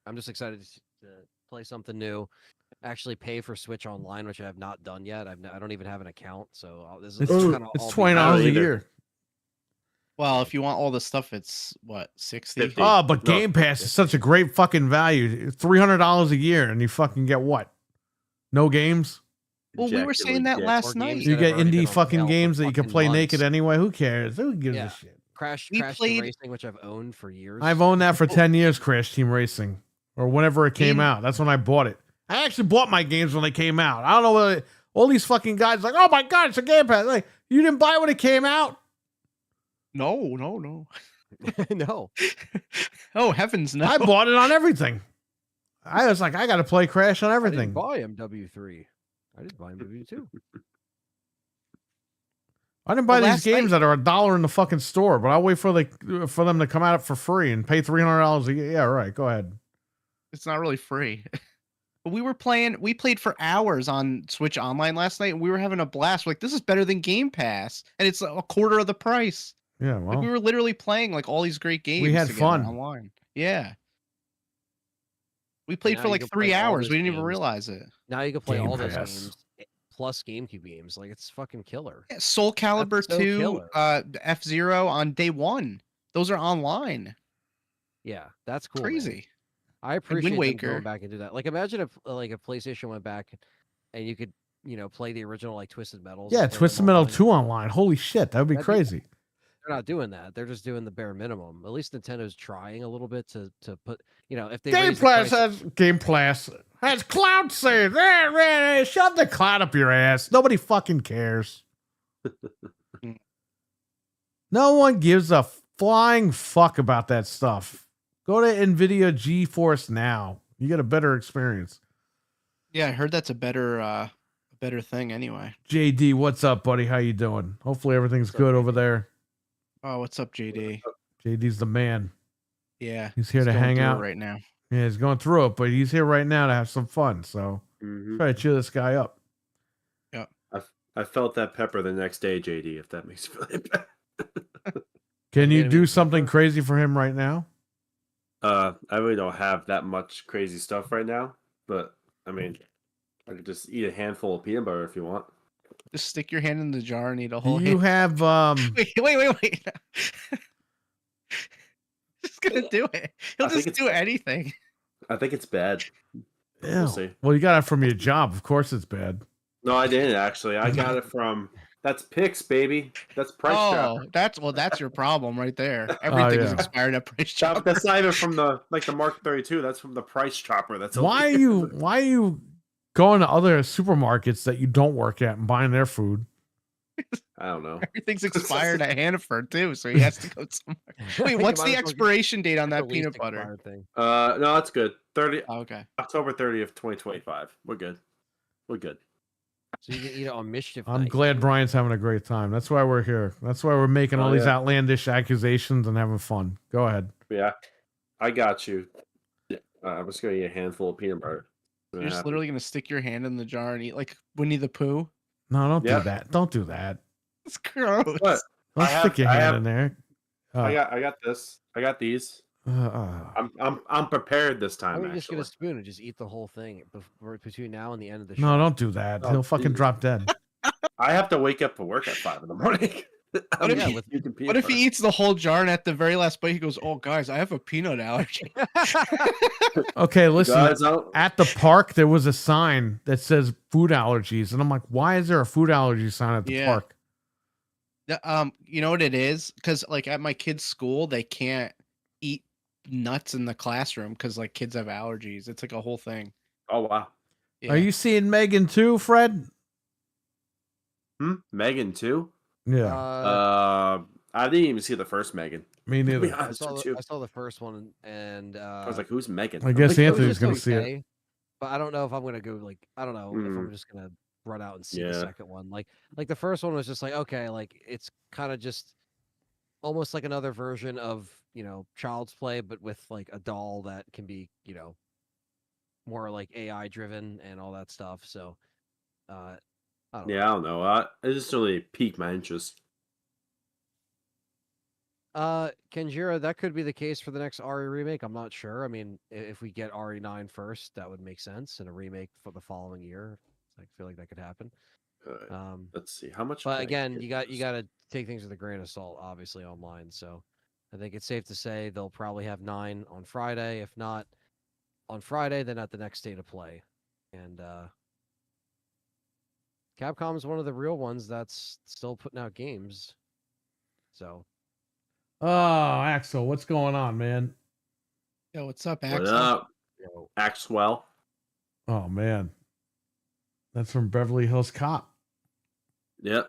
I'm just excited to play something new. Actually, pay for Switch Online, which I have not done yet. I don't even have an account, so this is
It's,
kind of
it's $20 a
either.
year.
Well, if you want all the stuff, it's what 60.
50.
Oh, but
No,
Game Pass is such a great fucking value. $300 a year, and you fucking get what? No games?
Well, we were saying that
Ejaculate
last
Or games
night.
that
You
have
get
already been
indie
on
fucking
sale for
games that you can
fucking
play
months.
naked anyway. Who cares? Who gives
Yeah.
a shit?
Crash
We
Team
played-
Racing, which I've owned for years.
I've owned that for 10 years, Crash Team Racing, or whenever it came
In-
out. That's when I bought it. I actually bought my games when they came out. I don't know whether all these fucking guys like, oh my God, it's a Game Pass. Like, you didn't buy it when it came out?
No.
No.
Oh heavens, no!
I bought it on everything. I was like, I got to play Crash on
I
everything.
didn't buy MW3. I didn't buy MW2.
I didn't buy
Well,
these
last
games
night-
that are $1 in the fucking store, but I'll wait for them to come out for free and pay $300 a year. Yeah, right. Go ahead.
It's not really free. But we played for hours on Switch Online last night, and we were having a blast. We're like, this is better than Game Pass, and it's a quarter of the price.
Yeah,
Like we
well,
were literally playing like all these great games
had
together
fun.
online. Yeah. We
And
played
now
for
you
like
can
3
play all
hours.
those
We didn't even
games.
realize it.
Now you can play
Game
all those
Pass.
games plus GameCube games. Like it's fucking killer.
Yeah, Soul Calibur
so
2,
killer.
F-Zero on day 1. Those are online.
Yeah, that's cool. Man.
Crazy.
I appreciate them
Waker.
going back and do that. Like imagine if like a PlayStation went back and you could, play the original like Twisted Metals.
yeah,
play them
Twisted Metal
online.
2 online. Holy shit, that would be
That'd be-
crazy.
They're not doing that. They're just doing the bare minimum. At least Nintendo's trying a little bit to put, if they
Game
raise the
Pass
price-
has cloud save. Shove the cloud up your ass. Nobody fucking cares. No one gives a flying fuck about that stuff. Go to NVIDIA GeForce Now. You get a better experience.
Yeah, I heard that's a better thing anyway.
JD, what's up, buddy? How you doing? Hopefully everything's
What's up,
good
JD?
over there.
Oh, what's up, JD?
JD's the man.
Yeah.
He's here
he's
to
going
hang
through it
out.
right now.
Yeah, he's going through it, but he's here right now to have some fun. So
Mhm.
try to cheer this guy up.
I felt that pepper the next day, JD. If that makes you feel any better.
Can you
Enemy
do
pepper.
something crazy for him right now?
I really don't have that much crazy stuff right now, but I mean, I could just eat a handful of peanut butter if you want.
Just stick your hand in the jar and eat a
Do
whole
you
hand.
have
Wait. Just gonna do it. He'll
I think
just
it's-
do anything.
I think it's bad.
Ew.
see.
Well, you got it from your job. Of course it's bad.
No, I didn't actually. I got it from that's Pix, baby. That's Price Chopper.
That's your problem right there. Everything is
yeah.
expired at Price
Chop-
Chopper.
That's not even from the Mark 32. That's from the Price Chopper. That's
Why are you going to other supermarkets that you don't work at and buying their food?
I don't know.
Everything's expired at Hannaford too, so he has to go somewhere. Wait, what's
You might
the
as well get
expiration date on
the
that
least
peanut butter?
expired thing.
No, it's good.
Oh, okay.
October 30th, 2025. We're good. We're good.
So you can eat it on mischief.
I'm
night.
glad Brian's having a great time. That's why we're here. That's why we're making all
Oh,
these
yeah.
outlandish accusations and having fun. Go ahead.
Yeah, I got you. Yeah, I'm just gonna eat a handful of peanut butter.
You're just literally gonna stick your hand in the jar and eat like Winnie the Pooh.
No, don't
Yeah.
do that. Don't do that.
It's gross.
What?
Don't
I
stick
have-
your
I
hand
have-
in there.
I got this. I got these. I'm prepared this
Why
time.
don't you just get a
Actually,
spoon and just eat the whole thing between now and the end of the show?
no, don't do that.
Oh,
He'll fucking
Jesus.
drop dead.
I have to wake up for work at 5 in the morning.
What if
I'm
he-
eating peanut
What if he
butter.
eats the whole jar and at the very last bite he goes, "Oh guys, I have a peanut allergy."
Okay, listen.
Guys, I'll-
At the park, there was a sign that says food allergies, and I'm like, why is there a food allergy sign at the
Yeah.
park?
You know what it is? Because like at my kids' school, they can't eat nuts in the classroom because like kids have allergies. It's like a whole thing.
Oh wow.
Yeah.
Are you seeing Megan too, Fred?
Megan too.
Yeah,
I didn't even see the first Megan.
me
To be
neither.
honest with you.
I saw the first one, and
I was like, "Who's Megan?"
I guess
I'm like,
Anthony's
just
gonna see it.
okay, but I don't know if I'm gonna go like I don't know if I'm just gonna run out and see the
Yeah.
second one. Like the first one was just like okay, like it's kind of just almost like another version of Child's Play, but with like a doll that can be more like AI driven and all that stuff. So I don't know.
Yeah, I don't know. It just really piqued my interest.
Kenjira, that could be the case for the next Ari remake. I'm not sure. I mean, if we get Ari 9 first, that would make sense, and a remake for the following year. I feel like that could happen.
Let's see how much.
But
can I
again,
get
you got
this?
to take things with a grain of salt, obviously online. So I think it's safe to say they'll probably have 9 on Friday. If not on Friday, then at the next day to play. And Capcom is one of the real ones that's still putting out games. So
Oh, Axel, what's going on, man?
Yo, what's up,
What
Axel?
up,
you know,
Axwell?
Oh man, that's from Beverly Hills Cop.
Yep.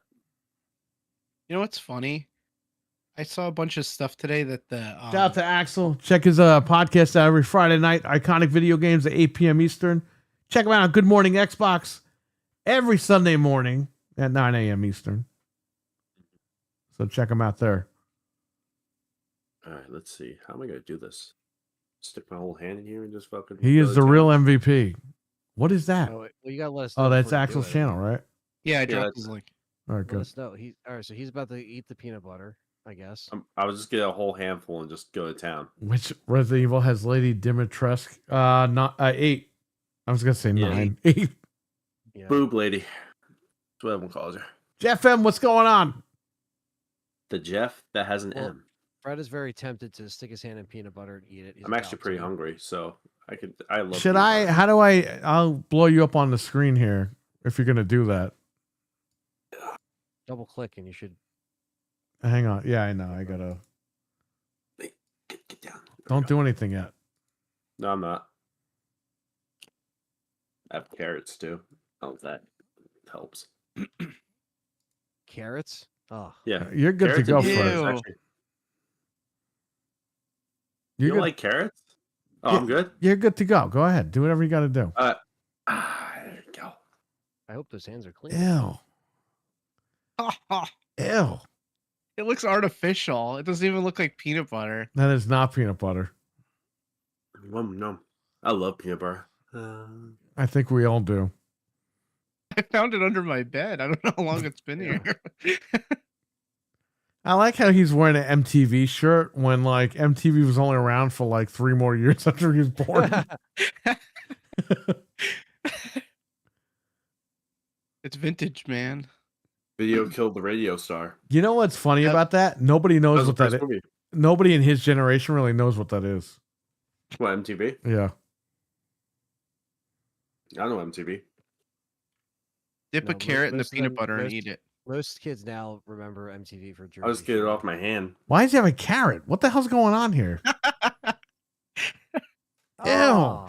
You know what's funny? I saw a bunch of stuff today that the
Shout out to Axel. Check his podcast out every Friday night. Iconic video games at 8 p.m. Eastern. Check him out on Good Morning Xbox every Sunday morning at 9 a.m. Eastern. So check him out there.
All right. Let's see. How am I gonna do this? Stick my whole hand in here and just fucking.
He
go
is
to
the
town?
real MVP. What is that?
Oh, well, you gotta let us know.
Oh, that's
before you do
Axel's
it.
channel, right?
Yeah, I
Yeah,
dropped
that's-
his link.
All right,
Let
good.
us know. All right. So he's about to eat the peanut butter, I guess.
I was just get a whole handful and just go to town.
Which Resident Evil has Lady Dimitrescu? Not 8. I was gonna say
Yeah,
9. 8.
Yeah.
Boob lady. That's what everyone calls her.
Jeff M, what's going on?
The Jeff that has an
Well,
M.
Fred is very tempted to stick his hand in peanut butter and eat it. He's
I'm actually
about
pretty
to.
hungry, so I love.
Should
peanut
I?
butter.
How do I? I'll blow you up on the screen here if you're gonna do that.
Double click and you should.
Hang on. Yeah, I know. I gotta.
Get down. There we
Don't
go.
do anything yet.
No, I'm not. I have carrots too. Oh, that helps.
Carrots? Oh,
Yeah.
You're good to
Carrots
go,
and peanut
Fred.
butter is
Ew.
actually- You
You're
don't
good.
like carrots? Oh,
Yeah.
I'm good.
You're good to go. Go ahead. Do whatever you got to do.
There you go.
I hope those hands are clean.
Ew. Ew.
It looks artificial. It doesn't even look like peanut butter.
That is not peanut butter.
Nom. I love peanut butter.
I think we all do.
I found it under my bed. I don't know how long it's been here.
I like how he's wearing an MTV shirt when like MTV was only around for like 3 more years after he was born.
It's vintage, man.
Video killed the radio star.
You know what's funny
Yep.
about that? Nobody knows
That was
what
the
that
first
is.
movie.
Nobody in his generation really knows what that is.
What, MTV?
Yeah.
I know MTV.
Dip
No,
a
most-
carrot in the
most of
peanut
them-
butter and
most-
eat it.
Most kids now remember MTV for Jersey
I'll just get it
Shore.
off my hand.
Why does he have a carrot? What the hell's going on here?
Oh,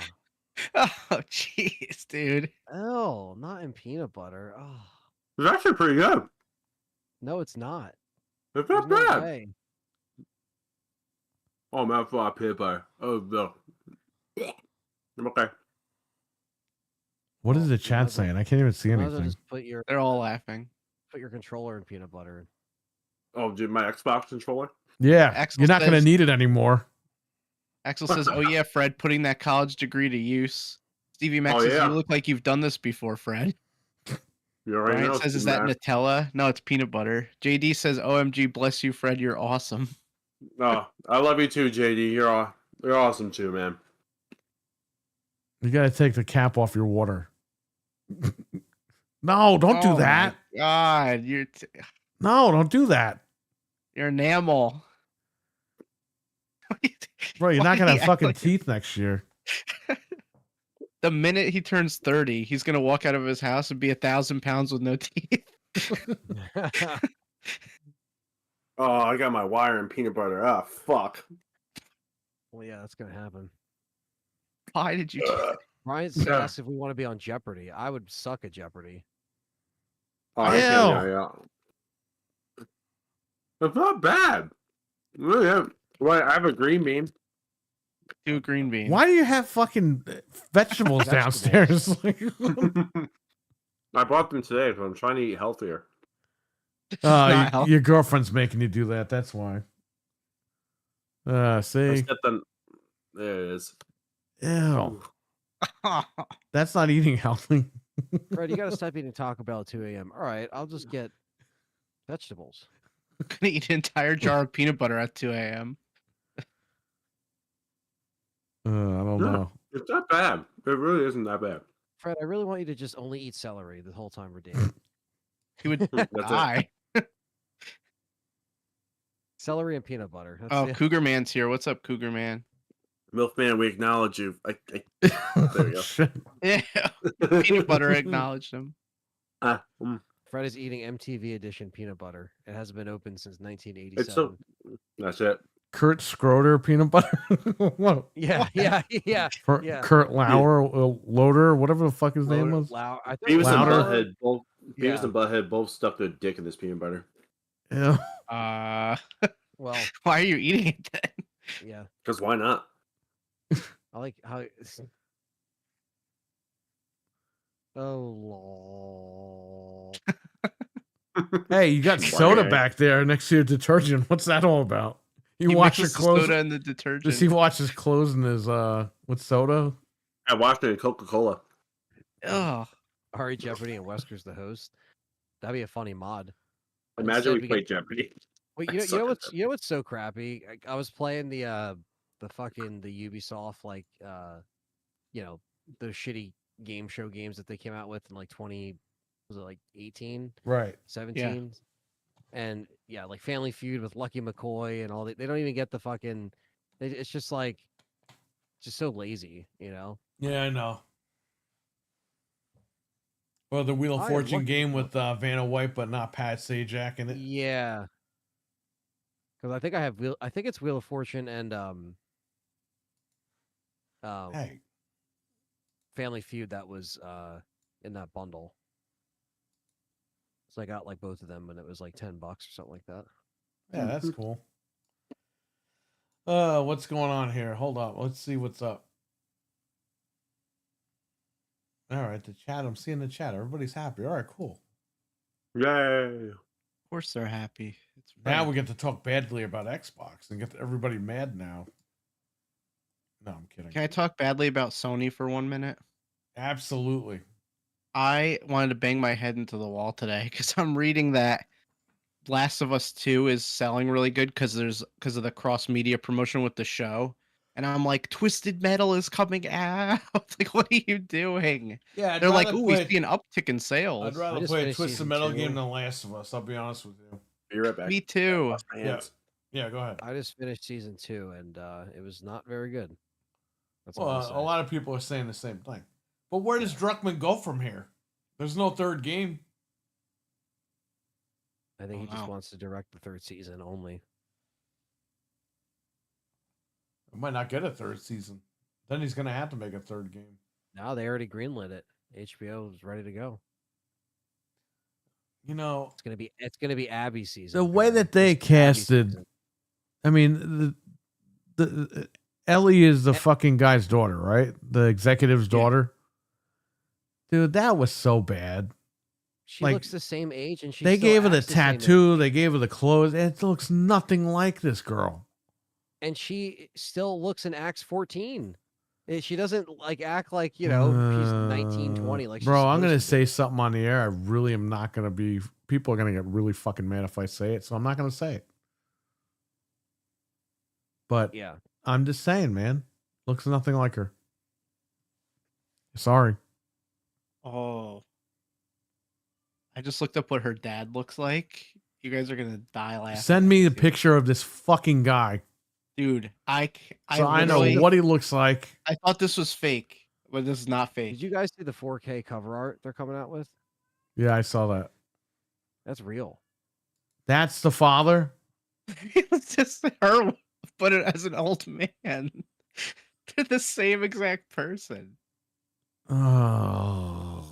Oh, jeez, dude.
oh, not in peanut butter. Oh,
It's actually pretty good.
no, it's not.
It's
There's
not
no
bad.
way.
Oh, man, for peanut butter. Oh, no. I'm okay.
What is the
You might
chat
as well-
saying? I can't even see
You might as well
anything.
just put your
They're all laughing.
controller in peanut butter.
Oh, dude, my Xbox controller?
Yeah.
Axel
You're not going to
says-
need it anymore.
Axel says, "Oh yeah, Fred, putting that college degree to use." Stevie Max says,
yeah.
"You look like you've done this before, Fred."
You already
Brian
know.
says, "Is that
man.
Nutella?" No, it's peanut butter. JD says, "OMG, bless you, Fred. You're awesome."
Oh, I love you too, JD. You're awesome too, man.
You got to take the cap off your water. No, don't do
Oh my
that.
God,
No, don't do that.
you're enamel.
Bro, you're
Why
not going to
he
have
act
fucking
like-
teeth next year.
The minute he turns 30, he's gonna walk out of his house and be 1,000 pounds with no teeth.
Oh, I got my wire and peanut butter. Ah, fuck.
Well, yeah, that's gonna happen.
Why did you?
Ryan
Yeah.
asked if we want to be on Jeopardy. I would suck at Jeopardy.
Oh,
Ew.
yeah. It's not bad. Really, well, I have a green bean.
Do a green bean.
Why do you have fucking vegetables downstairs? Like,
I bought them today, so I'm trying to eat healthier.
Not healthy.
your girlfriend's making you do that. That's why.
I
See?
set them. There it is.
Ew. That's not eating healthy.
Fred, you got to stop eating Taco Bell at 2 a.m. All right, I'll just get vegetables.
Gonna eat an entire jar of peanut butter at 2 a.m.
I don't
No.
know.
It's not bad. It really isn't that bad.
Fred, I really want you to just only eat celery the whole time we're dating.
He would
That's it.
die.
Celery and peanut butter. That's
Oh,
the-
Cougar Man's here. What's up, Cougar Man?
Milkman, we acknowledge you. There you go.
Shit.
Yeah, peanut butter acknowledged him.
Fred is eating MTV edition peanut butter. It hasn't been open since 1987.
It's so. That's it.
Kurt Schroeder peanut butter. What?
Yeah, yeah, yeah. Yeah.
Kurt Lauer, Loader, whatever the fuck his name was.
Loud. I thought
Beavis and
Louder.
Butthead both. Beavis
Yeah.
and Butthead both stuck their dick in this peanut butter
Yeah.
Well,
Why are you eating it then?
yeah.
because why not?
I like how. Oh, lol.
Hey, you got soda
Why?
back there next to your detergent. What's that all about? You
He
wash your
mixes the
clothes.
soda and the detergent.
Does he wash his clothes in his with soda?
I watched it in Coca Cola.
Ugh.
Ari Jeopardy and Wesker's the host. That'd be a funny mod.
Imagine
Instead,
we
we
play
get-
Jeopardy.
Wait,
I
you know
suck at
what's so crappy? I was playing the Ubisoft like the shitty game show games that they came out with in like 20 was it like 18,
Right.
17? And yeah, like Family Feud with Lucky McCoy and all that. They don't even get the fucking it's just like just so lazy, you know.
Yeah, I know. Well, the Wheel of
I am
Fortune
lucky
game
to-
with Vanna White, but not Pat Sajak in it.
Yeah. Because I think I think it's Wheel of Fortune and
Hey,
Family Feud that was in that bundle. So I got like both of them and it was like $10 or something like that.
yeah, that's
Mhm.
cool. What's going on here? Hold on. Let's see what's up. All right, the chat. I'm seeing the chat. Everybody's happy. All right, cool.
Yay!
Of course they're happy. It's
Now
right.
we get to talk badly about Xbox and get everybody mad now. No, I'm kidding.
Can I talk badly about Sony for 1 minute?
Absolutely.
I wanted to bang my head into the wall today because I'm reading that Last of Us 2 is selling really good because of the cross media promotion with the show. And I'm like, Twisted Metal is coming out. Like, what are you doing?
Yeah,
They're like, ooh, we see an uptick in
I'd
sales.
rather
just
play a
finished
Twisted
season
Metal
2.
game than Last of Us. I'll be honest with you.
Be right back.
Me too.
Wash my hands.
Yeah, go ahead.
I just finished season 2 and it was not very good. That's
Well,
all I'll say.
a lot of people are saying the same thing. But where does Druckmann go from here? There's no third game.
I think
Oh,
he just
wow.
wants to direct the 3rd season only.
We might not get a third season. Then he's going to have to make a third game.
Now they already greenlit it. HBO is ready to go.
You know,
It's gonna be Abby season.
the way
Barry.
that they
It's Abby
casted,
season.
I mean, the Ellie is the fucking guy's daughter, right? The executive's daughter. Dude, that was so bad.
She
like,
looks the same age, and she
They
still
gave her the
acts same age.
tattoo. They gave her the clothes. It looks nothing like this girl.
And she still looks and acts 14. She doesn't like act like she's 19, 20. Like she's
bro, I'm
supposed
gonna
to
say
be.
something on the air. I really am not gonna be. People are gonna get really fucking mad if I say it, so I'm not gonna say it. But
Yeah,
I'm just saying, man, looks nothing like her. Sorry.
Oh. I just looked up what her dad looks like. You guys are gonna die laughing.
Send me the
Dude.
picture of this fucking guy,
Dude, I
so I know
literally-
what he looks like.
I thought this was fake, but this is not fake.
did you guys see the 4K cover art they're coming out with?
Yeah, I saw that.
That's real.
That's the father.
It's just her, but as an old man. They're the same exact person.
Oh,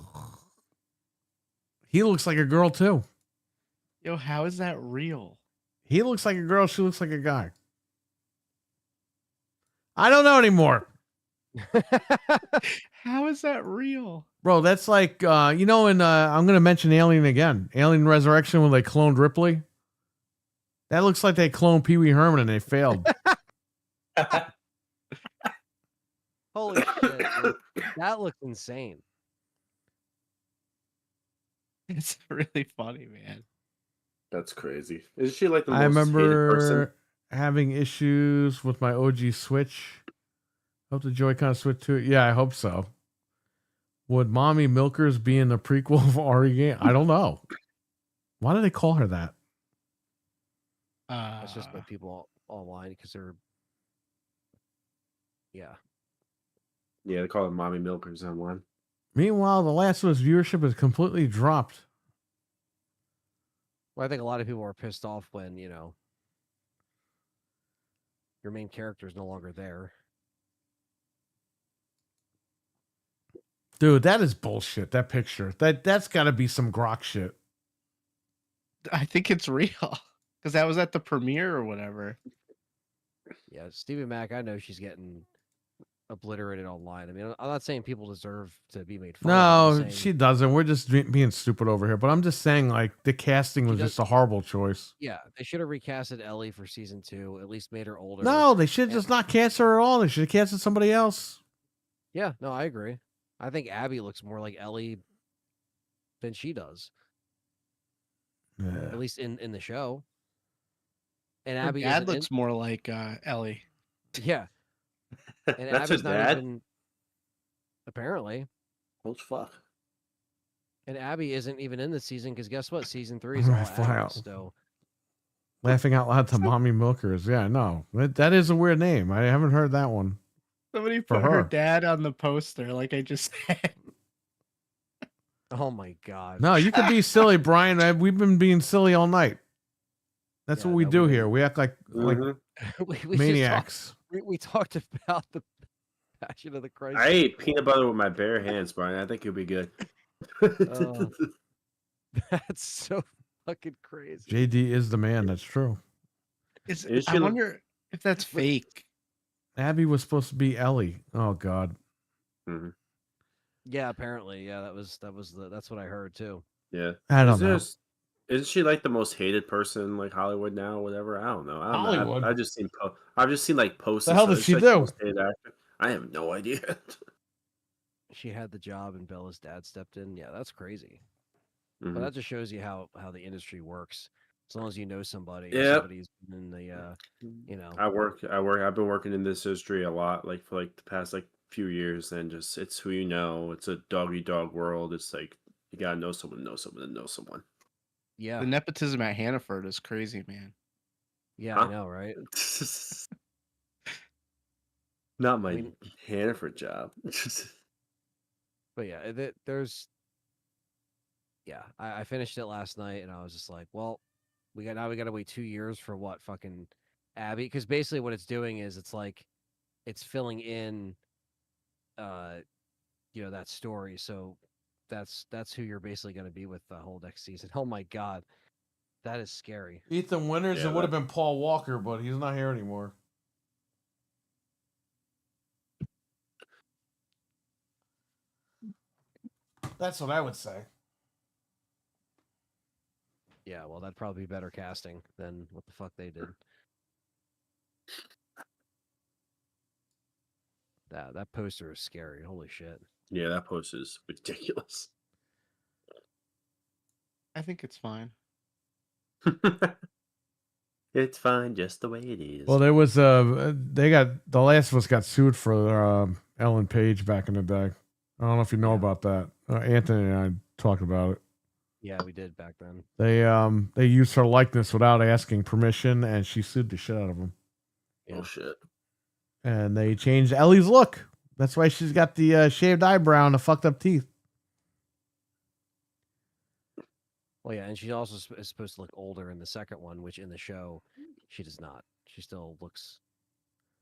he looks like a girl too.
Yo, how is that real?
He looks like a girl. She looks like a guy. I don't know anymore,
How is that real?
bro. That's like I'm gonna mention Alien again. Alien Resurrection when they cloned Ripley. That looks like they cloned Pee Wee Herman and they failed.
Holy shit, dude. That looks insane.
It's really funny, man.
That's crazy. Is she like the most
I
hated person?
remember having issues with my OG Switch. Hope the Joy-Con switch to it. Yeah, I hope so. Would Mommy Milkers be in the prequel of Ari game? I don't know. Why do they call her that?
That's just by people online because they're. Yeah.
Yeah, they call it mommy milkers online.
Meanwhile, The Last of Us viewership has completely dropped.
Well, I think a lot of people are pissed off when, your main character is no longer there.
Dude, that is bullshit. That picture. That's got to be some grok shit.
I think it's real because that was at the premiere or whatever.
Yeah, Stevie Mac, I know she's getting obliterated online. I mean, I'm not saying people deserve to be made fun of. I'm
No,
just
she
saying-
doesn't. We're just being stupid over here. But I'm just saying, like, the casting was
does-
just a horrible choice.
Yeah, they should have recasted Ellie for season 2. At least made her older.
No, they should just not cast her at all. They should have casted somebody else.
Yeah, no, I agree. I think Abby looks more like Ellie than she does,
Yeah.
at least in the show. And
Her
Abby
dad
isn't in.
looks more like Ellie.
Yeah, and
That's her
Abby's not
dad.
even apparently.
What the fuck?
And Abby isn't even in the season because guess what? Season 3 is all
Wow.
Abby. So
Laughing out loud to mommy milkers. Yeah, no, that is a weird name. I haven't heard that one.
Somebody
For
put her
her.
dad on the poster, like I just said.
oh my god.
No, you could be silly, Brian. We've been being silly all night. That's
Yeah,
what we
no,
do
we
here.
didn't.
We act like
Mhm.
we just
maniacs.
we talked about the Passion of the Christ.
I ate peanut butter with my bare hands, Brian. I think you'll be good.
Oh. That's so fucking crazy.
JD is the man. That's true.
Is,
Is
I
she-
wonder if that's fake.
Abby was supposed to be Ellie. Oh God.
Mhm.
Yeah, apparently. Yeah, that's what I heard too.
Yeah.
I don't
Is
know.
there's- Isn't she like the most hated person in like Hollywood now? Or whatever. I don't know. I don't know.
Hollywood?
I've just seen. I've just seen like posts.
The
and
hell
stuff.
does
Is
she
like, the
do?
most hated actor? I have no idea.
She had the job and Bella's dad stepped in. Yeah, that's crazy.
Mhm.
But that just shows you how the industry works. As long as you know somebody, or
Yep.
somebody's been in the you know.
I've been working in this industry a lot, like for like the past like few years, and just it's who you know. It's a dog eat dog world. It's like you gotta know someone, to know someone, to know someone.
Yeah,
The nepotism at Hannaford is crazy, man.
yeah,
Huh?
I know, right?
Not my
mean-
Hannaford job.
But yeah, I finished it last night, and I was just like, well, we got to wait 2 years for what fucking Abby? Because basically, what it's doing is it's like it's filling in, that story. So that's who you're basically going to be with the whole next season. Oh my god, that is scary.
Ethan Winters.
Yeah,
it would have been Paul Walker, but he's not here anymore. That's what I would say.
Yeah, well, that'd probably be better casting than what the fuck they did. That poster is scary. Holy shit.
Yeah, that post is ridiculous.
I think it's fine.
It's fine just the way it is.
Well, there was they got The Last of Us got sued for Ellen Page back in the day. I don't know if you know
Yeah.
about that. Anthony and I talked about it.
Yeah, we did back then.
They used her likeness without asking permission, and she sued the shit out of them.
Yeah.
Oh shit.
And they changed Ellie's look. That's why she's got the shaved eyebrow and the fucked up teeth.
Well, yeah, and she also is supposed to look older in the second one, which in the show she does not. She still looks,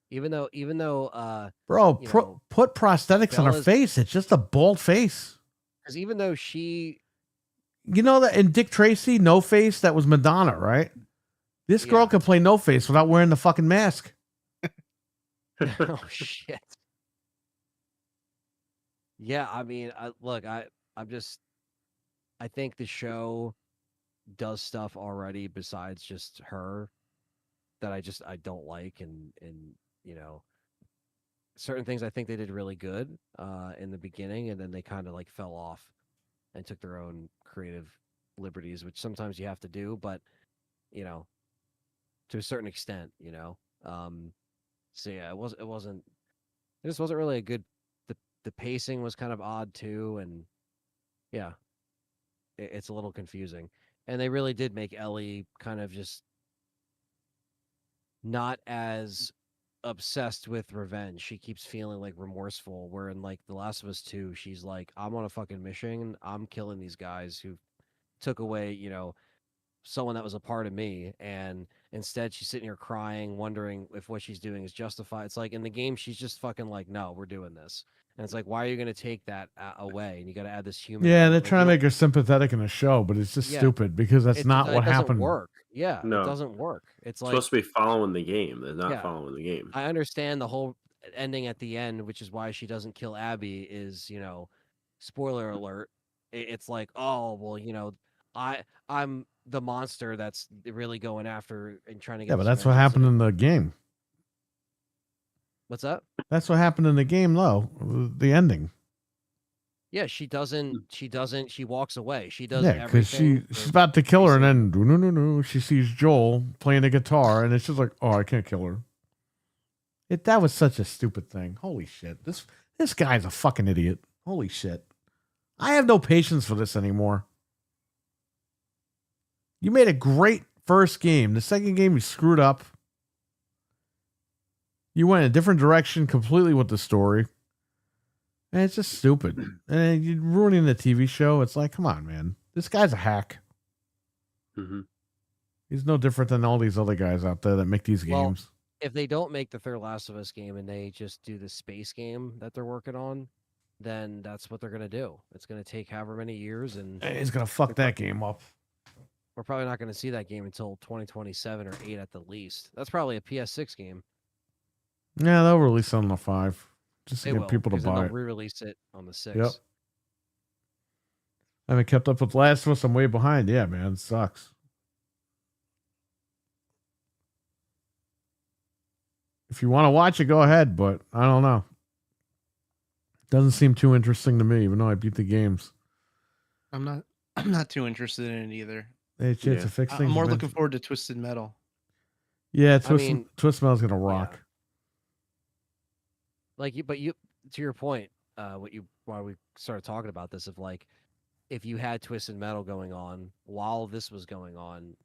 even though
Bro,
You know,
put prosthetics on her
Bella's-
face. It's just a bald face.
because even though she,
You know that in Dick Tracy, No Face, that was Madonna, right? This girl
Yeah.
can play No Face without wearing the fucking mask.
oh shit. Yeah, I mean, I think the show does stuff already besides just her that I don't like, and certain things I think they did really good in the beginning, and then they kind of like fell off and took their own creative liberties, which sometimes you have to do, but to a certain extent, so yeah, it just wasn't really a good. The pacing was kind of odd too, and yeah, it's a little confusing. And they really did make Ellie kind of just not as obsessed with revenge. She keeps feeling like remorseful, where in like The Last of Us 2, she's like, I'm on a fucking mission. I'm killing these guys who took away, someone that was a part of me. And instead she's sitting here crying, wondering if what she's doing is justified. It's like in the game, she's just fucking like, no, we're doing this. And it's like, why are you going to take that away? And you got to add this human.
Yeah, they're
element.
trying to
You
make her sympathetic in the show, but it's just
Yeah.
stupid because that's
it-
not
it
what
doesn't
happened.
Work. Yeah,
No.
it doesn't work. It's like
supposed to be following the game. They're not
Yeah.
following the game.
I understand the whole ending at the end, which is why she doesn't kill Abby. Is spoiler alert. It's like, oh well, I'm the monster that's really going after and trying to get.
Yeah, but
this
that's what
vengeance.
happened in the game.
What's that?
That's what happened in the game, though. The ending.
Yeah, she doesn't. She doesn't. She walks away. She does
Yeah, because
everything.
she's
for
about to kill her, and
Tracy.
then no, she sees Joel playing the guitar, and it's just like, oh, I can't kill her. That was such a stupid thing. Holy shit! This guy's a fucking idiot. Holy shit! I have no patience for this anymore. You made a great first game. The second game you screwed up. You went a different direction completely with the story. And it's just stupid. And you're ruining the TV show. It's like, come on, man. This guy's a hack.
Mm-hmm.
He's no different than all these other guys out there that make these
Well,
games.
If they don't make the third Last of Us game and they just do the space game that they're working on, then that's what they're gonna do. It's gonna take however many years, and
He's going to fuck that game up.
we're probably not gonna see that game until 2027 or 8 at the least. That's probably a PS6 game.
Yeah, they'll release it on the 5. Just to
They
get
will,
people to
because then
buy
they'll
it.
re-release it on the 6.
Yep. I haven't kept up with Last of Us. I'm way behind. Yeah, man. It sucks. If you want to watch it, go ahead, but I don't know. Doesn't seem too interesting to me, even though I beat the games.
I'm not too interested in it either.
Hey, chance
Yeah.
to fix things.
I'm more
man.
looking forward to Twisted Metal.
Yeah,
I mean,
Twist Metal's gonna rock.
Like you, but you, to your point, why we started talking about this, of like, if you had Twisted Metal going on while this was going on,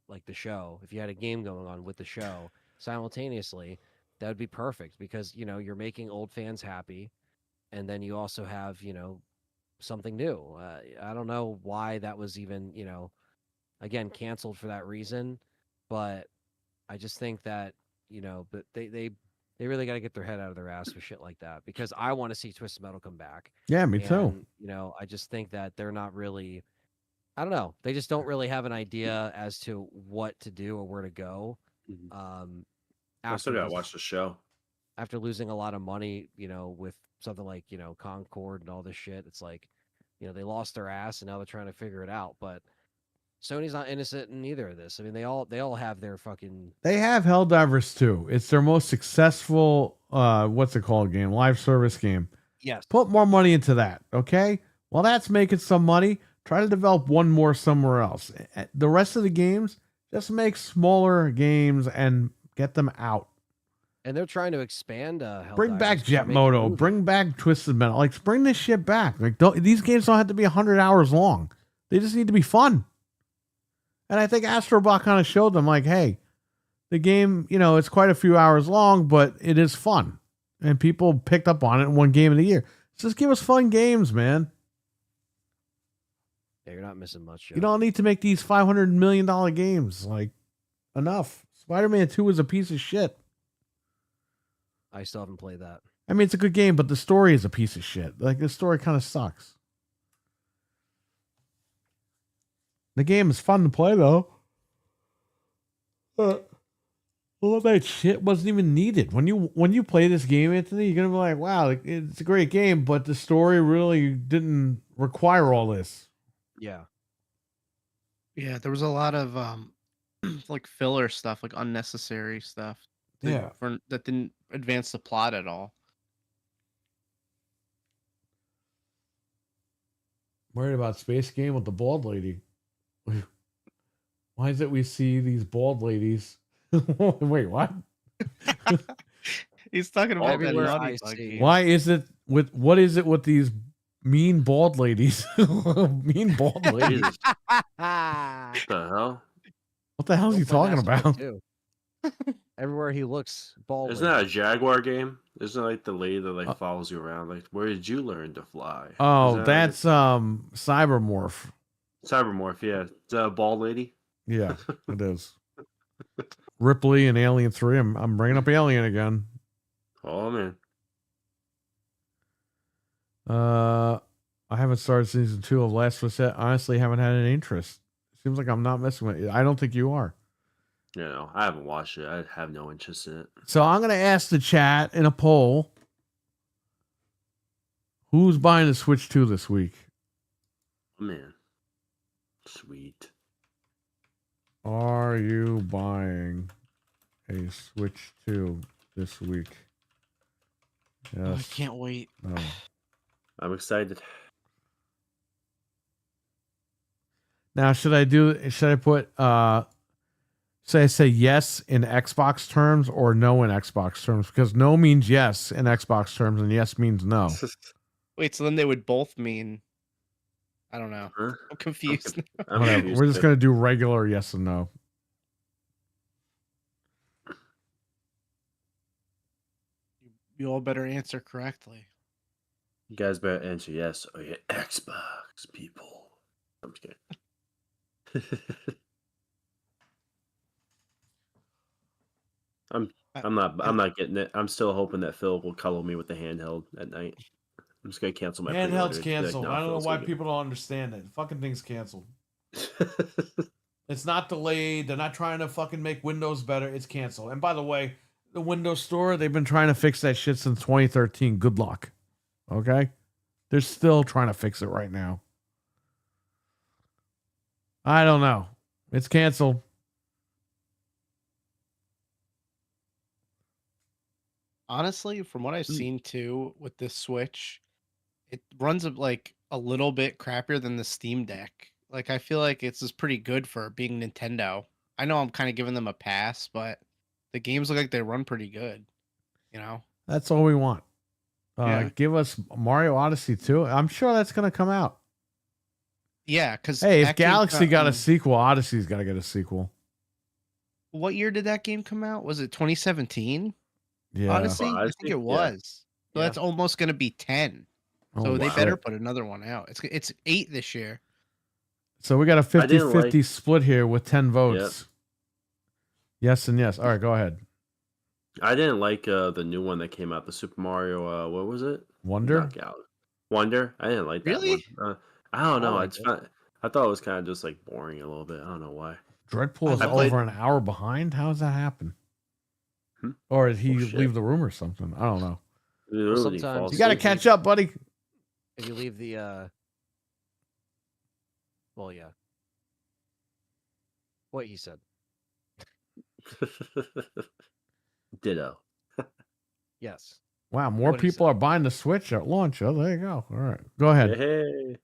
like the show, if you had a game going on with the show simultaneously, that would be perfect, because you're making old fans happy, and then you also have something new. I don't know why that was even again canceled for that reason, but I just think that but they really got to get their head out of their ass for shit like that, because I want to see Twisted Metal come back.
Yeah, me too.
And, I just think that they're not really, I don't know, they just don't really have an idea as to what to do or where to go.
I still gotta watch the show.
After losing a lot of money, with something like, Concord and all this shit, it's like, they lost their ass and now they're trying to figure it out. But Sony's not innocent in either of this. I mean, they all have their fucking.
They have Helldivers too. It's their most successful what's it called game, live service game.
Yes.
Put more money into that, okay? Well, that's making some money. Try to develop one more somewhere else. The rest of the games, just make smaller games and get them out.
And they're trying to expand.
Bring back
Helldivers. They're
Jet
making
Moto.
movies.
Bring back Twisted Metal. Like, bring this shit back. Like, these games don't have to be 100 hours long. They just need to be fun. And I think Astrobot kind of showed them, like, hey, the game, it's quite a few hours long, but it is fun. And people picked up on it in one game of the year. Just give us fun games, man.
Yeah, you're not missing much.
You don't need to make these $500 million games. Like, enough. Spider-Man 2 is a piece of shit.
I still haven't played that.
I mean, it's a good game, but the story is a piece of shit. Like, the story kind of sucks. The game is fun to play, though. All that shit wasn't even needed. When you play this game, Anthony, you're gonna be like, wow, like, it's a great game, but the story really didn't require all this.
Yeah.
Yeah, there was a lot of like filler stuff, like unnecessary stuff.
Yeah.
That didn't advance the plot at all.
Worried about Space Game with the bald lady. Why is it we see these bald ladies? Wait, what?
He's talking about that
Everywhere
Naughty
I
Dog
see-
game.
Why is it with what is it with these mean bald ladies? Mean bald ladies.
Jesus,
Ah.
what the hell?
What the hell is he
Don't play
talking
Mass Effect
about?
2. Everywhere he looks, bald.
Isn't that a Jaguar game? Isn't it like the lady that like follows you around? Like, where did you learn to fly?
Oh,
Is that
that's Cybermorph.
Cybermorph. Yeah, it's a bald lady.
Yeah, it is. Ripley and Alien 3. I'm bringing up Alien again.
Oh man,
I haven't started season 2 of Last of Us yet. Honestly, haven't had any interest. Seems like I'm not messing with it. I don't think you are.
I haven't watched it. I have no interest in it.
So I'm going to ask the chat in a poll. Who's buying the Switch 2 this week?
Man, sweet.
Are you buying a Switch 2 this week?
Oh, I
Yes.
can't wait.
No.
I'm excited.
Now, should I put say yes in Xbox terms or no in Xbox terms? Because no means yes in Xbox terms and yes means no.
Wait, so then they would both mean? I don't know.
Huh?
I'm confused.
I'm
Whatever.
confused
We're just
too.
gonna do regular yes and no.
You all better answer correctly.
You guys better answer yes or you Xbox people. I'm just kidding. I'm not getting it. I'm still hoping that Phil will cuddle me with the handheld at night. I'm just gonna cancel my
Handheld's
pre-order. Just be like,
canceled.
"No,
I don't know
Phil's
why
gonna
people don't understand it. The fucking thing's canceled.
get it."
It's not delayed. They're not trying to fucking make Windows better. It's canceled. And by the way, the Windows Store, they've been trying to fix that shit since 2013. Good luck. Okay? They're still trying to fix it right now. I don't know. It's canceled.
Honestly, from what I've seen too with this Switch, it runs like a little bit crappier than the Steam Deck. Like I feel like it's just pretty good for being Nintendo. I know I'm kind of giving them a pass, but the games look like they run pretty good. You know?
That's all we want.
Yeah.
Give us Mario Odyssey 2. I'm sure that's going to come out.
Yeah, because
Hey, if Galaxy got a sequel, Odyssey's got to get a sequel.
what year did that game come out? Was it 2017?
Yeah.
Odyssey? I
Odyssey?
think it
Yeah.
was. So
Yeah.
that's almost going to be 10.
Oh,
So they
shit.
better put another one out. It's 8 this year.
So we got a
I didn't
50-50
like-
split here with 10 votes. Yes and yes. All right, go ahead.
I didn't like the new one that came out, the Super Mario. What was it?
Wonder?
Knockout. Wonder. I didn't like that
Really?
one. I don't know.
liked
I thought it was kind of just like boring a little bit. I don't know why.
Dreadpool is
I played-
over an hour behind? How does that happen?
Hmm?
Or did he
Oh, shit.
leave the room or something? I don't know.
It really
sometimes
falls
You got to
asleep.
catch up, buddy.
If you leave the well, yeah. What he said.
Ditto.
Yes.
Wow, more
What he
people
said.
are buying the Switch at launch. Oh, there you go. All right. Go ahead.
Hey.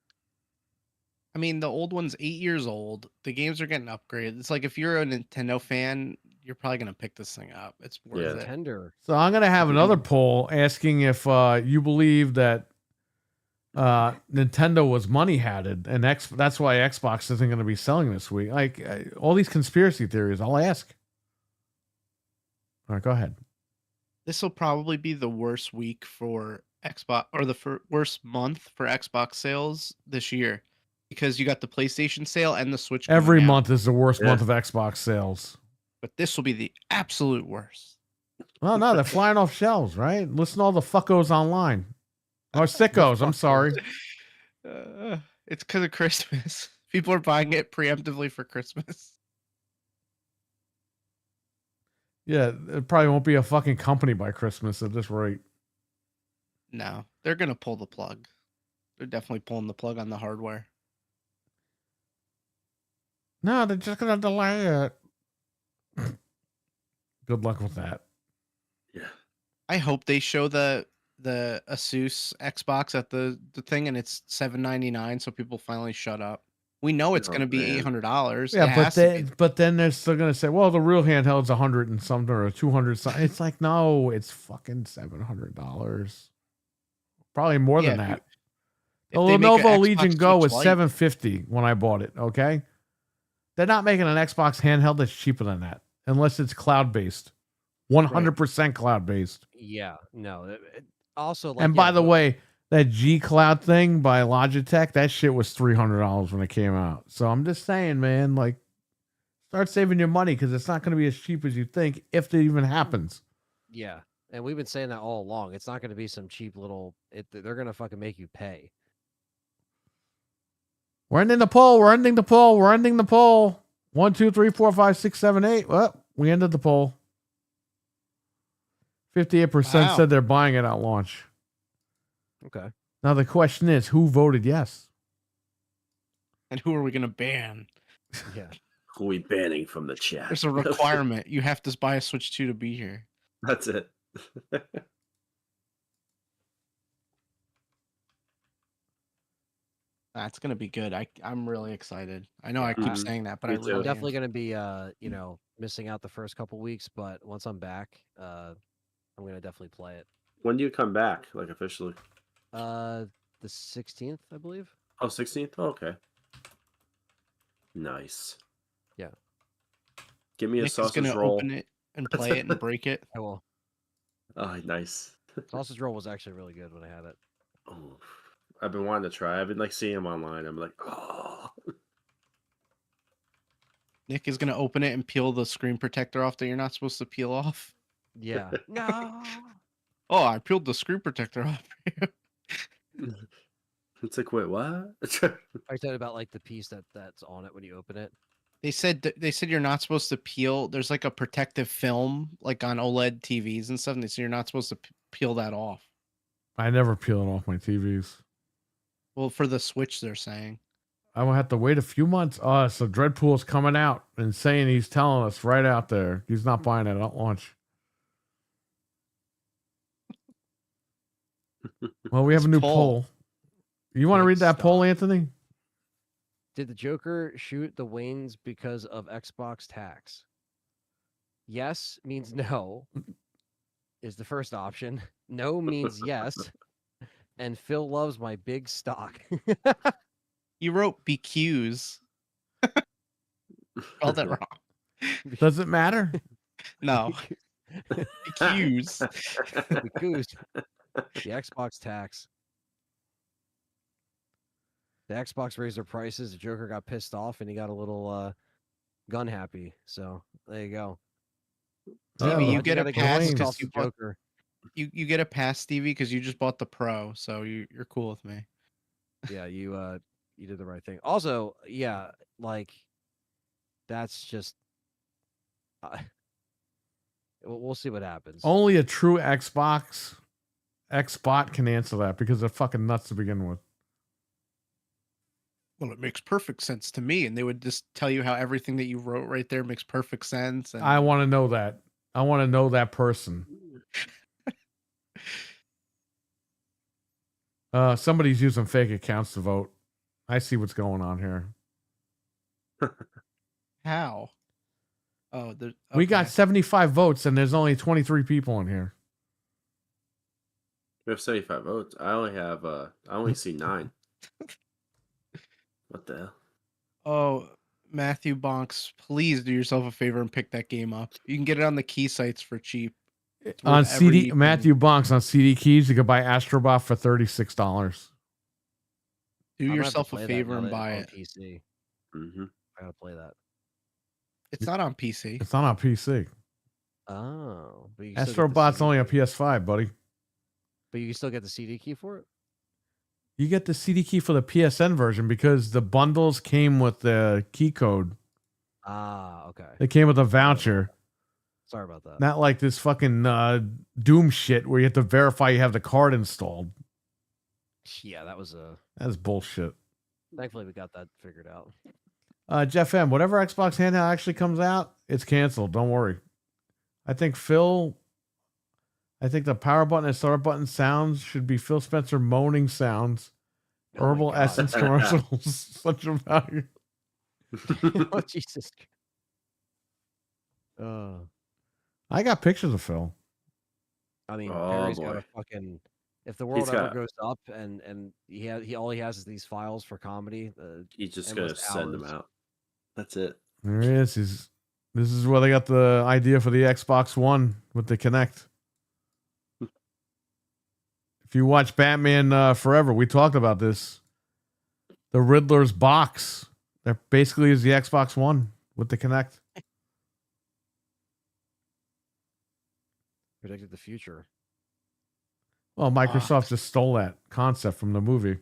I mean, the old one's 8 years old. The games are getting upgraded. It's like if you're a Nintendo fan, you're probably gonna pick this thing up. It's worth
Yeah.
it.
Tender.
So I'm going to have another poll asking if you believe that Nintendo was money hatted and that's why Xbox isn't going to be selling this week. Like all these conspiracy theories, I'll ask. All right, go ahead.
This will probably be the worst week for Xbox, or the worst month for Xbox sales this year, because you got the PlayStation sale and the Switch. coming
Every
out.
month is the worst
Yeah.
month of Xbox sales.
But this will be the absolute worst.
Well, no, they're flying off shelves, right? Listen to all the fuckos online. Or sickos, I'm sorry.
It's because of Christmas. People are buying it preemptively for Christmas.
Yeah, it probably won't be a fucking company by Christmas at this rate.
No, they're gonna pull the plug. They're definitely pulling the plug on the hardware.
No, they're just going to delay it. Good luck with that.
Yeah.
I hope they show the Asus Xbox at the thing, and it's $799, so people finally shut up. We know it's
Oh,
going to be
man.
$800.
Yeah, but then they're still gonna say, well, the real handheld's 100 and something or 200 something. It's like, no, it's fucking $700. Probably more than that. The Lenovo Legion Go was $750 when I bought it. Okay, they're not making an Xbox handheld that's cheaper than that unless it's cloud based, 100% cloud based.
Yeah. No. Also, like,
And by the way, that G Cloud thing by Logitech, that shit was $300 when it came out. So I'm just saying, man, like, start saving your money because it's not going to be as cheap as you think if it even happens.
yeah, and we've been saying that all along. It's not going to be some cheap little. They're going to fucking make you pay.
We're ending the poll. We're ending the poll. We're ending the poll. 1, 2, 3, 4, 5, 6, 7, 8. Well, we ended the poll. 58%
Wow.
said they're buying it at launch.
Okay.
Now the question is, who voted yes?
And who are we going to ban?
Yeah.
Who we banning from the chat?
There's a requirement. You have to buy a Switch 2 to be here.
That's it.
That's gonna be good. I'm really excited. I know I
Yeah,
keep
Mhm.
saying that, but
Me
I
too.
I'm
really
definitely
am.
gonna be missing out the first couple weeks, but once I'm back, I'm gonna definitely play it.
When do you come back, like officially?
Uh, the 16th, I believe.
Oh, 16th? Oh, okay. Nice.
Yeah,
Give me a
Nick is
sausage
gonna
roll.
open it and play it and break it.
I will.
Oh, nice.
Sausage roll was actually really good when I had it.
Oh, I've been wanting to try. I've been like seeing him online. I'm like, oh.
Nick is gonna open it and peel the screen protector off that you're not supposed to peel off.
Yeah. No.
Oh, I peeled the screen protector off.
It's like, wait, what?
Are you talking about like the piece that's on it when you open it?
They said you're not supposed to peel. There's like a protective film, like on OLED TVs and stuff. And they say you're not supposed to peel that off.
I never peel it off my TVs.
Well, for the Switch, they're saying.
I will have to wait a few months. So Dreadpool's coming out and saying he's telling us right out there he's not buying it at launch. Well, we have
This
a new
poll.
poll. You want to
Big
read that poll,
stuff.
Anthony?
Did the Joker shoot the Waynes because of Xbox tax? Yes means no, is the first option. No means yes. And Phil loves my big stock.
You wrote BQs. Spelled it wrong.
Does it matter?
No, BQs.
Because the Xbox tax. The Xbox raised their prices. The Joker got pissed off and he got a little gun happy. So there you go.
Stevie,
Oh,
you get a
gotta
pass
Wayne's.
because
the
you bought
Joker.
you get a pass, Stevie, because you just bought the Pro, so you're cool with me.
Yeah, you did the right thing. Also, yeah, like that's just we'll see what happens.
Only a true Xbot can answer that because they're fucking nuts to begin with.
Well, it makes perfect sense to me, and they would just tell you how everything that you wrote right there makes perfect sense. And
I want to know that. I want to know that person. Somebody's using fake accounts to vote. I see what's going on here.
how? Oh,
We got
okay.
75 votes and there's only 23 people in here.
We have 75 votes. I only see 9. What the hell?
Oh, Matthew Bonks, please do yourself a favor and pick that game up. You can get it on the key sites for cheap. It's
On
worth every
CD,
penny.
Matthew Bonks on CD Keys, you could buy Astrobot for $36.
Do
I'm gonna have to
yourself
play
a
that
favor
now
and
that
buy
it's
it.
on PC.
Mm-hmm.
I gotta play that.
It's not on PC.
It's not on PC.
Oh, but you can still get the
Astrobot's
CD
only on
key.
PS5, buddy.
But you can still get the CD key for it.
You get the CD key for the PSN version because the bundles came with the key code.
Ah, okay.
They came with a voucher.
Sorry about that.
Not like this fucking Doom shit where you have to verify you have the card installed.
Yeah, that was a.
That's bullshit.
Thankfully, we got that figured out.
Jeff M, whatever Xbox handheld actually comes out, it's canceled. Don't worry. I think the power button and start button sounds should be Phil Spencer moaning sounds.
Oh my
Herbal
God.
Essence commercials. Such a value.
Oh Jesus.
I got pictures of Phil.
I mean,
Oh,
Perry's got
boy.
a fucking. If the world
He's
ever
got-
goes up and he all he has is these files for comedy.
He's just gonna
endless
send them
hours.
out. That's it.
There he is. This is where they got the idea for the Xbox One with the Kinect. If you watch Batman Forever, we talked about this. The Riddler's box. That basically is the Xbox One with the Kinect.
Predicted the future.
Well, Microsoft just stole that concept from the movie.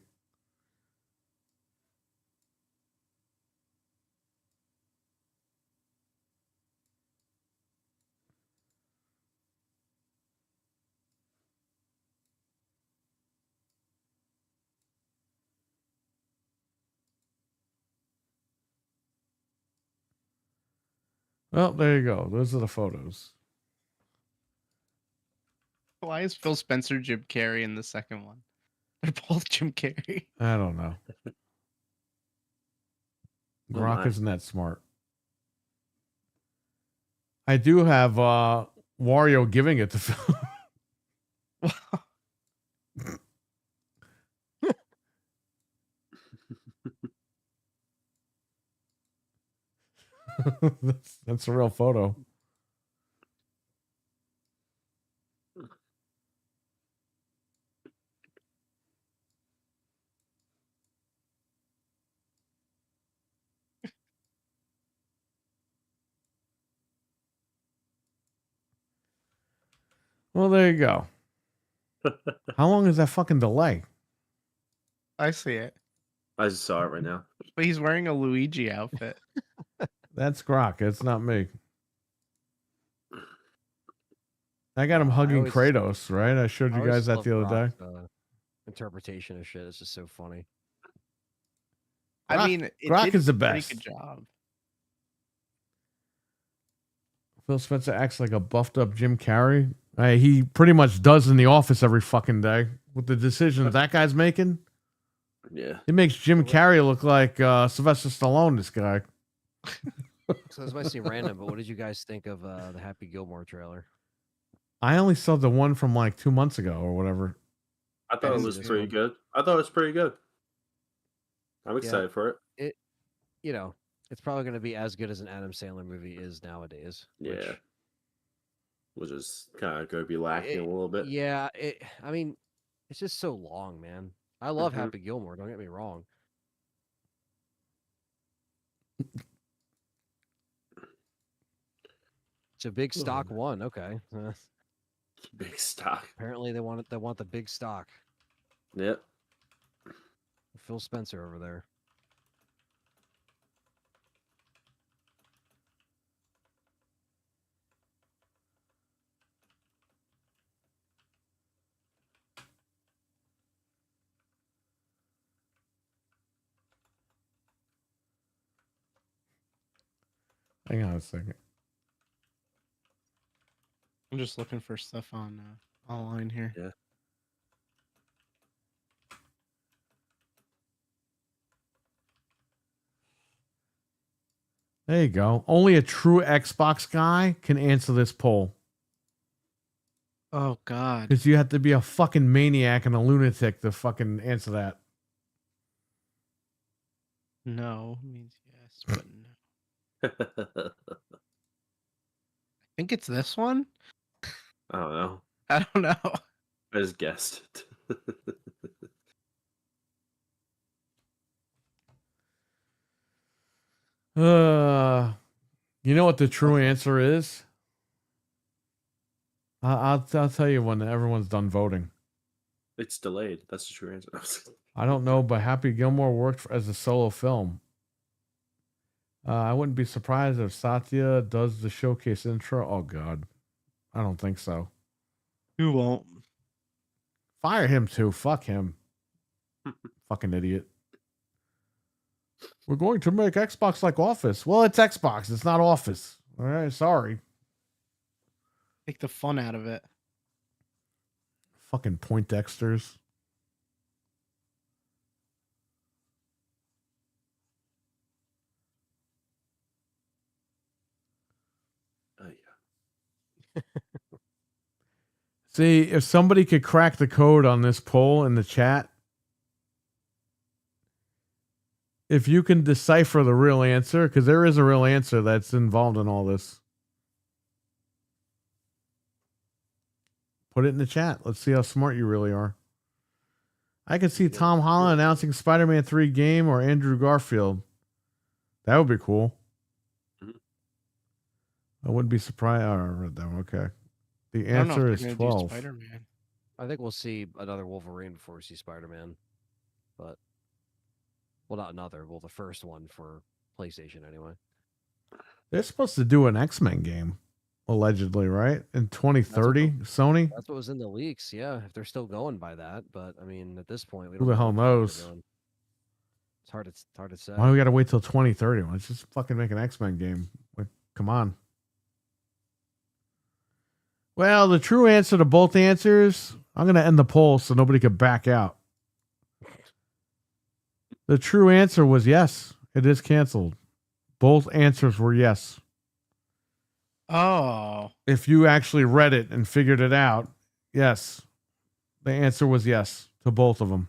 Well, there you go. Those are the photos.
Why is Phil Spencer Jim Carrey in the second one? They're both Jim Carrey.
I don't know. Grok
my.
isn't that smart. I do have Wario giving it to Phil. that's a real photo. Well, there you go. How long is that fucking delay?
I see it.
I just saw it right now.
But he's wearing a Luigi outfit.
That's Grok. It's not me. I got him hugging
always-
Kratos, right? I showed
I
you
always
guys that
love
the other day.
Grok's, interpretation of shit is just so funny.
I
Grok-
mean, it
Grok
did
is the
a pretty
best.
good job.
Phil Spencer acts like a buffed up Jim Carrey. He pretty much does in the office every fucking day with the decisions that guy's making.
Yeah.
It makes Jim Carrey look like Sylvester Stallone, this guy.
So this might seem random, but what did you guys think of the Happy Gilmore trailer?
I only saw the one from like 2 months ago or whatever.
I thought it
is
was
this
pretty
one.
good. I thought it was pretty good. I'm excited for it.
You know, it's probably going to be as good as an Adam Sandler movie is nowadays.
Yeah. Which is kind of going to be lacking a little bit.
Yeah, I mean, it's just so long, man. I love
Mhm.
Happy Gilmore. Don't get me wrong. It's a big stock one. Okay.
Big stock.
Apparently they want it. They want the big stock.
Yep.
Phil Spencer over there.
Hang on a second.
I'm just looking for stuff on online here.
Yeah.
There you go. Only a true Xbox guy can answer this poll.
Oh God.
Because you have to be a fucking maniac and a lunatic to fucking answer that.
No means yes, but no. I think it's this one.
I don't know.
I don't know.
I just guessed it.
You know what the true answer is? I'll tell you when everyone's done voting.
It's delayed. That's the true answer.
I don't know, but Happy Gilmore worked as a solo film. I wouldn't be surprised if Satya does the showcase intro. Oh God, I don't think so.
Who won't?
Fire him too. Fuck him. Fucking idiot. We're going to make Xbox like Office. Well, it's Xbox. It's not Office. All right, sorry.
Take the fun out of it.
Fucking Poindexters.
Oh, yeah.
See, if somebody could crack the code on this poll in the chat, if you can decipher the real answer, because there is a real answer that's involved in all this, put it in the chat. Let's see how smart you really are. I could see Tom Holland announcing Spider-Man 3 game or Andrew Garfield. That would be cool.
Mhm.
I wouldn't be surprised. Oh, I read that one. Okay. The
I don't know if
answer
they're
is
gonna do
12.
Spider-Man.
I think we'll see another Wolverine before we see Spider-Man. But, well, not another. Well, the first one for PlayStation anyway.
They're supposed to do an X-Men game, allegedly, right? In 2030, Sony?
That's what was in the leaks. Yeah, if they're still going by that. But I mean, at this point, we
Who
don't
the
know
hell
what the fuck they're
knows?
doing. It's hard to say.
Why do we got to wait till 2030? Let's just fucking make an X-Men game. Like, come on. Well, the true answer to both answers, I'm going to end the poll so nobody could back out. The true answer was yes, it is canceled. Both answers were yes.
Oh,
If you actually read it and figured it out, yes. The answer was yes to both of them.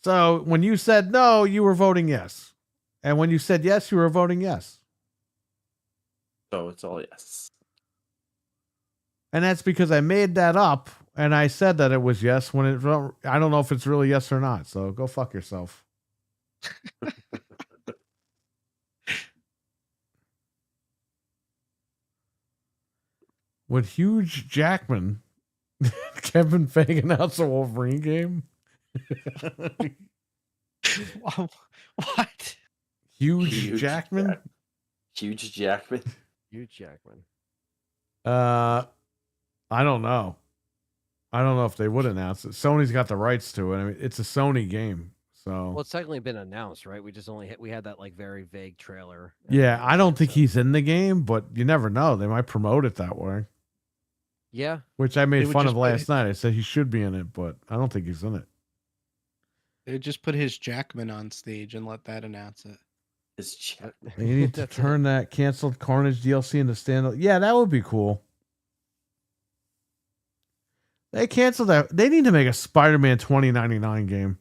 So when you said no, you were voting yes. And when you said yes, you were voting yes.
So it's all yes.
And that's because I made that up and I said that it was yes when it, I don't know if it's really yes or not. So go fuck yourself. Would Hugh Jackman, Kevin Feige announce a Wolverine game?
what?
Huge Jackman?
Huge Jackman.
Hugh Jackman.
I don't know. I don't know if they would announce it. Sony's got the rights to it. I mean, it's a Sony game, so
Well, it's technically been announced, right? We just only we had that like very vague trailer.
yeah. I don't think
So-
he's in the game, but you never know. They might promote it that way.
Yeah,
Which I made
would
fun
just
of
put
last night. I said he should be in it, but I don't think he's in it.
They just put his Jackman on stage and let that announce it.
It's Jack.
They need to
That's it.
turn that canceled Carnage DLC into standalone. Yeah, that would be cool. They canceled that. They need to make a Spider-Man 2099 game.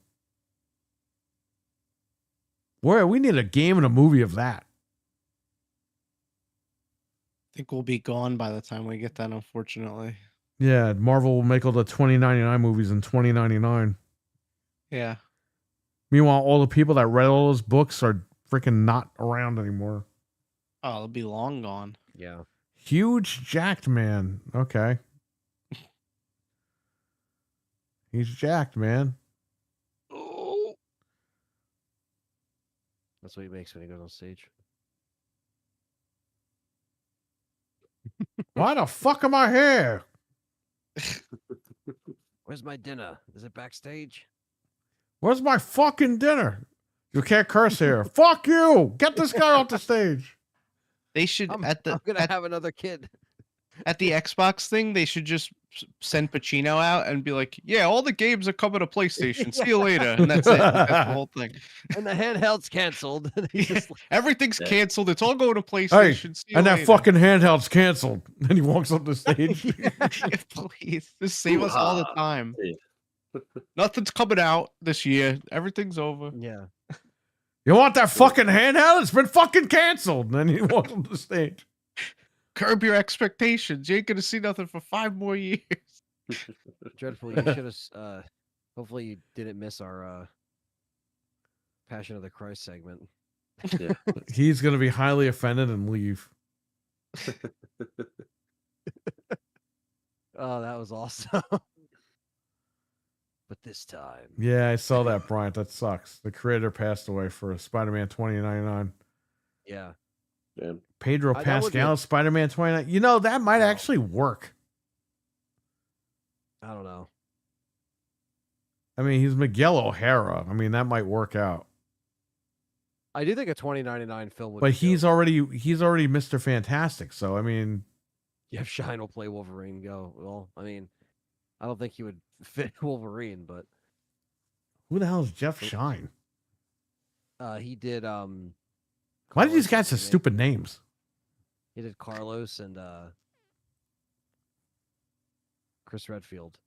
Where we need a game and a movie of that.
I think we'll be gone by the time we get that, unfortunately.
Yeah, Marvel will make all the 2099 movies in 2099.
Yeah.
Meanwhile, all the people that read all those books are freaking not around anymore.
Oh, it'll be long gone.
yeah.
Huge jacked man. Okay. He's jacked, man.
Oh.
That's what he makes when he goes on stage.
Why the fuck am I here?
Where's my dinner? Is it backstage?
Where's my fucking dinner? You can't curse here. Fuck you. Get this guy off the stage.
They should
I'm,
at the
I'm gonna
at,
have another kid.
at the Xbox thing. They should just send Pacino out and be like, "Yeah, all the games are coming to PlayStation. See you later." And that's it. That's the whole thing.
And the handheld's canceled. And he's just like,
Everything's
Yeah.
canceled. It's all going to PlayStation. See you
And that
later.
fucking handheld's canceled. And he walks up the stage.
Please, just save us all the
Hoo-ha.
time.
Yeah.
Nothing's coming out this year. Everything's over.
yeah.
You want that fucking handheld? It's been fucking canceled. And then he walks up the stage.
Curb your expectations. You ain't gonna see nothing for 5 more years.
Dreadful. You should have. Hopefully, you didn't miss our Passion of the Christ segment.
Yeah.
He's going to be highly offended and leave.
Oh, that was awesome. But this time,
Yeah, I saw that, Bryant. That sucks. The creator passed away for Spider-Man 2099.
yeah.
Yeah.
Pedro
That would be a-
Pascal, Spider-Man 29. You know, that might
No.
actually work.
I don't know.
I mean, he's Miguel O'Hara. I mean, that might work out.
I do think a 2099 film would.
But
be
he's
dope.
already Mr. Fantastic. So I mean,
Jeff Shine will play Wolverine. Go well. I mean, I don't think he would fit Wolverine, but
who the hell is Jeff Shine?
he did.
Why do these
Carlos
guys have
and-
stupid names?
He did Carlos and Chris Redfield.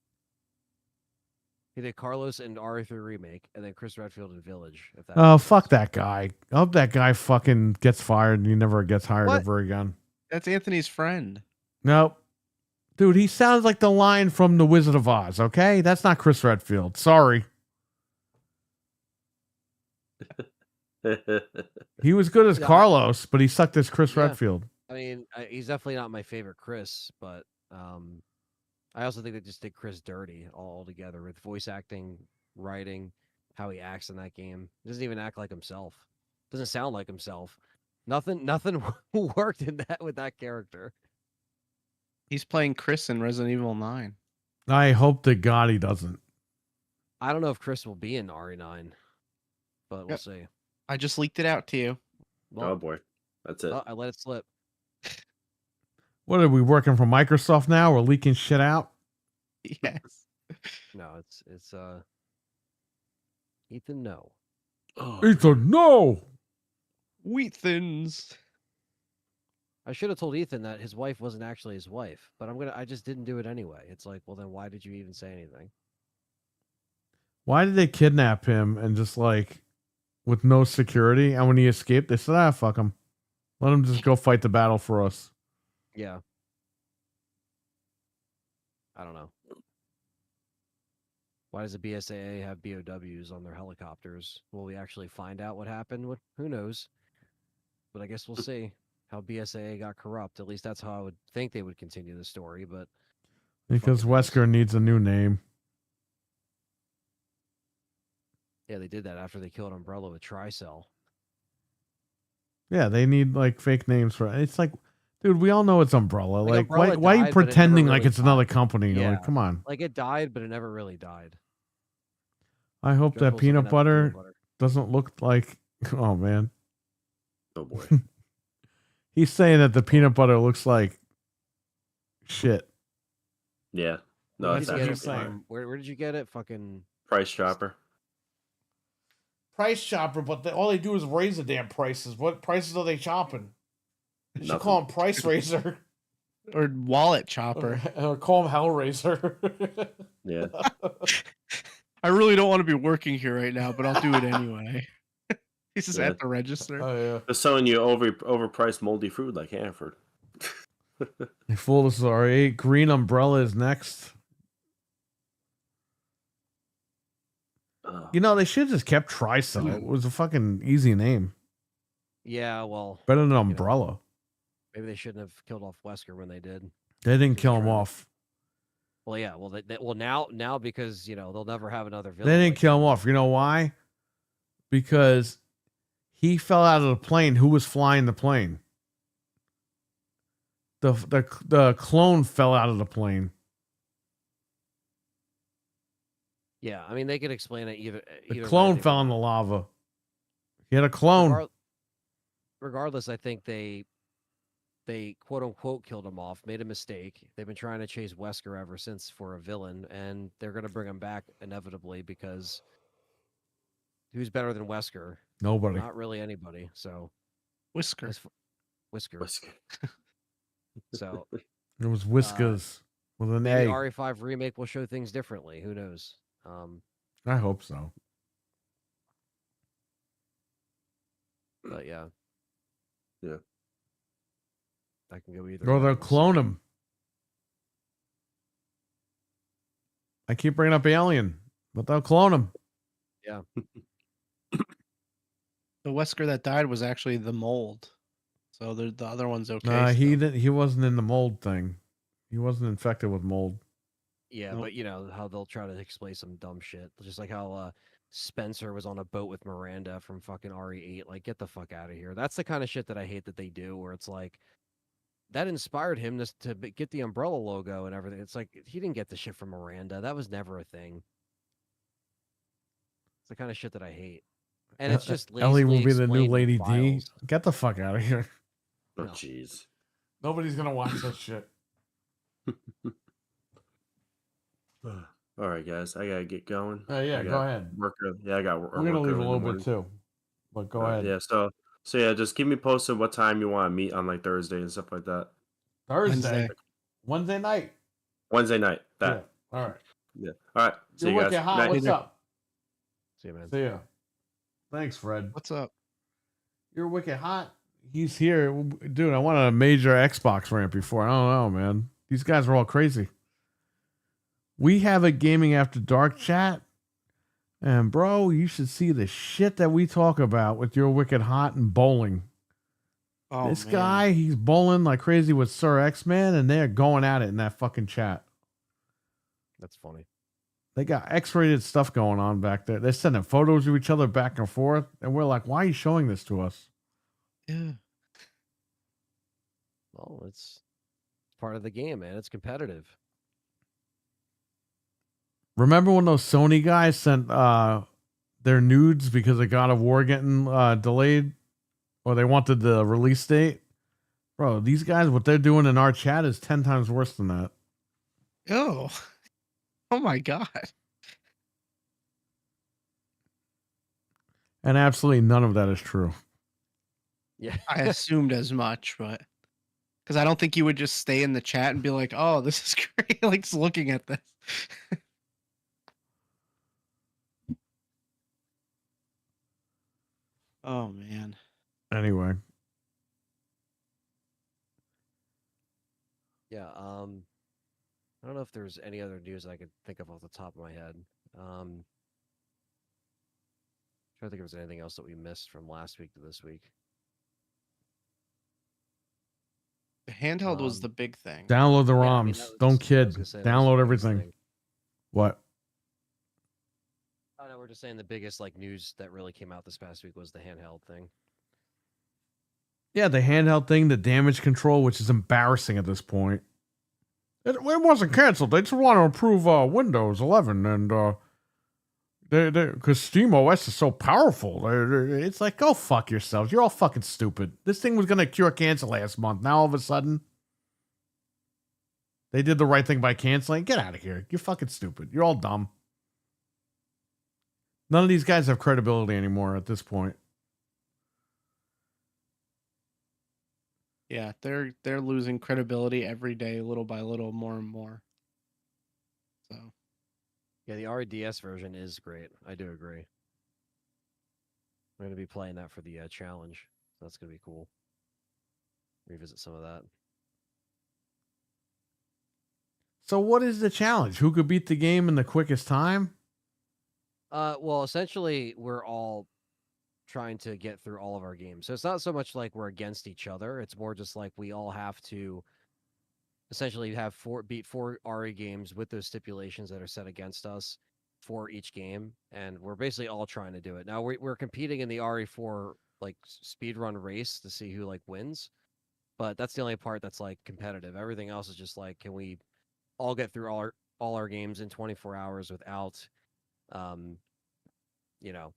He did Carlos and RE3 remake, and then Chris Redfield in Village. If that
Oh,
makes
fuck
sense.
that guy. I hope that guy fucking gets fired and he never gets hired
What?
ever again.
That's Anthony's friend.
Nope. Dude, he sounds like the line from The Wizard of Oz, okay? That's not Chris Redfield. Sorry. He was good as
Yeah, I-
Carlos, but he sucked as Chris
Yeah.
Redfield.
I mean, he's definitely not my favorite Chris, but I also think they just did Chris dirty all together with voice acting, writing, how he acts in that game. He doesn't even act like himself. Doesn't sound like himself. Nothing worked in that with that character.
He's playing Chris in Resident Evil 9.
I hope to God he doesn't.
I don't know if Chris will be in RE9, but we'll
Yep.
see.
I just leaked it out to you.
Oh
Well,
boy. That's it.
I let it slip.
What are we working for Microsoft now? We're leaking shit out?
Yes.
No, it's Ethan. No,
Oh,
Ethan, no!
Wheat thins.
I should have told Ethan that his wife wasn't actually his wife, but I just didn't do it anyway. It's like, well, then why did you even say anything?
Why did they kidnap him and just like with no security? And when he escaped, they said, fuck him. Let him just go fight the battle for us.
Yeah. I don't know. Why does the BSAA have BOWs on their helicopters? Will we actually find out what happened? Who knows? But I guess we'll see how BSAA got corrupt. At least that's how I would think they would continue the story. But
Because
fucking knows.
Wesker needs a new name.
Yeah, they did that after they killed Umbrella with Tricell.
Yeah, they need like fake names for it. It's like, dude, we all know it's Umbrella.
Like,
Like,
Umbrella
why are you
died, but it never
pretending like
really
it's another
died.
company?
Yeah.
Like, come on.
Like it died, but it never really died.
I hope
Joe
that
Cole's
peanut
looking at the
butter doesn't look like. Oh man,
Oh boy.
he's saying that the peanut butter looks like shit.
Yeah. No,
Where
That's
it's
did
what
you get
he's
it
actually
saying.
from? Where did you get it? Fucking
Price Chopper.
Price chopper, but all they do is raise the damn prices. What prices are they chopping? You should
Nothing.
call him Price Raiser
Or wallet chopper.
or call him Hellraiser.
Yeah.
I really don't want to be working here right now, but I'll do it anyway. He's just
Yeah.
at the register.
Oh yeah.
They're selling you overpriced moldy food like Hanford.
They fooled us already. Green Umbrella is next.
Oh,
You know, they should have just kept Tricell. It was a fucking easy name.
yeah. Well,
Better than Umbrella.
maybe they shouldn't have killed off Wesker when they did.
They didn't
They
kill him
tried.
off.
Well, yeah. Well, now because they'll never have another villain.
They didn't
like
kill
him.
him off. You know why? Because he fell out of the plane. Who was flying the plane? The clone fell out of the plane.
Yeah, I mean they could explain it either.
The
either way
clone
they
fell in
want.
the lava. He had a clone.
Regardless, I think they quote unquote killed him off, made a mistake. They've been trying to chase Wesker ever since for a villain, and they're gonna bring him back inevitably because who's better than Wesker?
Nobody.
Not really anybody. So
Whisker.
as f- Whisker.
Whiskey.
So
It was Whiskers with an
maybe
A.
RE5 remake will show things differently. Who knows?
I hope so.
But yeah.
Yeah.
I can go either
Or
way,
they'll
we'll see.
clone him. I keep bringing up Alien, but they'll clone him.
The Wesker that died was actually the mold. So the other one's okay.
Nah, he
still.
didn't. He wasn't in the mold thing. He wasn't infected with mold.
Yeah,
Nope.
but you know how they'll try to explain some dumb shit, just like how Spencer was on a boat with Miranda from fucking RE8. Like, get the fuck out of here. That's the kind of shit that I hate that they do, where it's like that inspired him to get the Umbrella logo and everything. It's like he didn't get the shit from Miranda. That was never a thing. It's the kind of shit that I hate, and it's just
Ellie will
lazily
be the new
explained in
Lady D.
files.
Get the fuck out of here.
Oh
No.
jeez.
Nobody's gonna watch that shit.
All right, guys. I gotta get going.
Yeah,
I
go
got
ahead.
Work. Yeah, I got.
We're gonna leave a little bit too, but go ahead.
Yeah. So yeah, just keep me posted what time you want to meet on like Thursday and stuff like that.
Thursday, Wednesday night.
Wednesday night. That.
Yeah. All right.
Yeah. All right. See
You're
you
wicked
guys.
hot.
Night.
What's up?
See you, man.
See ya. Thanks, Fred.
What's up?
You're wicked hot. He's here, dude. I wanted a major Xbox rant before. I don't know, man. These guys are all crazy. We have a gaming after dark chat, and bro, you should see the shit that we talk about with your wicked hot and bowling.
Oh,
This
man.
guy, he's bowling like crazy with Sir X-Man, and they're going at it in that fucking chat.
That's funny.
They got X-rated stuff going on back there. They're sending photos of each other back and forth, and we're like, why are you showing this to us?
Yeah.
Well, it's part of the game, man. It's competitive.
Remember when those Sony guys sent their nudes because of God of War getting delayed, or they wanted the release date? Bro, these guys, what they're doing in our chat is 10 times worse than that.
Oh. Oh my god.
And absolutely none of that is true.
Yeah.
I assumed as much, but because I don't think you would just stay in the chat and be like, "Oh, this is great," like just looking at this. Oh man.
Anyway,
Yeah. I don't know if there's any other news I could think of off the top of my head. Trying to think if there's anything else that we missed from last week to this week.
The handheld was
Um,
the big thing.
download the
Yeah,
ROMs.
I mean, that was-
Don't
I
kid.
was gonna say that was the
Download
biggest
everything.
thing.
What?
Oh no, we're just saying the biggest like news that really came out this past week was the handheld thing.
Yeah, the handheld thing, the damage control, which is embarrassing at this point. It wasn't canceled. They just want to improve Windows 11 and because SteamOS is so powerful. It's like, go fuck yourselves. You're all fucking stupid. This thing was gonna cure cancer last month. Now all of a sudden, they did the right thing by canceling. Get out of here. You're fucking stupid. You're all dumb. None of these guys have credibility anymore at this point.
Yeah, they're losing credibility every day, little by little, more and more. So
Yeah, the REDS version is great. I do agree. I'm gonna be playing that for the challenge. So that's gonna be cool. Revisit some of that.
So what is the challenge? Who could beat the game in the quickest time?
Well, essentially, we're all trying to get through all of our games. So it's not so much like we're against each other. It's more just like we all have to essentially have beat four RE games with those stipulations that are set against us for each game, and we're basically all trying to do it. Now we're competing in the RE4 like speed run race to see who like wins, but that's the only part that's like competitive. Everything else is just like, can we all get through all our games in 24 hours without, you know,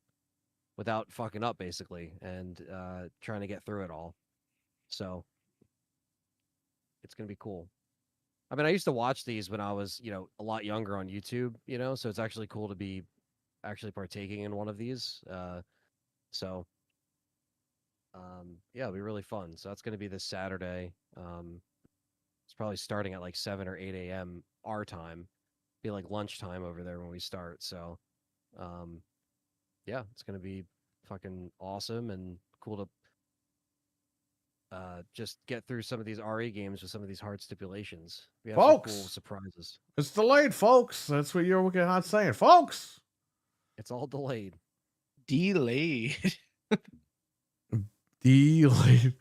without fucking up basically, and trying to get through it all. So it's gonna be cool. I mean, I used to watch these when I was, a lot younger on YouTube, so it's actually cool to be actually partaking in one of these. So yeah, it'll be really fun. So that's going to be this Saturday. It's probably starting at like 7 or 8 a.m. our time. Be like lunchtime over there when we start. So yeah, it's going to be fucking awesome and cool to just get through some of these RE games with some of these hard stipulations. We have some
Folks!
cool surprises.
It's delayed, folks. That's what you're looking at saying. Folks!
It's all delayed.
delayed.
Delayed.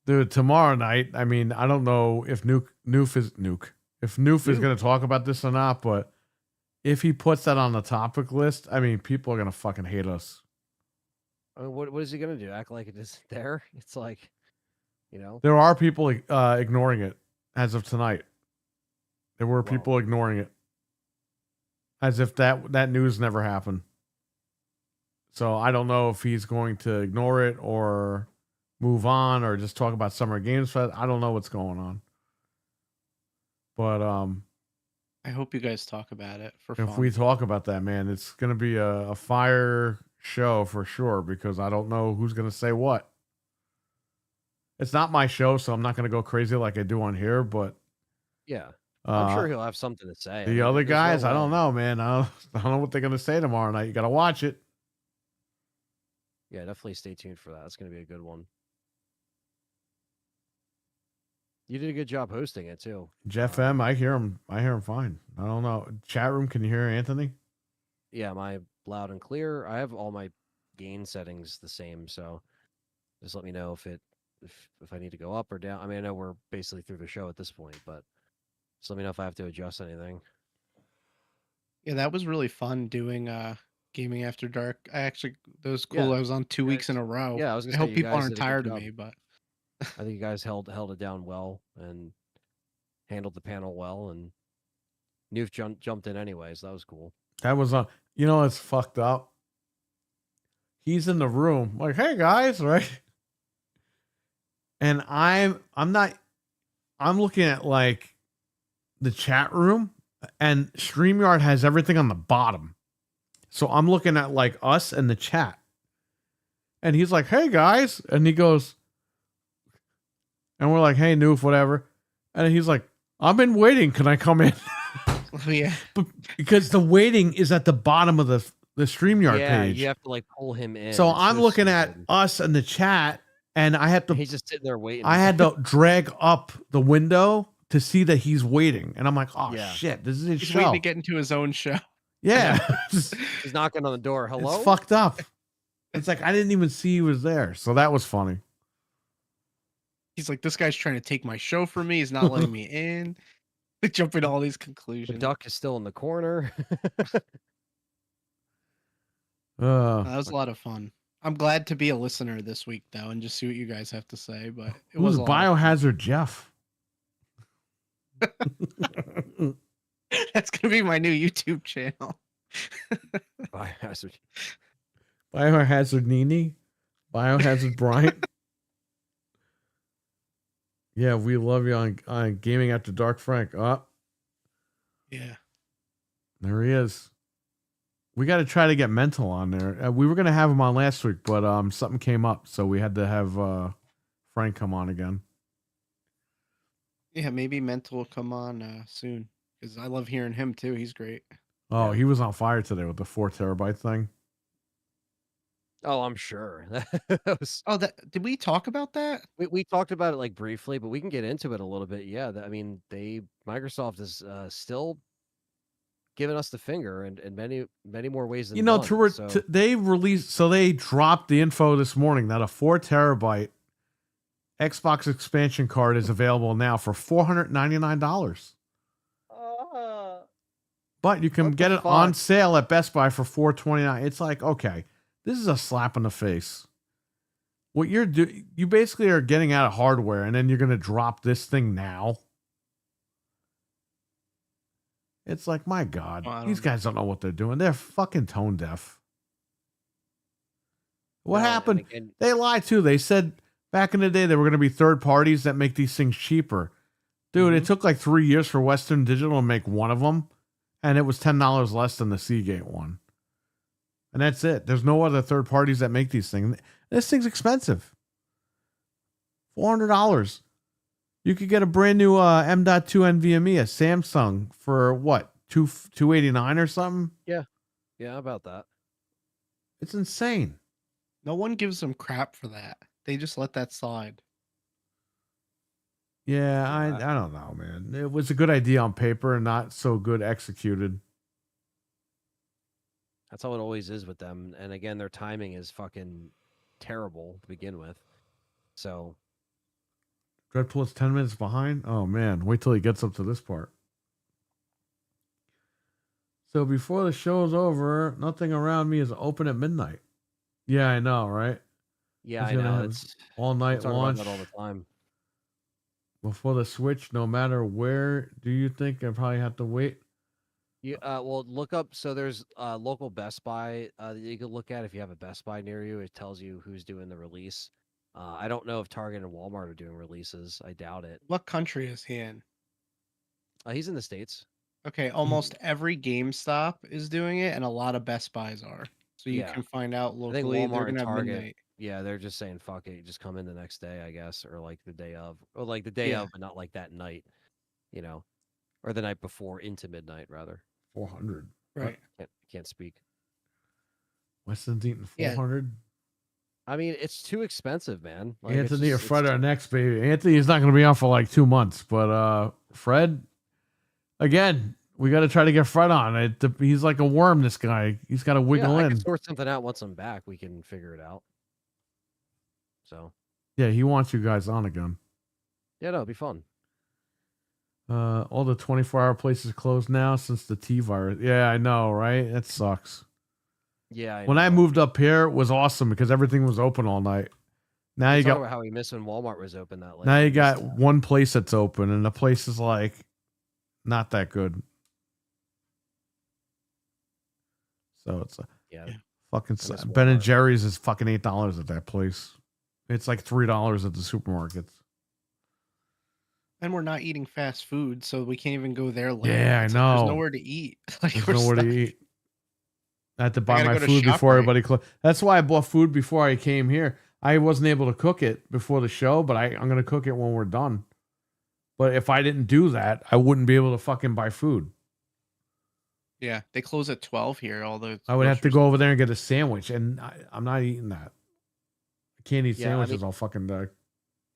Dude, tomorrow night, I mean, I don't know if Noof is going to talk about this or not, but if he puts that on the topic list, I mean, people are going to fucking hate us.
I mean, what is he gonna do? Act like it isn't there? It's like,
There are people ignoring it as of tonight. There were people ignoring it as if that news never happened. So I don't know if he's going to ignore it or move on or just talk about Summer Games Fest. I don't know what's going on. But
I hope you guys talk about it for
if
fun.
we talk about that, man, it's going to be a fire show for sure because I don't know who's going to say what. It's not my show, so I'm not going to go crazy like I do on here, but
yeah, I'm sure he'll have something to say.
The other guys, I don't know, man. I don't know what they're going to say tomorrow night. You got to watch it.
Yeah, definitely stay tuned for that. It's going to be a good one. You did a good job hosting it too.
Jeff M, I hear him fine. I don't know. Chat room, can you hear Anthony?
Yeah, my loud and clear. I have all my gain settings the same, so just let me know if I need to go up or down. I mean, I know we're basically through the show at this point, but just let me know if I have to adjust anything.
Yeah, that was really fun doing Gaming After Dark. That was cool.
Yeah.
I was on 2 weeks in a row.
Yeah, I was gonna say,
hope
you
people
guys
aren't
did a good
tired of
job.
me, but
I think you guys held it down well and handled the panel well, and Noof jumped in anyway, so that was cool.
That was it's fucked up. He's in the room, like, hey guys, right? And I'm looking at like the chat room, and StreamYard has everything on the bottom. So I'm looking at like us and the chat. And he's like, "Hey guys," and he goes, and we're like, "Hey Noof, whatever," and he's like, "I'm in waiting. Can I come in?"
Oh, yeah.
But because the waiting is at the bottom of the StreamYard
Yeah,
page.
you have to like pull him in.
So
It's
I'm
so
looking at
stupid.
us in the chat, and I had to
He's just sitting there waiting.
I had to drag up the window to see that he's waiting, and I'm like, "Oh
Yeah.
shit, this is his
He's
show."
waiting to get into his own show.
Yeah, it's
He's knocking on the door. Hello.
fucked up. It's like I didn't even see he was there, so that was funny.
He's like, this guy's trying to take my show from me. He's not letting me in. They jump into all these
The
conclusions.
duck is still in the corner.
That was a lot of fun. I'm glad to be a listener this week, though, and just see what you guys have to say. But it was
Who's
a lot of
Biohazard Jeff?
fun. That's gonna be my new YouTube channel.
Biohazard.
Biohazard Nini? Biohazard Bryant? Yeah, we love you on Gaming After Dark, Frank. Oh,
Yeah.
there he is. We got to try to get Mental on there. We were going to have him on last week, but something came up, so we had to have Frank come on again.
Yeah, maybe Mental will come on soon because I love hearing him too. He's great.
Oh,
Yeah.
he was on fire today with the 4 terabyte thing.
Oh, I'm sure. That was,
Oh, did we talk about that?
we talked about it like briefly, but we can get into it a little bit. Yeah, I mean, Microsoft is still giving us the finger and many more ways than
You know,
one. So,
they dropped the info this morning that a 4 terabyte Xbox expansion card is available now for $499. But you can
What the
get it on
fuck?
sale at Best Buy for $429. It's like, okay, this is a slap in the face. What you basically are getting out of hardware, and then you're going to drop this thing now. It's like, my God,
Well, I don't
these
know.
guys don't know what they're doing. They're fucking tone deaf. What
No, and
happened?
again,
They lied too. They said back in the day there were going to be third parties that make these things cheaper. Dude, it took like 3 years for Western Digital to make one of them, and it was $10 less than the Seagate one. And that's it. There's no other third parties that make these things. This thing's expensive. $400. You could get a brand new M.2 NVMe at Samsung for what? $289 or something?
yeah, about that.
It's insane.
No one gives them crap for that. They just let that slide.
Yeah, I don't know, man. It was a good idea on paper and not so good executed.
That's how it always is with them. And again, their timing is fucking terrible to begin with. So
Dreadpool is 10 minutes behind. Oh man, wait till he gets up to this part. So before the show's over, nothing around me is open at midnight. Yeah, I know, right?
yeah,
He's
I
gonna
know.
have
It's
all
we
night
talk about
launch
that all the time.
before the Switch. No matter where, do you think I probably have to wait?
You well look up. So there's local Best Buy that you can look at if you have a Best Buy near you. It tells you who's doing the release. I don't know if Target and Walmart are doing releases. I doubt it.
What country is he in?
He's in the States.
Okay, almost every GameStop is doing it, and a lot of Best Buys are. So you
Yeah.
can find out
I think
locally. They're
Walmart and
gonna have
Target.
midnight.
Yeah, they're just saying fuck it, just come in the next day, I guess, or like the day of, or like the day
Yeah.
of, but not like that night, you know, or the night before into midnight rather.
400.
Right.
Can't speak.
Weston's eating
Yeah.
400.
I mean, it's too expensive, man. Like, it's
Anthony or
just- it's
Fred are
too-
next, baby. Anthony is not going to be on for like 2 months, but Fred, again, we got to try to get Fred on. He's like a worm. This guy, he's got to wiggle
I
in.
can sort something out once I'm back. We can figure it out. So
Yeah, he wants you guys on again.
yeah, no, it'd be fun.
All the 24-hour places closed now since the T virus. Yeah, I know, right? That sucks.
Yeah.
When I
know.
moved up here, it was awesome because everything was open all night. Now
We
you
talk
got
about how we missed when Walmart was open that late.
now you got one place that's open, and the place is like not that good. So it's a
yeah.
fucking
I miss
Ben and
Walmart.
Jerry's is fucking $8 at that place. It's like $3 at the supermarkets.
And we're not eating fast food, so we can't even go there later.
Yeah, I
It's like
know.
there's nowhere to eat. Like
There's
we're
nowhere
stuck.
to eat. I had to buy
gotta
my
go to
food before
ShopRite.
everybody closed. That's why I bought food before I came here. I wasn't able to cook it before the show, but I'm gonna cook it when we're done. But if I didn't do that, I wouldn't be able to fucking buy food.
Yeah, they close at 12 here. All the
I would have to
grocery
go over there and get a sandwich, and I'm not eating that. I can't eat
Yeah, I
sandwiches
mean-
all fucking day.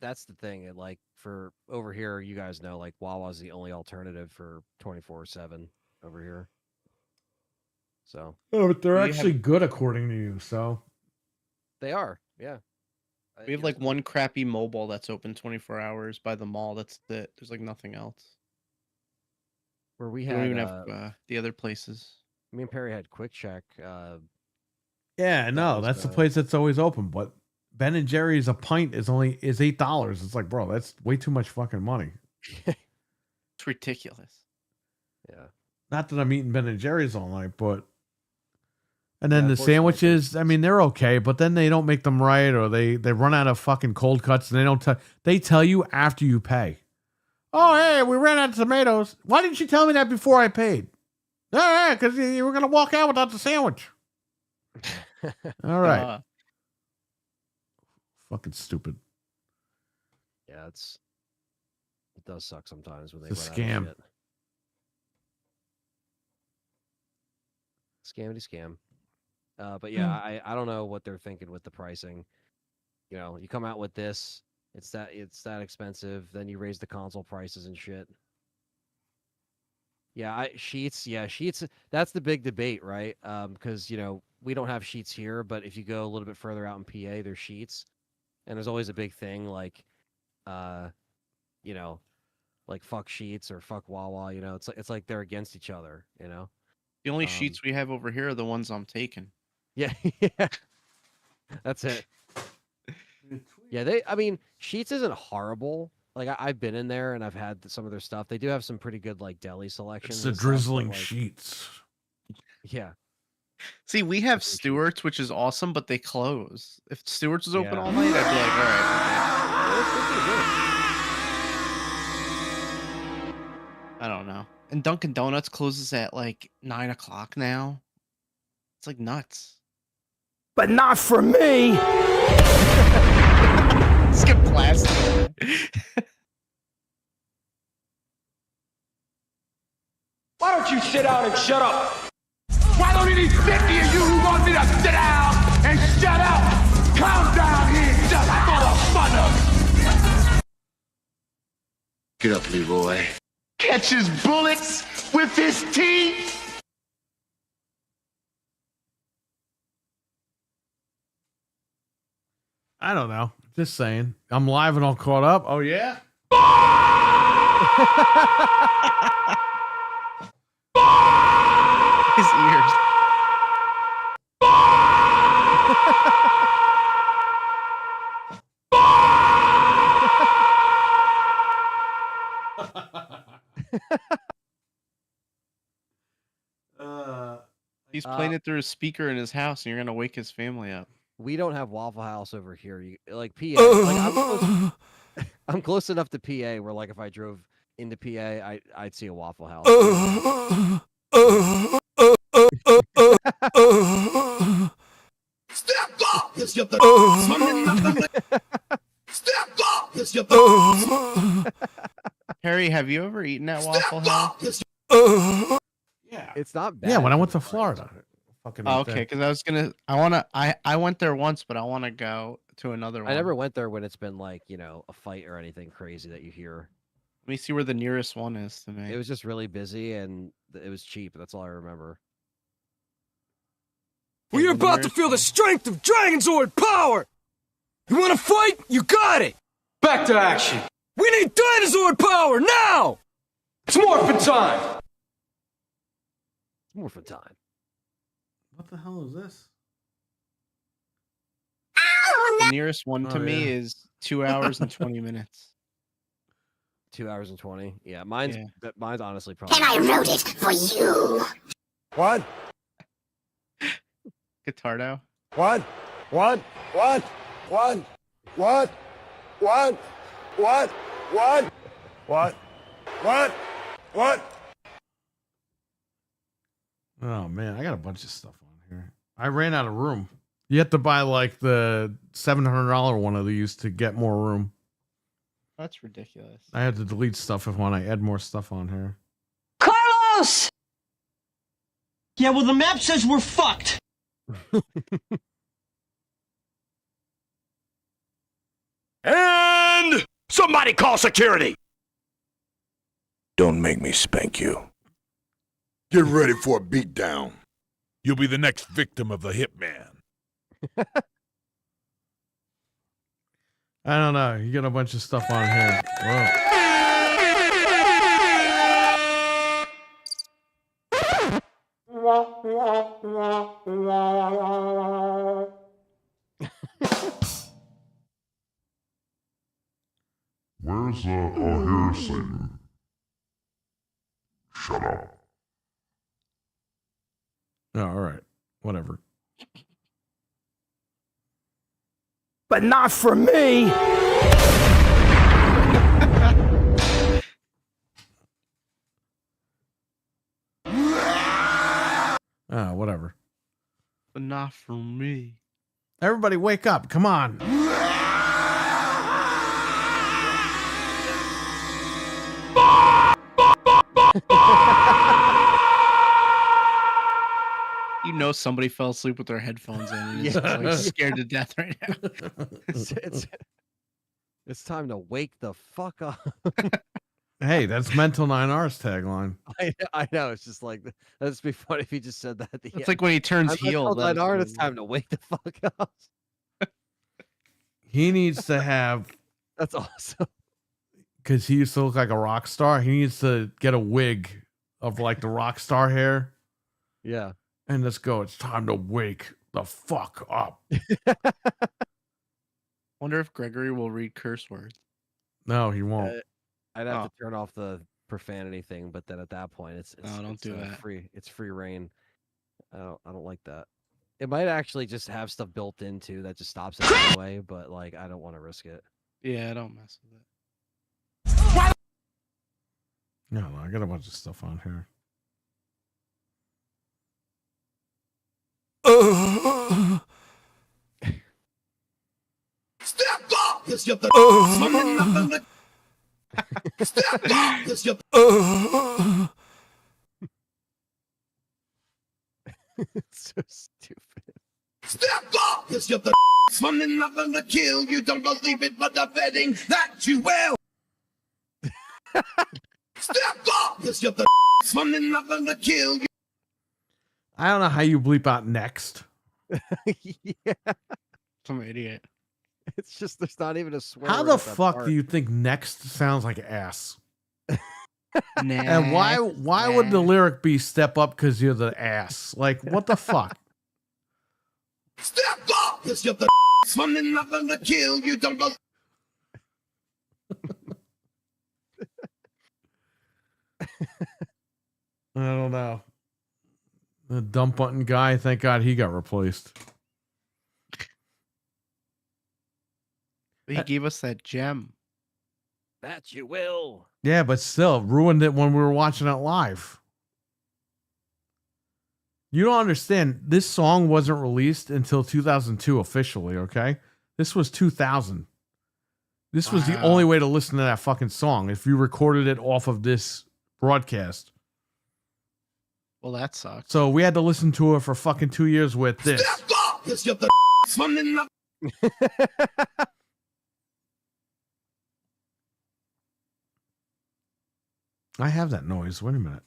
That's the thing. Like for over here, you guys know, like Wawa's the only alternative for 24/7 over here. So
Oh, but they're
We
actually
have-
good according to you. So
they are, yeah.
We have like one crappy mobile that's open 24 hours by the mall. That's it. There's like nothing else.
where we
We
had
don't even have the other places.
me and Perry had Quick Check.
yeah, no,
was,
that's the
uh,
place that's always open. But Ben and Jerry's a pint is $8. It's like, bro, that's way too much fucking money.
It's ridiculous.
Yeah.
Not that I'm eating Ben and Jerry's all night, but and then
Yeah,
the
unfortunately,
sandwiches, I mean, they're okay, but then they don't make them right, or they run out of fucking cold cuts, and they don't. They tell you after you pay. Oh, hey, we ran out of tomatoes. Why didn't you tell me that before I paid? Yeah, because you were gonna walk out without the sandwich. All right,
Uh,
fucking stupid.
Yeah, it does suck sometimes when they
It's a
run out of
scam.
shit. Scamity scam. But yeah, I don't know what they're thinking with the pricing. You know, you come out with this, it's that expensive, then you raise the console prices and shit. Yeah, Sheets, that's the big debate, right? Because, you know, we don't have Sheets here, but if you go a little bit further out in PA, there's Sheets. And there's always a big thing like you know, like fuck Sheets or fuck Wawa, you know. It's like they're against each other, you know.
the only sheets we have over here are the ones I'm taking.
Yeah, yeah. That's it. Yeah, I mean, Sheets isn't horrible. Like I've been in there and I've had some of their stuff. They do have some pretty good like deli selections.
It's the
and stuff, but,
drizzling
like,
sheets.
Yeah.
See, we have
Different sheets.
Stewart's, which is awesome, but they close. If Stewart's was open
Yeah.
all night, I'd be like, all right. I don't know. And Dunkin' Donuts closes at like 9 o'clock now. It's like nuts.
But not for me.
Skip plastic.
Why don't you sit down and shut up? Why don't any 50 of you who want me to sit down and shut up? Calm down here, just for the fun of it.
Get up, Leroy.
Catches bullets with his teeth.
I don't know. Just saying. I'm live and all caught up. Oh yeah.
His ears. He's playing it through a speaker in his house, and you're gonna wake his family up.
We don't have Waffle House over here. You like PA. Like, I'm close enough to PA where like if I drove into PA, I'd see a Waffle House.
Step up! Let's get the Step up! Let's get the
Harry, have you ever eaten at Waffle
Step
House?
up! Let's
Yeah.
It's not bad.
Yeah, when I
for
went
the
to
price.
Florida. Fucking
Oh,
ate there.
okay, because I went there once, but I want to go to another one.
I never went there when it's been like, you know, a fight or anything crazy that you hear.
Let me see where the nearest one is to me.
It was just really busy and it was cheap. That's all I remember.
Well, you're about to feel the strength of Dragonzord power! You wanna fight? You got it! Back to action! We need Dinosaur power now! It's morphin' time!
It's more fun time.
What the hell is this?
The nearest one to
Oh,
me
yeah.
is 2 hours and 20 minutes.
2 hours and 20. Yeah, mine's
Yeah.
mine's honestly probably.
And I wrote it for you.
What?
Guitardo.
What? What? What? What? What? What? What? What? What? What? What?
Oh man, I got a bunch of stuff on here. I ran out of room. You have to buy like the $700 one of these to get more room.
That's ridiculous.
I had to delete stuff if when I add more stuff on here.
Carlos! Yeah, well, the map says we're fucked.
And somebody call security. Don't make me spank you.
Get ready for a beatdown.
You'll be the next victim of the hitman.
I don't know. You got a bunch of stuff on here. Whoa.
Where's here, Satan? Shut up.
Oh, all right. Whatever.
But not for me.
Oh, whatever.
But not for me.
Everybody wake up. Come on.
You know somebody fell asleep with their headphones in and is like scared to death right now.
It's time to wake the fuck up.
Hey, that's Mental 9R's tagline.
I know. It's just like that'd be funny if he just said that at the
It's
end.
like when he turns heel.
Nine Art, it's time to wake the fuck up.
He needs to have,
That's awesome.
because he used to look like a rock star, he needs to get a wig of like the rock star hair
Yeah.
and let's go. It's time to wake the fuck up.
Wonder if Gregory will read curse words.
No, he won't.
I'd have to turn off the profanity thing, but then at that point, it's
don't
it's,
do that.
Free. It's free reign. I don't like that. It might actually just have stuff built into that just stops it anyway, but like I don't want to risk it.
Yeah, don't mess with it.
No, I got a bunch of stuff on here.
Step up! Yes, you Step up! Yes, you
It's so stupid.
Step up! Yes, you Something not gonna kill you. Don't believe it, but I'm betting that you will. Step up! Yes, you Something not gonna kill you.
I don't know how you bleep out next.
Yeah.
Some idiot.
It's just there's not even a swear.
How
word
the
at that
fuck
part.
do you think next sounds like ass?
Nah,
And why would the lyric be step up because you're the ass? Like, what the fuck?
Step up! Yes, you Something not gonna kill you. Don't believe.
I don't know. The dump button guy, thank God he got replaced.
He gave us that gem.
That you will.
Yeah, but still ruined it when we were watching it live. You don't understand. This song wasn't released until 2002 officially, okay? This was 2000. This was the
Wow.
only way to listen to that fucking song if you recorded it off of this broadcast.
Well, that sucks.
So we had to listen to it for fucking 2 years with this.
Step up! Yes, you Something not.
I have that noise. Wait a minute.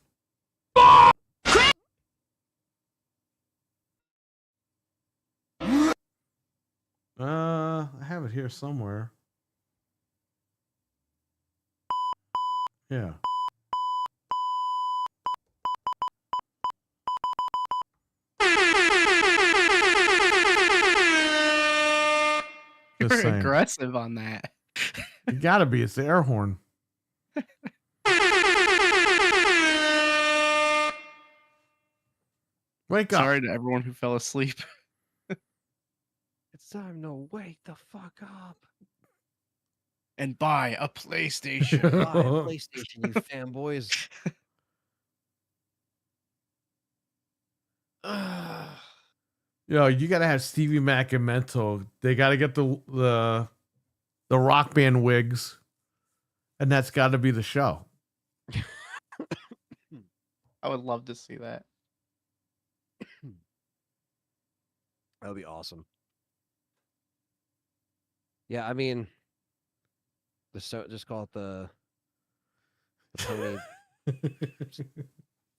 I have it here somewhere. Yeah.
You're
Just saying.
aggressive on that.
You gotta be. It's the air horn. Wake up.
Sorry to everyone who fell asleep.
It's time to wake the fuck up.
And buy a PlayStation.
Buy a PlayStation, you fanboys.
Yo, you gotta have Stevie Mac and Mental. They gotta get the rock band wigs, and that's got to be the show.
I would love to see that.
That would be awesome. Yeah, I mean, just call it the Pony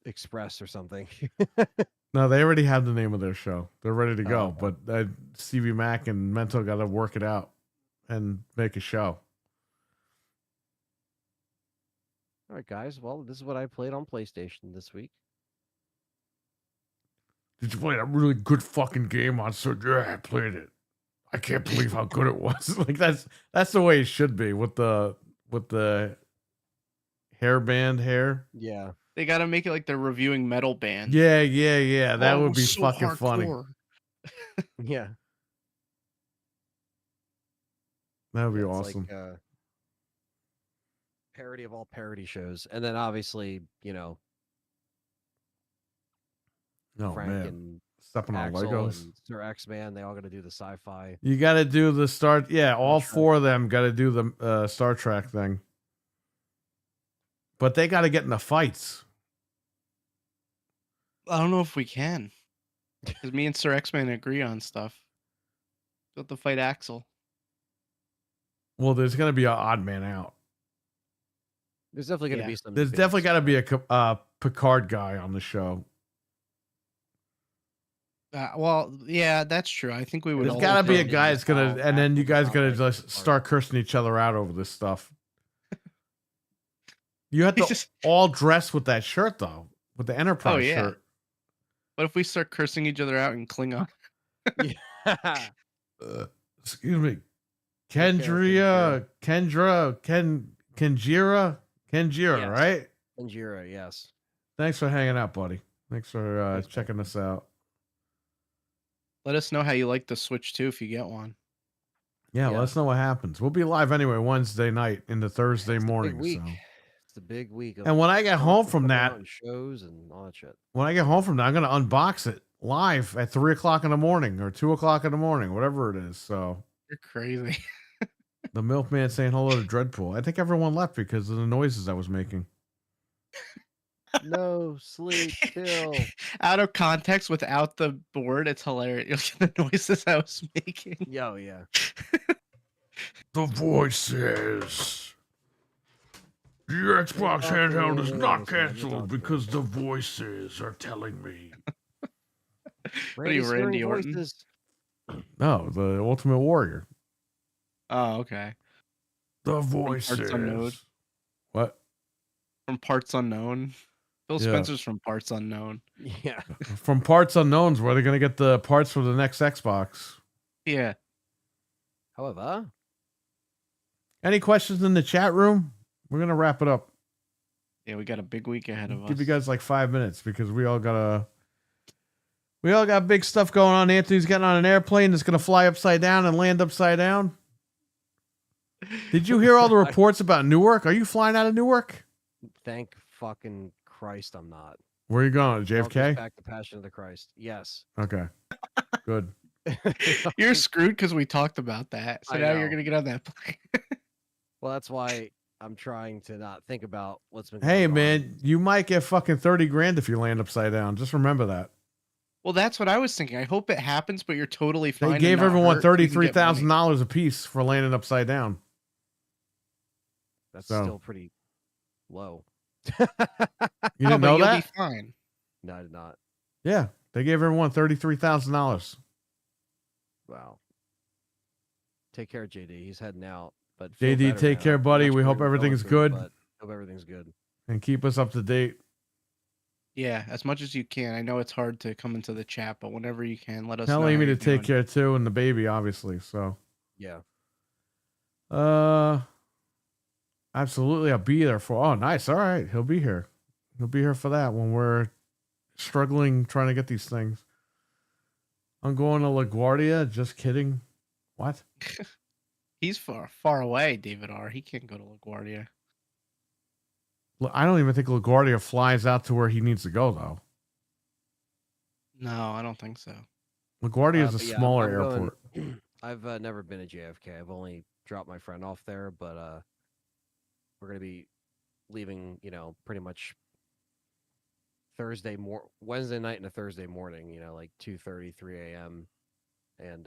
Express or something.
No, they already have the name of their show. They're ready to
Oh,
go.
okay.
But Stevie Mac and Mental got to work it out and make a show.
All right, guys. Well, this is what I played on PlayStation this week.
Did you play that really good fucking game on Switch? Yeah, I played it. I can't believe how good it was.
Like that's the way it should be with the hairband hair.
Yeah.
They got to make it like they're reviewing metal bands.
Yeah. That
Oh, it
would
was
be
so
fucking funny.
hardcore.
Yeah.
That would be
It's
awesome.
like parody of all parody shows. And then obviously,
Oh
Frank
man,
and
stepping on
Axel
Legos.
and Sir X-Man, they all got to do the sci-fi.
You got to do the Star. Yeah, all
Trek.
four of them got to do the Star Trek thing. But they got to get in the fights.
I don't know if we can. Because me and Sir X-Man agree on stuff. We'll have to fight Axel.
Well, there's going to be an odd man out.
There's definitely going to
Yeah.
be some.
There's definitely got to be a Picard guy on the show.
Well, yeah, that's true. I think we would.
There's
all
got to be a
agree
guy
on
that's gonna,
how
and then you guys
Axel
gonna
is
just
Picard.
start cursing each other out over this stuff. You have to
He's just-
all dress with that shirt though, with the Enterprise
Oh, yeah.
shirt.
What if we start cursing each other out in Klingon?
Excuse me,
Kendra.
Kenjira,
Yes.
right?
Anjira, yes.
Thanks for hanging out, buddy. Thanks for checking us out.
Let us know how you like the Switch 2 if you get one.
Yeah,
Yeah.
let us know what happens. We'll be live anyway Wednesday night into Thursday
It's a
morning.
big week.
So.
It's the big week. Of
And when I get home from
coming
that,
out and shows and all that shit.
when I get home from that, I'm gonna unbox it live at 3:00 in the morning or 2:00 in the morning, whatever it is. So
You're crazy.
the milkman saying hello to Dreadpool. I think everyone left because of the noises I was making.
No sleep till.
Out of context, without the board, it's hilarious. The noises I was making.
Yo, yeah.
The voices. The Xbox handheld is not canceled because the voices are telling me.
What are you,
Randy's hearing
Randy Orton?
voices.
No, the Ultimate Warrior.
Oh, okay.
The
Parts Unknown.
voices.
What?
From Parts Unknown. Phil
Yeah.
Spencer's from Parts Unknown.
Yeah.
From Parts Unknowns, where they're gonna get the parts for the next Xbox.
Yeah.
However,
Any questions in the chat room? We're gonna wrap it up.
Yeah, we got a big week ahead of us.
Give you guys like 5 minutes because we all got big stuff going on. Anthony's getting on an airplane that's gonna fly upside down and land upside down. Did you hear all the reports about Newark? Are you flying out of Newark?
thank fucking Christ I'm not.
Where are you going?
I'll just
JFK?
back to Passion of the Christ. Yes.
Okay. Good.
You're screwed because we talked about that. So
I
now
know.
you're gonna get on that plane.
Well, that's why I'm trying to not think about what's been
Hey
going on.
man, you might get fucking 30 grand if you land upside down. Just remember that.
Well, that's what I was thinking. I hope it happens, but you're totally fine.
They
and
gave
not
everyone
hurt, so you can get money.
$33,000 a piece for landing upside down.
That's
So-
still pretty low.
You
Oh,
didn't
but
know
you'll
that?
be fine.
No, I did not.
Yeah, they gave everyone $33,000.
Wow. Take care, JD. He's heading out. But feel
JD,
better,
take
man.
care, buddy.
Much
We
better
hope
than going
everything's
through,
good.
but hope everything's good.
And keep us up to date.
Yeah, as much as you can. I know it's hard to come into the chat, but whenever you can, let us
Tell
know.
Amy
how
to
you're
take
doing.
care too, and the baby, obviously. So,
Yeah.
absolutely, I'll be there for. Oh, nice. All right, he'll be here. He'll be here for that when we're struggling trying to get these things. I'm going to LaGuardia. Just kidding. What?
He's far away, David R. He can't go to LaGuardia.
I don't even think LaGuardia flies out to where he needs to go, though.
No, I don't think so.
LaGuardia is a
But yeah,
smaller
I'm going-
airport.
I've never been to JFK. I've only dropped my friend off there, but we're gonna be leaving, pretty much Wednesday night and a Thursday morning, like 2:30, 3 a.m. and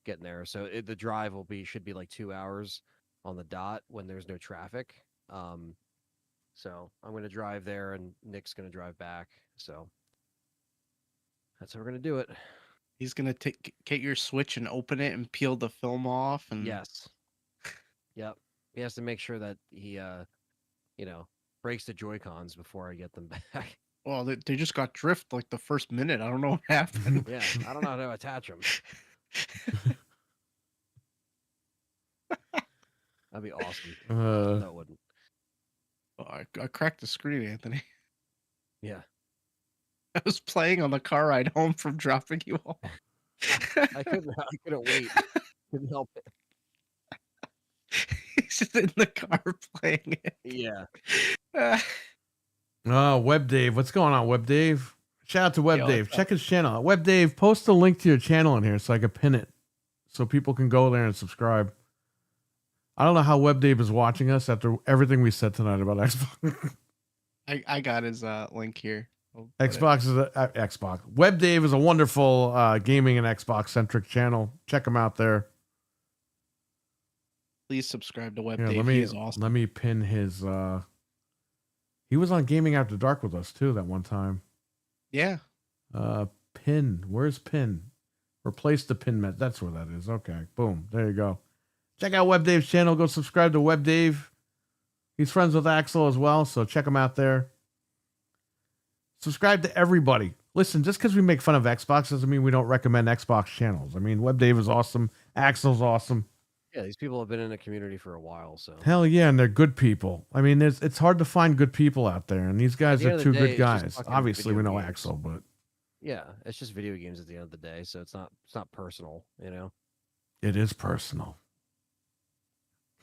getting there. So the drive should be like 2 hours on the dot when there's no traffic. So I'm gonna drive there and Nick's gonna drive back. So that's how we're gonna do it.
He's gonna get your Switch and open it and peel the film off. And
Yes. Yep. He has to make sure that he breaks the Joy-Cons before I get them back.
Well, they just got drift like the first minute. I don't know what happened.
Yeah, I don't know how to attach them. That'd be awesome. No, it wouldn't.
Oh, I cracked the screen, Anthony.
Yeah.
I was playing on the car ride home from dropping you off.
I couldn't wait. Couldn't help it.
He's just in the car playing it.
Yeah.
Web Dave. What's going on, Web Dave? Shout out to Web
Yo,
Dave.
what's
Check his channel. Web Dave, post a link to your channel in here so I can pin it so people can go there and subscribe. I don't know how Web Dave is watching us after everything we said tonight about Xbox.
I got his link here. I'll put it-
Xbox is Xbox. Web Dave is a wonderful gaming and Xbox centric channel. Check him out there.
Please subscribe to Web
Yeah,
Dave. He is awesome.
let me pin his. He was on Gaming After Dark with us too that one time.
Yeah.
Pin. Where's pin? Replace the pin met. That's where that is. Okay. Boom. There you go. Check out Web Dave's channel. Go subscribe to Web Dave. He's friends with Axel as well, so check him out there. Subscribe to everybody. Listen, just because we make fun of Xbox doesn't mean we don't recommend Xbox channels. I mean, Web Dave is awesome. Axel's awesome.
Yeah, these people have been in the community for a while, so
Hell yeah, and they're good people. I mean, it's hard to find good people out there, and these guys
the end
are
of
two
the
good
day, it's just
guys.
fucking
Obviously, we
video
know
games.
Axel, but
yeah, it's just video games at the end of the day, so it's not personal,
it is personal.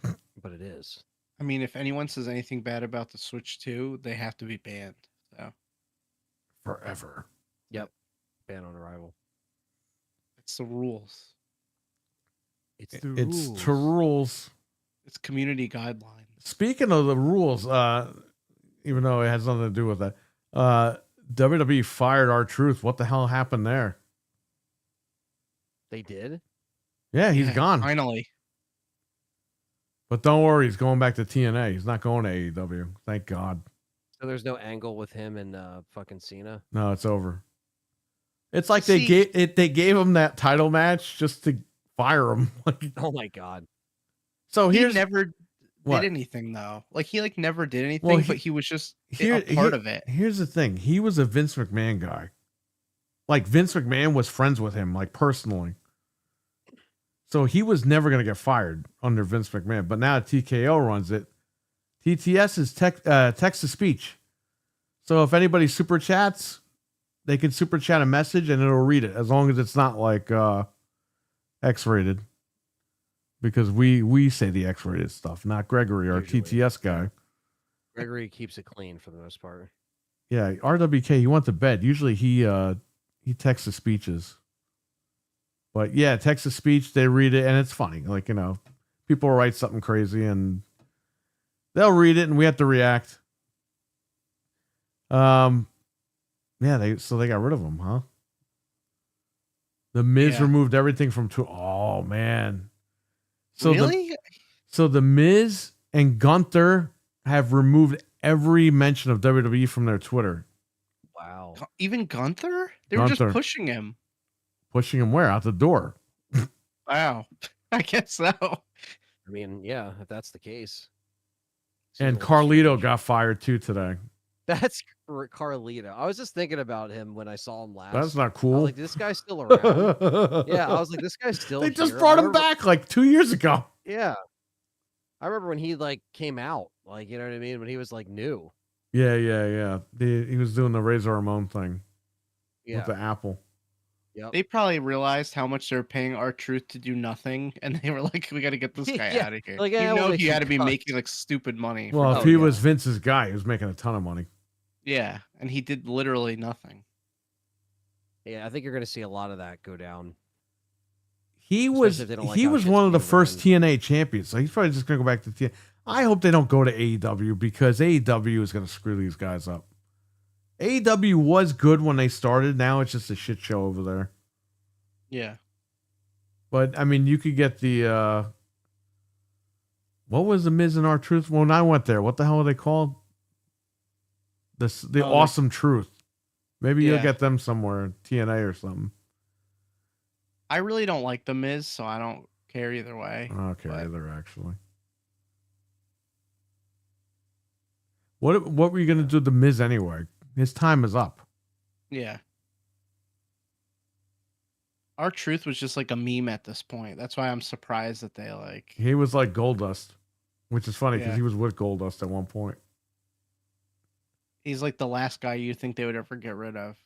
but it is.
I mean, if anyone says anything bad about the Switch 2, they have to be banned. So
Forever.
Ban on arrival.
it's the rules.
It's the
It's
rules.
to rules.
It's community guidelines.
Speaking of the rules, even though it has nothing to do with that, WWE fired R-Truth. What the hell happened there?
They did?
Yeah, he's
Yeah,
gone.
Finally.
But don't worry, he's going back to TNA. He's not going to AEW. Thank God.
So there's no angle with him and fucking Cena?
No, it's over. It's like they
See-
gave him that title match just to fire him.
Oh my god.
So
He
here's
never
what?
did anything though. Like he never did anything,
Well,
but he was just
here-
a part of it.
Here's the thing. He was a Vince McMahon guy. Like Vince McMahon was friends with him, like personally. So he was never going to get fired under Vince McMahon. But now TKO runs it. TTS is text to speech. So if anybody super chats, they can super chat a message and it'll read it as long as it's not like X-rated. Because we say the X-rated stuff, not Gregory, our
Usually.
TTS guy.
Gregory keeps it clean for the most part.
Yeah, RWK, he went to bed. Usually he texts his speeches. But yeah, text to speech, they read it and it's funny. Like, people write something crazy and they'll read it and we have to react. Yeah, they got rid of him, huh? The Miz
Yeah.
removed everything from oh man. So
Really?
So the Miz and Gunther have removed every mention of WWE from their Twitter.
Wow.
Even Gunther? They were
Gunther.
just pushing him.
Pushing him where? Out the door.
Wow. I guess so.
I mean, yeah, if that's the case. Seems
And
a little
Carlito
strange.
got fired too today.
That's Carlito. I was just thinking about him when I saw him last.
That's not
I was
cool.
like, this guy's still around. Yeah, I was like, this guy's still
They just
here.
brought
I
him
remember-
back like 2 years ago.
Yeah. I remember when he came out, you know what I mean? When he was new.
Yeah. He was doing the Razor Ramon thing
Yeah.
with the Apple.
Yep.
They probably realized how much they're paying R-Truth to do nothing, and they were like, "We got to get this guy
Yeah,
out of here."
like,
You
yeah,
know,
we'll make
he had
some
to be
cuts.
making stupid money.
Well,
for
if
Oh,
he
yeah.
was Vince's guy, he was making a ton of money.
yeah, and he did literally nothing.
Yeah, I think you're going to see a lot of that go down.
He
Especially
was
if they don't like
he
how
was
shit's
one of the
being
first
ran.
TNA champions, so he's probably just gonna go back to TNA. I hope they don't go to AEW because AEW is gonna screw these guys up. AEW was good when they started. Now it's just a shit show over there.
Yeah.
But I mean, you could get the what was the Miz and R-Truth? When I went there, what the hell are they called? The
Oh,
Awesome Truth. Maybe you'll
Yeah.
get them somewhere, TNA or something.
I really don't like the Miz, so I don't care either way.
I don't care
But-
either, actually. What were you gonna do with the Miz anyway? His time is up.
Yeah. R-Truth was just like a meme at this point. That's why I'm surprised that they like.
He was like Goldust, which is funny because
Yeah.
he was with Goldust at one point.
He's like the last guy you think they would ever get rid of.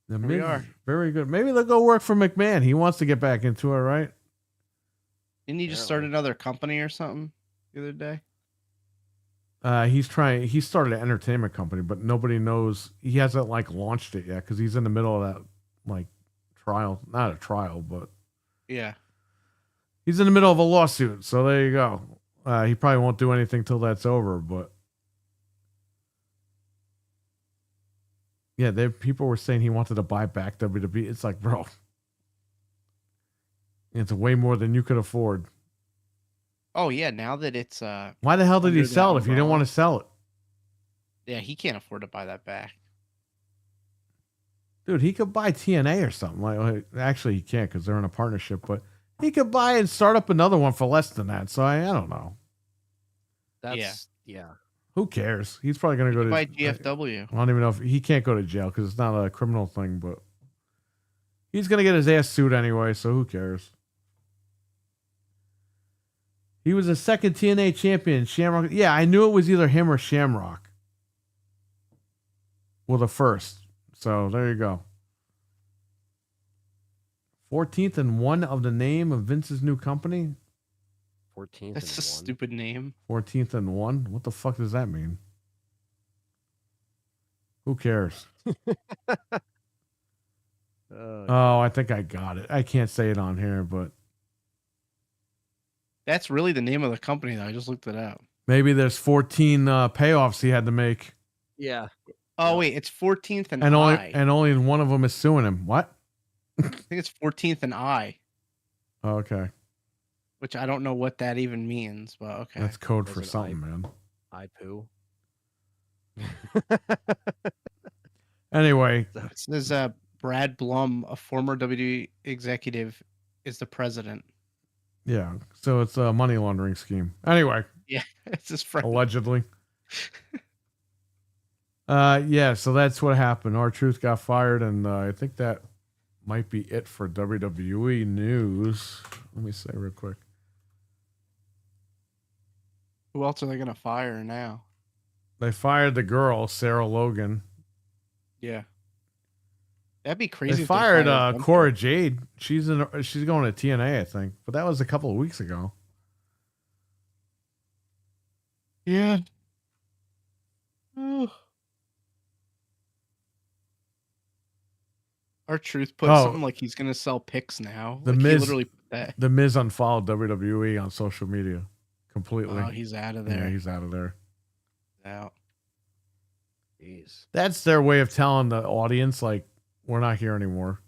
The
Here we
Miz
are.
is very good. Maybe they'll go work for McMahon. He wants to get back into it, right?
Didn't he just start another company or something the other day?
He's trying. He started an entertainment company, but nobody knows. He hasn't like launched it yet because he's in the middle of that like trial. Not a trial, but
Yeah.
he's in the middle of a lawsuit. So there you go. He probably won't do anything till that's over. But yeah, people were saying he wanted to buy back WWE. It's like, bro, it's way more than you could afford.
Oh yeah, now that it's
Why the hell did he
Under that
sell it if you didn't
umbrella.
want to sell it?
yeah, he can't afford to buy that back.
Dude, he could buy TNA or something. Like, actually, he can't because they're in a partnership, but he could buy and start up another one for less than that. So I don't know.
That's yeah.
Who cares? He's probably going to go to
Buy GFW.
I don't even know if he can't go to jail because it's not a criminal thing, but he's going to get his ass sued anyway. So who cares? He was a second TNA champion. Shamrock. Yeah, I knew it was either him or Shamrock. Well, the first. So there you go. 14th and 1 of the name of Vince's new company.
14th.
That's a
and 1.
stupid name.
14th and 1. What the fuck does that mean? Who cares? Oh, I think I got it. I can't say it on here, but
That's really the name of the company though. I just looked it up.
maybe there's 14 payoffs he had to make,
Yeah.
Oh wait, it's 14th and
and
I.
only one of them is suing him. What?
I think it's 14th and I,
Oh, okay,
which I don't know what that even means, but okay.
that's code
There's
for
an
something, man.
I poo.
Anyway,
It says Brad Blum, a former WWE executive, is the president.
yeah. So it's a money laundering scheme. Anyway,
Yeah, it's his friend.
allegedly. Yeah. So that's what happened. R-Truth got fired, and I think that might be it for WWE news. Let me say real quick.
Who else are they gonna fire now?
They fired the girl, Sarah Logan.
Yeah, that'd be crazy.
They
if
fired
Gunther.
Cora Jade. She's going to TNA, I think, but that was a couple of weeks ago.
Yeah. R-Truth put
Oh.
something like he's gonna sell picks now.
The
Like, he
Miz-
literally put that.
The Miz unfollowed WWE on social media completely.
Oh, he's out of
Yeah,
there.
he's out of there.
Out.
Jeez.
That's their way of telling the audience, like, we're not here anymore.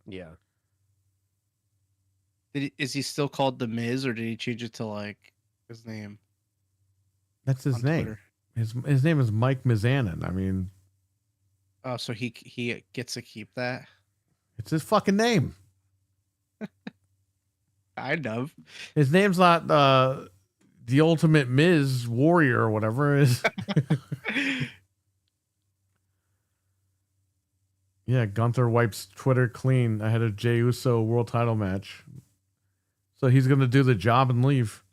Yeah.
Is he still called the Miz, or did he change it to like his name?
That's his
on
name.
Twitter?
His name is Mike Mizanin. I mean,
Oh, so he gets to keep that.
it's his fucking name.
Kind of.
His name's not the Ultimate Miz Warrior or whatever it is. Yeah, Gunther wipes Twitter clean ahead of Jey Uso world title match. So he's going to do the job and leave.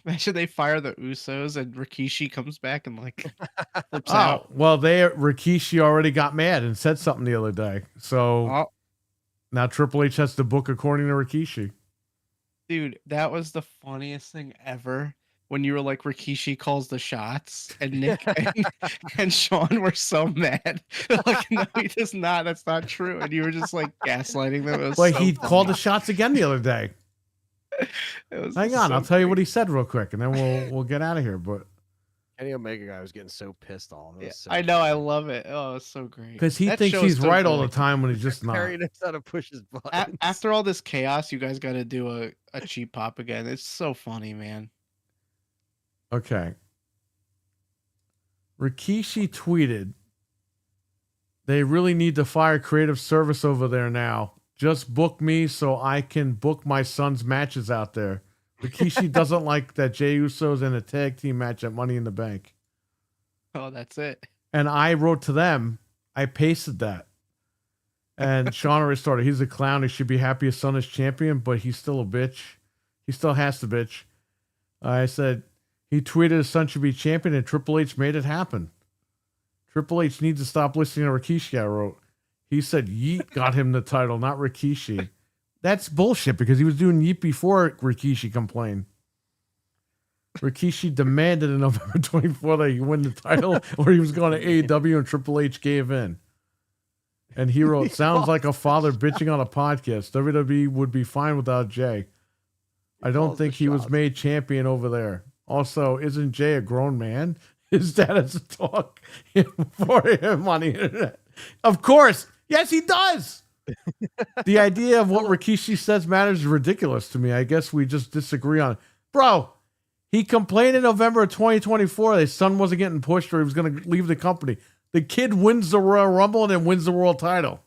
Imagine they fire the Usos and Rikishi comes back and like flips out.
Oh, well, Rikishi already got mad and said something the other day. So
Oh,
now Triple H has to book according to Rikishi.
dude, that was the funniest thing ever. when you were like Rikishi calls the shots, and Nick and Sean were so mad. Like, no, he does not. That's not true. And you were just like gaslighting them. It was
Well,
so
he
funny.
called the shots again the other day.
It was
Hang on,
so
I'll tell you
great.
what he said real quick, and then we'll get out of here. But
Kenny Omega guy was getting so pissed off. It was
Yeah,
so
I know. I
funny.
love it. Oh, it's so great.
because he
That
thinks
show is
he's
so
right all the
good.
time when he's just not.
Perry knows how to push his buttons.
After all this chaos, you guys got to do a cheap pop again. It's so funny, man.
Okay. Rikishi tweeted, "They really need to fire creative service over there now. Just book me so I can book my son's matches out there. Rikishi doesn't like that Jey Uso's in a tag team match at Money in the Bank."
Oh, that's it.
And I wrote to them, I pasted that. And Sean already started, "He's a clown. He should be happy his son is champion, but he's still a bitch. He still has to bitch." I said, "He tweeted his son should be champion and Triple H made it happen. Triple H needs to stop listening to Rikishi," I wrote. He said Yeet got him the title, not Rikishi. That's bullshit because he was doing Yeet before Rikishi complained. Rikishi demanded in November 24 that he win the title or he was going to AEW and Triple H gave in. And he wrote, "Sounds like a father bitching on a podcast. WWE would be fine without Jay. I don't think he was made champion over there. Also, isn't Jay a grown man? His dad has to talk for him on the internet." Of course. Yes, he does. The idea of what Rikishi says matters is ridiculous to me. I guess we just disagree on it. Bro, he complained in November of 2024 that his son wasn't getting pushed or he was going to leave the company. The kid wins the Royal Rumble and then wins the world title.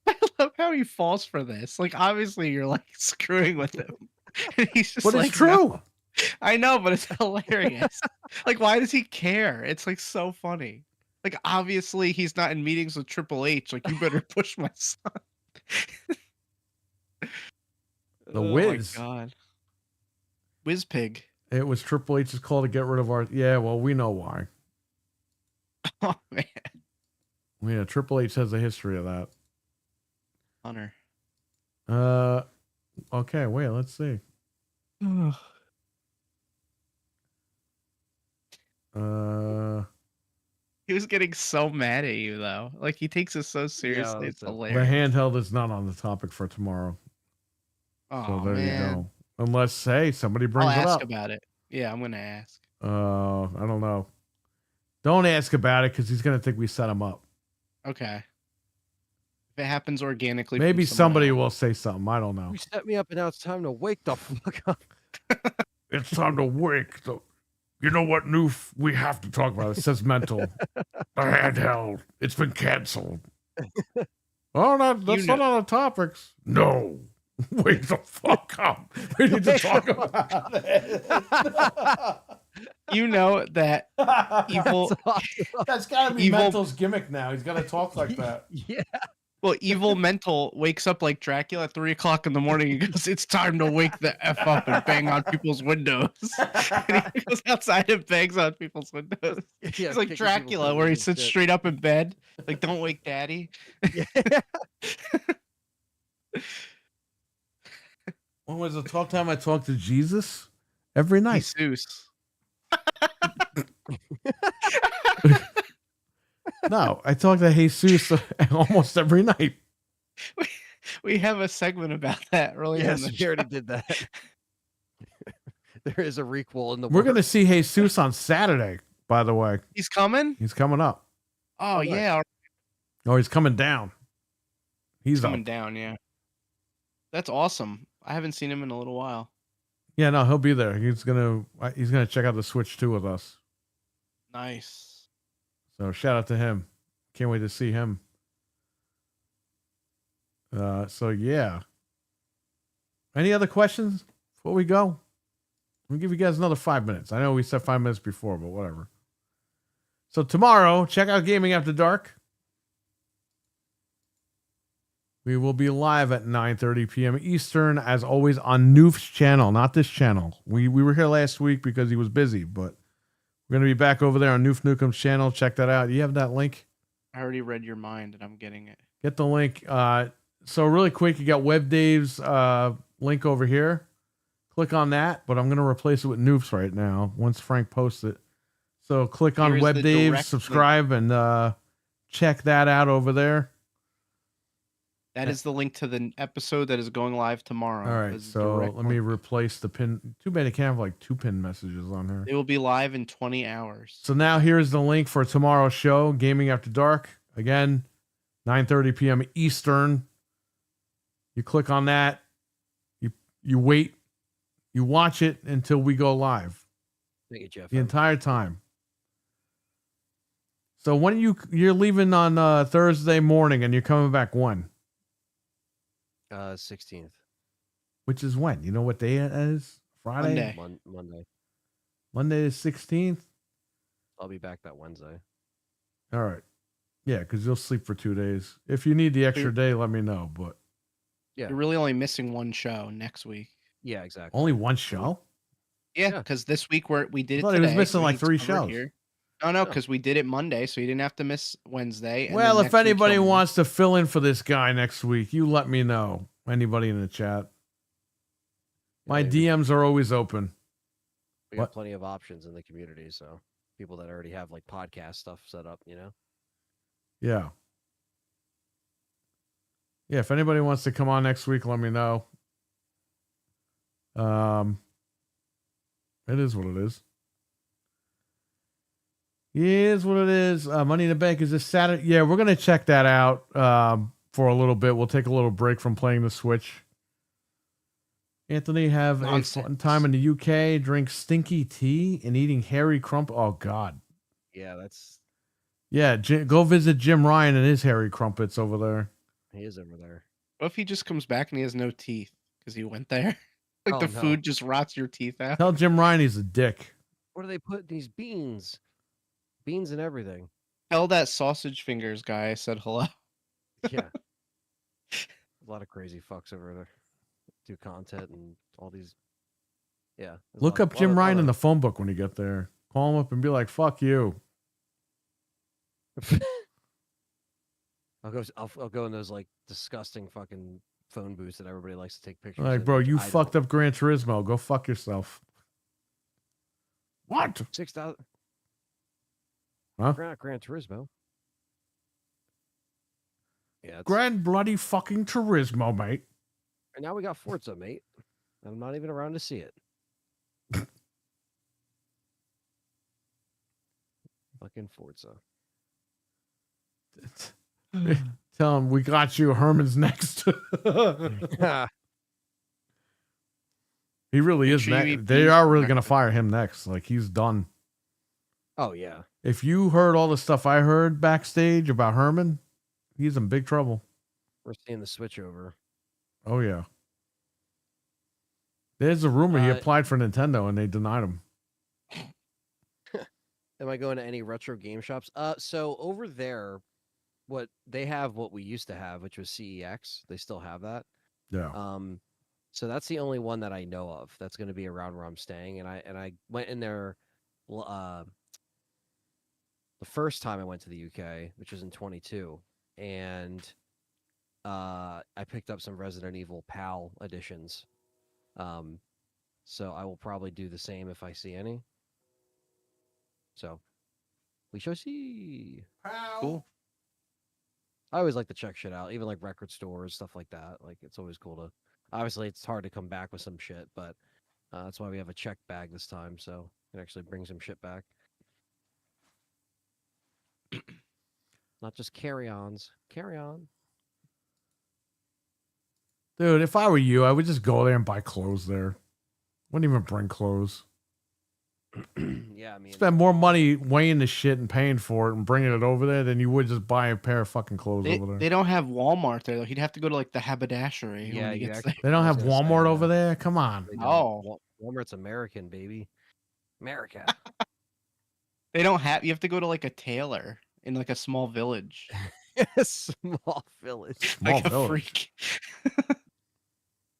I love how he falls for this. Like, obviously, you're like screwing with him. And he's just
But
like,
it's true.
"No." I know, but it's hilarious. Like, why does he care? It's like so funny. Like, obviously, he's not in meetings with Triple H. Like, you better push my son.
The
Oh
Wiz.
my god. Whiz Pig.
It was Triple H's call to get rid of our... Yeah, well, we know why.
Oh man.
Yeah, Triple H has a history of that.
Hunter.
Okay, wait, let's see.
He was getting so mad at you though. Like, he takes it so seriously. It's
The
hilarious.
handheld is not on the topic for tomorrow.
Oh
So there
man.
you go. Unless, hey, somebody
I'll
brings it
ask
up.
about it. Yeah, I'm gonna ask.
I don't know. Don't ask about it because he's going to think we set him up.
Okay. If it happens organically, from
Maybe
someone
somebody
else.
will say something. I don't know.
You set me up, and now it's time to wake the fuck up.
It's time to wake. You know what new we have to talk about? It says mental. The handheld. It's been canceled.
Oh, that's
know.
not on the topics.
No. Wake the fuck up.
We need to talk about it.
You know that evil,
That's got to be
Evil-
Mental's gimmick now. He's got to talk like that.
Yeah.
well, evil mental wakes up like Dracula at 3 o'clock in the morning. He goes, "It's time to wake the F up and bang on people's windows." And he goes outside and bangs on people's windows.
Yeah,
It's like
kicking people's
Dracula, where he
windows and
sits
shit.
straight up in bed, like, "Don't wake daddy."
Yeah.
When was the talk time I talked to Jesus? Every night.
Jesus.
No, I talk to Jesus almost every night.
We have a segment about that earlier
Yes,
in the
we already
show.
did that. There is a requel in the
We're going to
works.
see Jesus on Saturday, by the way.
He's coming?
He's coming up.
Oh,
nice.
yeah.
Oh, he's coming down. He's
He's coming
up.
down, yeah. That's awesome. I haven't seen him in a little while.
Yeah, no, he'll be there. He's gonna check out the Switch 2 with us.
Nice.
So shout out to him. Can't wait to see him. So yeah. Any other questions before we go? We'll give you guys another 5 minutes. I know we said 5 minutes before, but whatever. So tomorrow, check out Gaming After Dark. We will be live at 9:30 p.m. Eastern, as always, on Noof's channel, not this channel. We were here last week because he was busy, but we're going to be back over there on Noof Nukem's channel. Check that out. You have that link?
I already read your mind and I'm getting it.
Get the link. So really quick, you got Web Dave's link over here. click on that, but I'm going to replace it with Noofs right now once Frank posts it. So click on
Here's
Web
the
Dave,
direct
subscribe, and check that out over there.
That is the link to the episode that is going live tomorrow.
All right,
This is
so
direct
let me
link.
replace the pin. Too bad I can't have like 2 pin messages on here.
It will be live in 20 hours.
So now here's the link for tomorrow's show, Gaming After Dark. Again, 9:30 p.m. Eastern. You click on that. You wait. You watch it until we go live.
Thank you, Jeff.
The entire time. So when you're leaving on Thursday morning and you're coming back when?
16th.
Which is when? You know what day it is? Friday?
Monday.
Monday.
Monday is 16th?
I'll be back that Wednesday.
All right. Yeah, because you'll sleep for 2 days. If you need the extra day, let me know. But
Yeah.
You're really only missing one show next week.
Yeah, exactly.
only one show?
Yeah,
Yeah.
because this week we did it
thought
today.
he was missing
so
like
it's
3
covered
shows.
Here. No, because we did it Monday, so you didn't have to miss Wednesday. And
Well,
then
if
next week
anybody
you'll miss-
wants to fill in for this guy next week, you let me know. Anybody in the chat. My
Yeah,
DMs are always open.
we got
what?
plenty of options in the community, so people that already have like podcast stuff set up, you know.
Yeah. Yeah, if anybody wants to come on next week, let me know. It is what it is. It is what it is. Money in the Bank is this Saturday. Yeah, we're gonna check that out for a little bit. We'll take a little break from playing the Switch. Anthony, have a fun
Nonsense.
time in the UK. Drink stinky tea and eating hairy crump. Oh God.
Yeah, that's
Yeah, go visit Jim Ryan and his hairy crumpets over there.
he is over there.
What if he just comes back and he has no teeth because he went there? Like
Oh,
the
no.
food just rots your teeth out.
Tell Jim Ryan he's a dick.
What do they put in these beans? Beans and everything.
Tell that sausage fingers guy I said hello.
Yeah. A lot of crazy fucks over there. Do content and all these. Yeah. there's a
Look
lot-
up
lot
Jim
of-
Ryan
lot
in the
of-
phone book when you get there. Call him up and be like, "Fuck you."
I'll go in those like disgusting fucking phone booths that everybody likes to take pictures.
Like,
in,
bro,
which
you
I
fucked
don't.
up Gran Turismo. Go fuck yourself. What?
6,000.
Huh?
Gran Turismo. Yeah. It's,
Gran bloody fucking Turismo, mate.
and now we got Forza, mate. I'm not even around to see it. Fucking Forza.
Tell him we got you. Herman's next. He really is
sure you
next.
eat
They
beans
are
for
really gonna
breakfast.
fire him next. Like he's done.
Oh yeah.
If you heard all the stuff I heard backstage about Herman, he's in big trouble.
We're seeing the switch over.
Oh yeah. There's a rumor he
Uh,
applied for Nintendo and they denied him.
Am I going to any retro game shops? So over there, what we used to have, which was CEX. They still have that.
Yeah.
So that's the only one that I know of that's going to be around where I'm staying. And I went in there, the first time I went to the UK, which was in 22, and I picked up some Resident Evil PAL editions. So I will probably do the same if I see any. So we shall see.
Cool.
I always like to check shit out, even like record stores, stuff like that. Like it's always cool to. Obviously, it's hard to come back with some shit, but that's why we have a check bag this time, so we can actually bring some shit back. Not just carry-ons. Carry on.
Dude, if I were you, I would just go there and buy clothes there. Wouldn't even bring clothes.
Yeah, I mean,
Spend more money weighing the shit and paying for it and bringing it over there than you would just buy a pair of fucking clothes
They,
over there.
they don't have Walmart there though. He'd have to go to like the haberdashery.
Yeah,
when he gets
exactly.
They don't
I was
have
gonna say,
Walmart
yeah.
over there? Come on.
they don't.
Oh.
Walmart's American, baby. America.
there. They don't have. You have to go to like a tailor in like a small village.
Small village.
Small
Like a
village.
freak.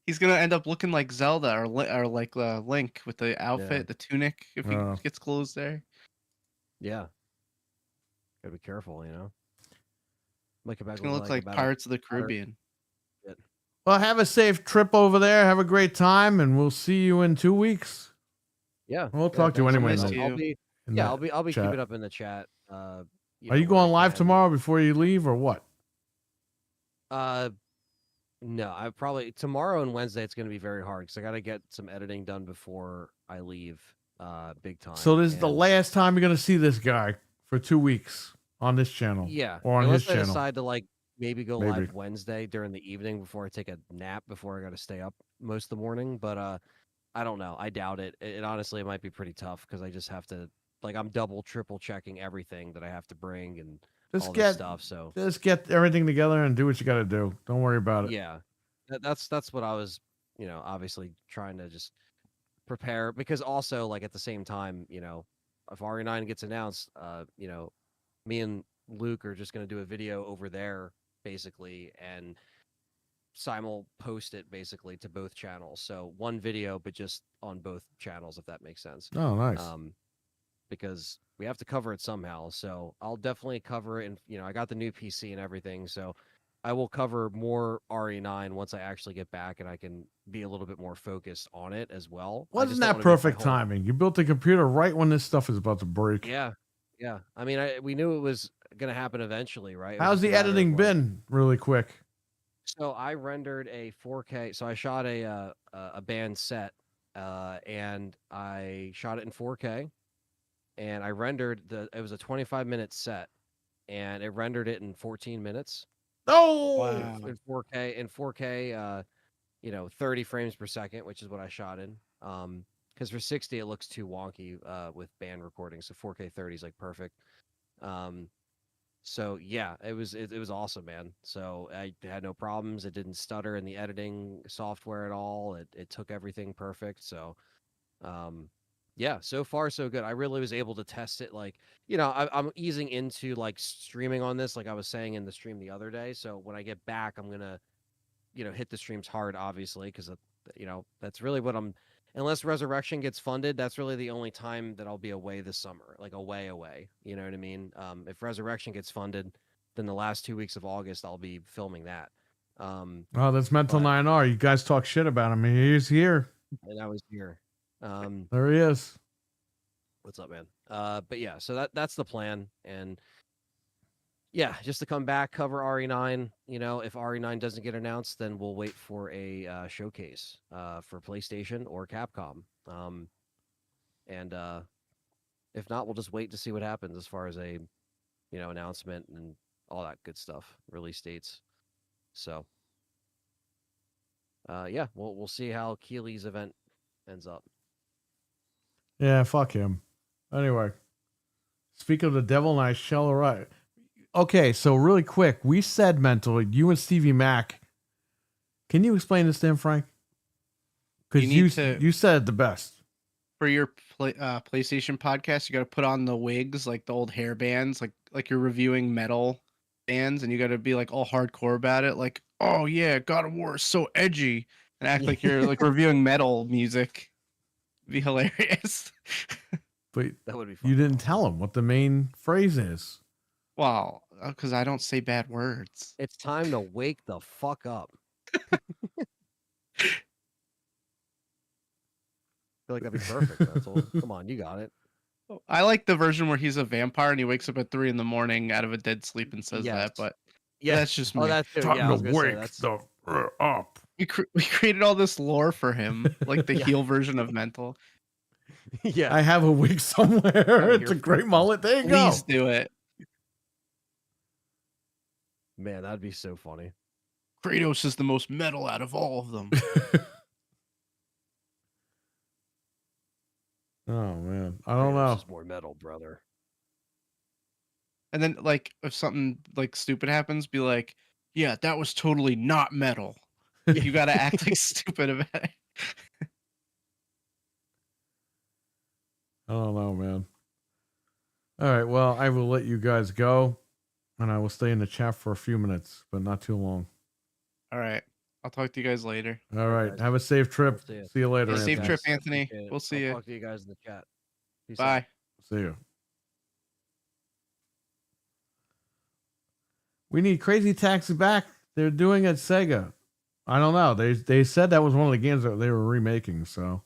He's gonna end up looking like Zelda or like Link with the outfit, the tunic. If he
Oh.
gets clothes there.
Yeah. Gotta be careful, you know. Like
It's gonna look like
about
Pirates of the
pirate.
Caribbean.
Well, have a safe trip over there. Have a great time, and we'll see you in 2 weeks.
Yeah,
We'll talk to you
thanks,
anyway.
Nice
in
to
the-
you.
I'll be
in
yeah,
the
I'll be
chat.
keeping up in the chat.
Are you
when I
going live
can.
tomorrow before you leave, or what?
No, I probably tomorrow and Wednesday it's going to be very hard because I got to get some editing done before I leave. Big time.
So this is the
and-
last time you're gonna see this guy for 2 weeks on this channel.
Yeah,
or on
unless
his
I
channel.
decide to like maybe go
Maybe.
live Wednesday during the evening before I take a nap before I got to stay up most of the morning. But I don't know. I doubt it. It honestly might be pretty tough because I just have to like I'm double, triple checking everything that I have to bring and
Just
all
get
this stuff. So
just get everything together and do what you got to do. Don't worry about it.
yeah, that's what I was, obviously trying to just prepare because also like at the same time, if RE9 gets announced, me and Luke are just going to do a video over there basically and simul post it basically to both channels. So one video, but just on both channels, if that makes sense.
Oh, nice.
Because we have to cover it somehow. So I'll definitely cover it. And, I got the new PC and everything. So I will cover more RE9 once I actually get back and I can be a little bit more focused on it as well. I
Wasn't
just don't
that
wanna be at my
perfect
home.
timing? You built the computer right when this stuff is about to break.
Yeah. Yeah. I mean, we knew it was going to happen eventually, right? It was
How's
just
the
a matter of,
editing
like-
been? Really quick.
So I rendered a 4K. So I shot a band set, and I shot it in 4K, and I rendered it was a 25-minute set, and it rendered it in 14 minutes
Oh,
Wow.
in 4K. 30 frames per second, which is what I shot in. Because for 60 it looks too wonky with band recording, so 4K 30 is like perfect. So yeah, it was awesome, man. So I had no problems. It didn't stutter in the editing software at all. It took everything perfect. So, yeah, so far so good. I really was able to test it. Like, I'm easing into like streaming on this, like I was saying in the stream the other day. So when I get back, I'm gonna, hit the streams hard, obviously, because that's really what I'm. Unless Resurrection gets funded, that's really the only time that I'll be away this summer, like away. You know what I mean? If Resurrection gets funded, then the last 2 weeks of August I'll be filming that.
oh, that's Mental
but-
9R. You guys talk shit about him. He's here.
And I was here.
There he is.
What's up, man? But yeah, so that's the plan, and yeah, just to come back, cover RE9. If RE9 doesn't get announced, then we'll wait for a showcase for PlayStation or Capcom. And if not, we'll just wait to see what happens as far as a announcement and all that good stuff, release dates. So yeah, we'll see how Keeley's event ends up.
Yeah, fuck him. Anyway, speak of the devil, and I shall arrive. Okay, so really quick, we said Mental, you and Stevie Mac. Can you explain this to him, Frank? Because
You need to-
you said it the best.
For your PlayStation podcast, you got to put on the wigs, like the old hair bands, like you're reviewing metal bands, and you got to be like all hardcore about it, like, oh yeah, God of War is so edgy, and act like you're like reviewing metal music. It'd be hilarious.
But
That would be fun.
you didn't tell him what the main phrase is.
Well, because I don't say bad words.
It's time to wake the fuck up. I feel like that'd be perfect. Mental. Come on, you got it.
I like the version where he's a vampire and he wakes up at 3 a.m. out of a dead sleep and says
Yes.
that, but
Yeah.
that's just me.
Oh, that's
Time
yeah. I was
to
gonna say,
wake
that's
the up.
we created all this lore for him, like the
Yeah.
heel version of Mental.
yeah.
I have a wig somewhere.
I'm
It's a
here
great
for it.
mullet. There you go.
Please do it.
Man, that'd be so funny.
Kratos is the most metal out of all of them.
Oh man, I don't
Kratos
know.
is more metal, brother.
And then, like, if something like stupid happens, be like, "Yeah, that was totally not metal." You got to act like stupid about it.
I don't know, man. All right, well, I will let you guys go, and I will stay in the chat for a few minutes, but not too long.
All right, I'll talk to you guys later.
All right,
guys.
have a safe trip.
See ya.
See you later.
Yeah, safe
Anthony.
trip,
Guys,
Anthony.
appreciate it.
We'll see
I'll
you.
talk to you guys in the chat. Peace out.
Bye.
See you. We need Crazy Taxi back. They're doing it at Sega. I don't know. They said that was one of the games that they were remaking. So,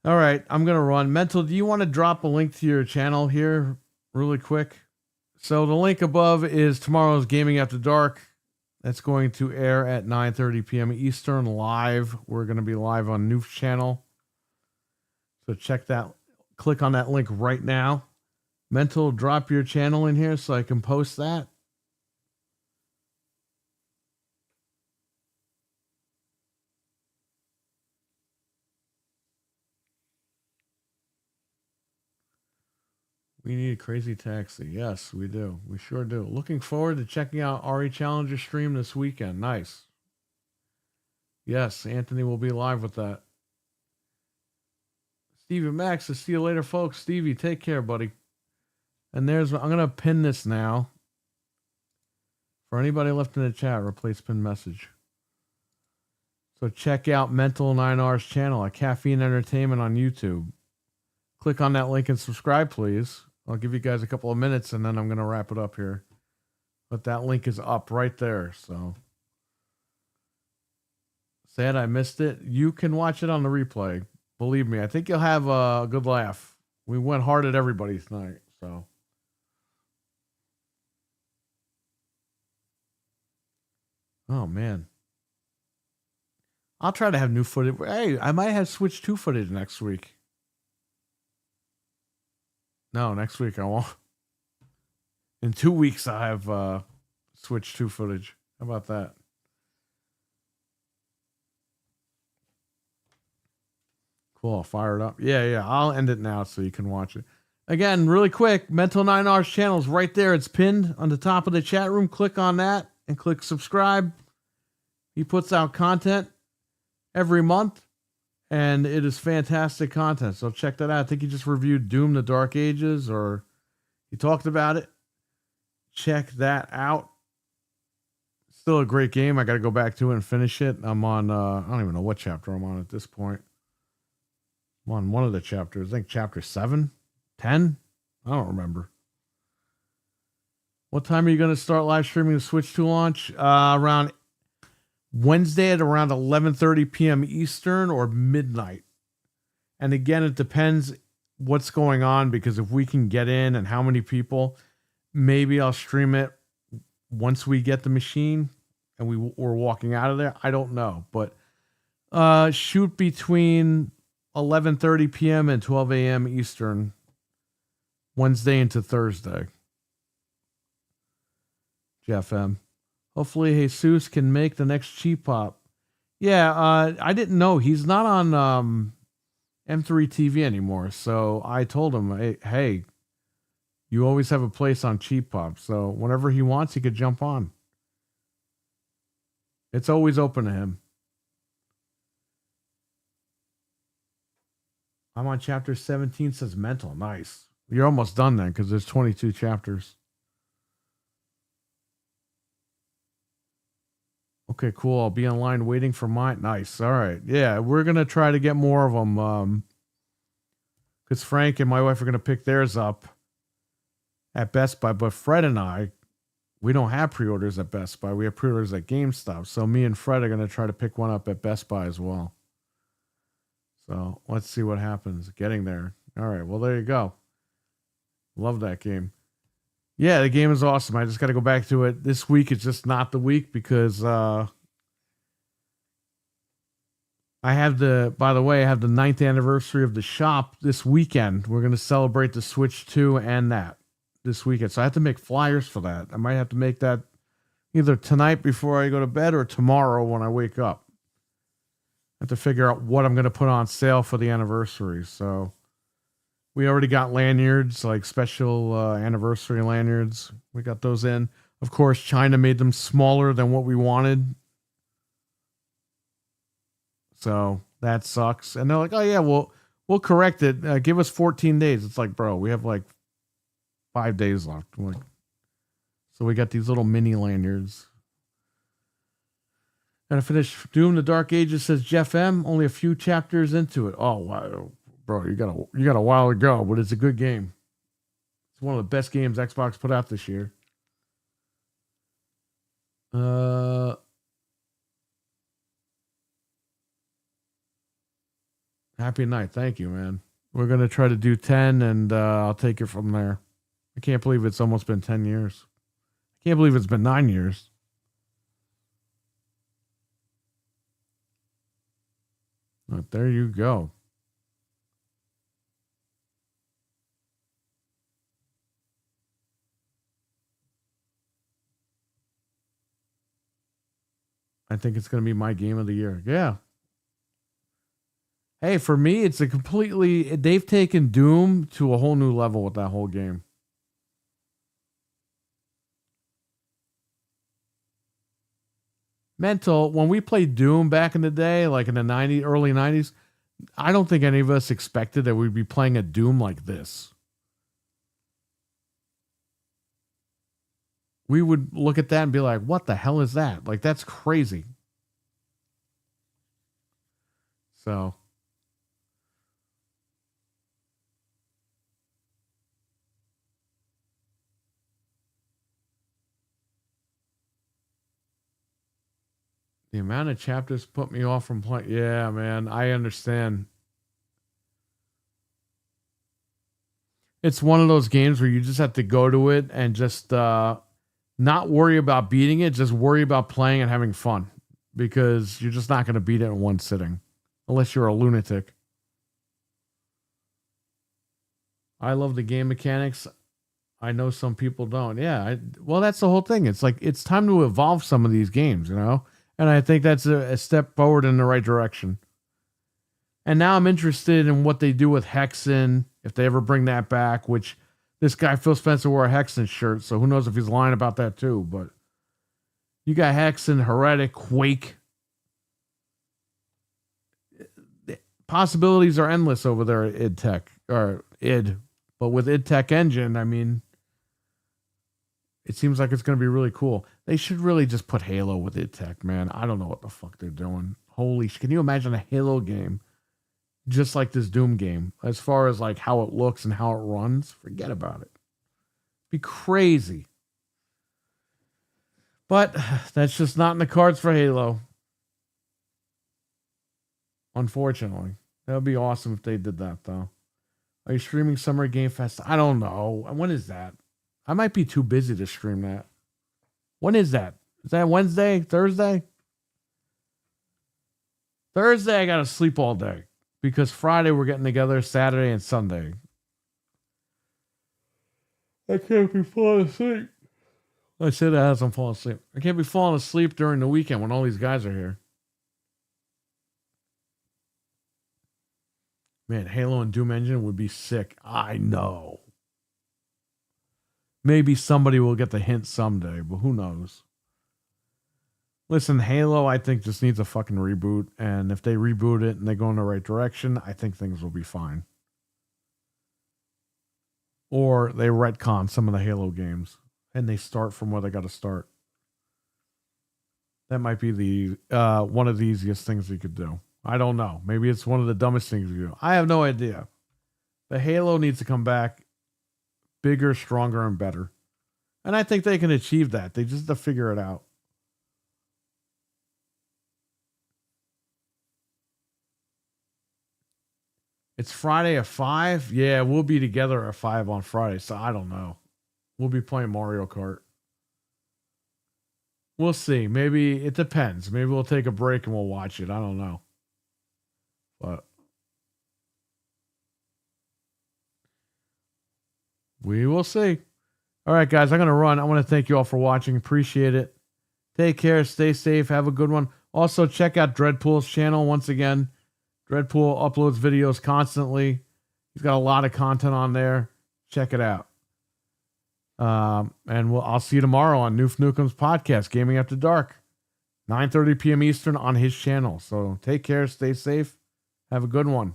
all right, I'm gonna run. Mental, do you want to drop a link to your channel here really quick? So the link above is tomorrow's Gaming After Dark. That's going to air at 9:30 p.m. Eastern live. We're going to be live on Noof's channel. So check that. Click on that link right now. Mental, drop your channel in here so I can post that. We need a Crazy Taxi. Yes, we do. We sure do. Looking forward to checking out Ari Challenger stream this weekend. Nice. Yes, Anthony will be live with that. Stevie Max, I'll see you later, folks. Stevie, take care, buddy. And I'm going to pin this now. For anybody left in the chat, replace pin message. So check out Mental 9R's channel at Caffeine Entertainment on YouTube. Click on that link and subscribe, please. I'll give you guys a couple of minutes and then I'm going to wrap it up here. But that link is up right there. So sad I missed it. You can watch it on the replay. Believe me, I think you'll have a good laugh. We went hard at everybody tonight. So oh man. I'll try to have new footage. Hey, I might have Switch 2 footage next week. No, next week I won't. In 2 weeks, I have Switch 2 footage. How about that? Cool, I'll fire it up. Yeah, I'll end it now so you can watch it. Again, really quick, Mental 9R's channel is right there. It's pinned on the top of the chat room. Click on that and click subscribe. He puts out content every month. And it is fantastic content. So check that out. I think he just reviewed Doom the Dark Ages, or he talked about it. Check that out. Still a great game. I got to go back to it and finish it. I'm on, I don't even know what chapter I'm on at this point. I'm on one of the chapters. I think chapter 7, 10. I don't remember. What time are you going to start live streaming the Switch 2 launch? Around Wednesday at around 11:30 p.m. Eastern or midnight. And again, it depends what's going on, because if we can get in and how many people, maybe I'll stream it once we get the machine and we're walking out of there. I don't know, but shoot between 11:30 p.m. and 12 a.m. Eastern, Wednesday into Thursday. Jeff M. Hopefully Jesus can make the next Cheap Pop. Yeah, I didn't know. He's not on M3 TV anymore. So I told him, hey, you always have a place on Cheap Pop. So whenever he wants, he could jump on. It's always open to him. I'm on chapter 17, says Mental. Nice. You're almost done then, because there's 22 chapters. Okay, cool. I'll be online waiting for mine. Nice. All right. Yeah, we're going to try to get more of them. Because Frank and my wife are going to pick theirs up at Best Buy. But Fred and I, we don't have pre-orders at Best Buy. We have pre-orders at GameStop. So me and Fred are going to try to pick one up at Best Buy as well. So let's see what happens. Getting there. All right. Well, there you go. Love that game. Yeah, the game is awesome. I just got to go back to it. This week is just not the week because I have the 9th anniversary of the shop this weekend. We're going to celebrate the Switch 2 and that this weekend. So I have to make flyers for that. I might have to make that either tonight before I go to bed or tomorrow when I wake up. I have to figure out what I'm going to put on sale for the anniversary. So we already got lanyards, like special anniversary lanyards. We got those in. Of course, China made them smaller than what we wanted. So that sucks. And they're like, oh, yeah, we'll correct it. Give us 14 days. It's like, bro, we have like 5 days left. So we got these little mini lanyards. Gotta finish Doom the Dark Ages, says Jeff M. Only a few chapters into it. Oh, wow. Bro, you got a while to go, but it's a good game. It's one of the best games Xbox put out this year. Happy night. Thank you, man. We're going to try to do 10 and I'll take it from there. I can't believe it's almost been 10 years. I can't believe it's been 9 years. But there you go. I think it's going to be my game of the year. Yeah. Hey, for me, it's a completely... They've taken Doom to a whole new level with that whole game. Mental, when we played Doom back in the day, like in the early 90s, I don't think any of us expected that we'd be playing a Doom like this. We would look at that and be like, what the hell is that? Like, that's crazy. So... The amount of chapters put me off from playing. Yeah, man, I understand. It's one of those games where you just have to go to it and just not worry about beating it. Just worry about playing and having fun, because you're just not going to beat it in one sitting unless you're a lunatic. I love the game mechanics. I know some people don't. Yeah, well, that's the whole thing. It's like it's time to evolve some of these games, you know? And I think that's a step forward in the right direction. And now I'm interested in what they do with Hexen, if they ever bring that back, which this guy, Phil Spencer, wore a Hexen shirt, so who knows if he's lying about that too. But you got Hexen, Heretic, Quake. The possibilities are endless over there at id Tech, or id. But with id Tech Engine, I mean... It seems like it's going to be really cool. They should really just put Halo with id Tech, man. I don't know what the fuck they're doing. Holy shit. Can you imagine a Halo game just like this Doom game? As far as like how it looks and how it runs, forget about it. Be crazy. But that's just not in the cards for Halo. Unfortunately. That would be awesome if they did that, though. Are you streaming Summer Game Fest? I don't know. When is that? I might be too busy to stream that. When is that? Is that Wednesday? Thursday? Thursday, I got to sleep all day. Because Friday, we're getting together. Saturday and Sunday. I can't be falling asleep. I say that as I'm falling asleep. I can't be falling asleep during the weekend when all these guys are here. Man, Halo and Doom Engine would be sick. I know. Maybe somebody will get the hint someday, but who knows? Listen, Halo, I think, just needs a fucking reboot. And if they reboot it and they go in the right direction, I think things will be fine. Or they retcon some of the Halo games and they start from where they got to start. That might be the one of the easiest things you could do. I don't know. Maybe it's one of the dumbest things you do. I have no idea. The Halo needs to come back bigger, stronger, and better. And I think they can achieve that. They just have to figure it out. It's Friday at 5? Yeah, we'll be together at 5 on Friday, so I don't know. We'll be playing Mario Kart. We'll see. Maybe it depends. Maybe we'll take a break and we'll watch it. I don't know. But we will see. All right, guys, I'm going to run. I want to thank you all for watching. Appreciate it. Take care. Stay safe. Have a good one. Also, check out Dreadpool's channel once again. Dreadpool uploads videos constantly. He's got a lot of content on there. Check it out. And I'll see you tomorrow on Noof Nukem's podcast, Gaming After Dark, 9:30 p.m. Eastern on his channel. So take care. Stay safe. Have a good one.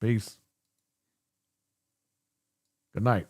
Peace. Good night.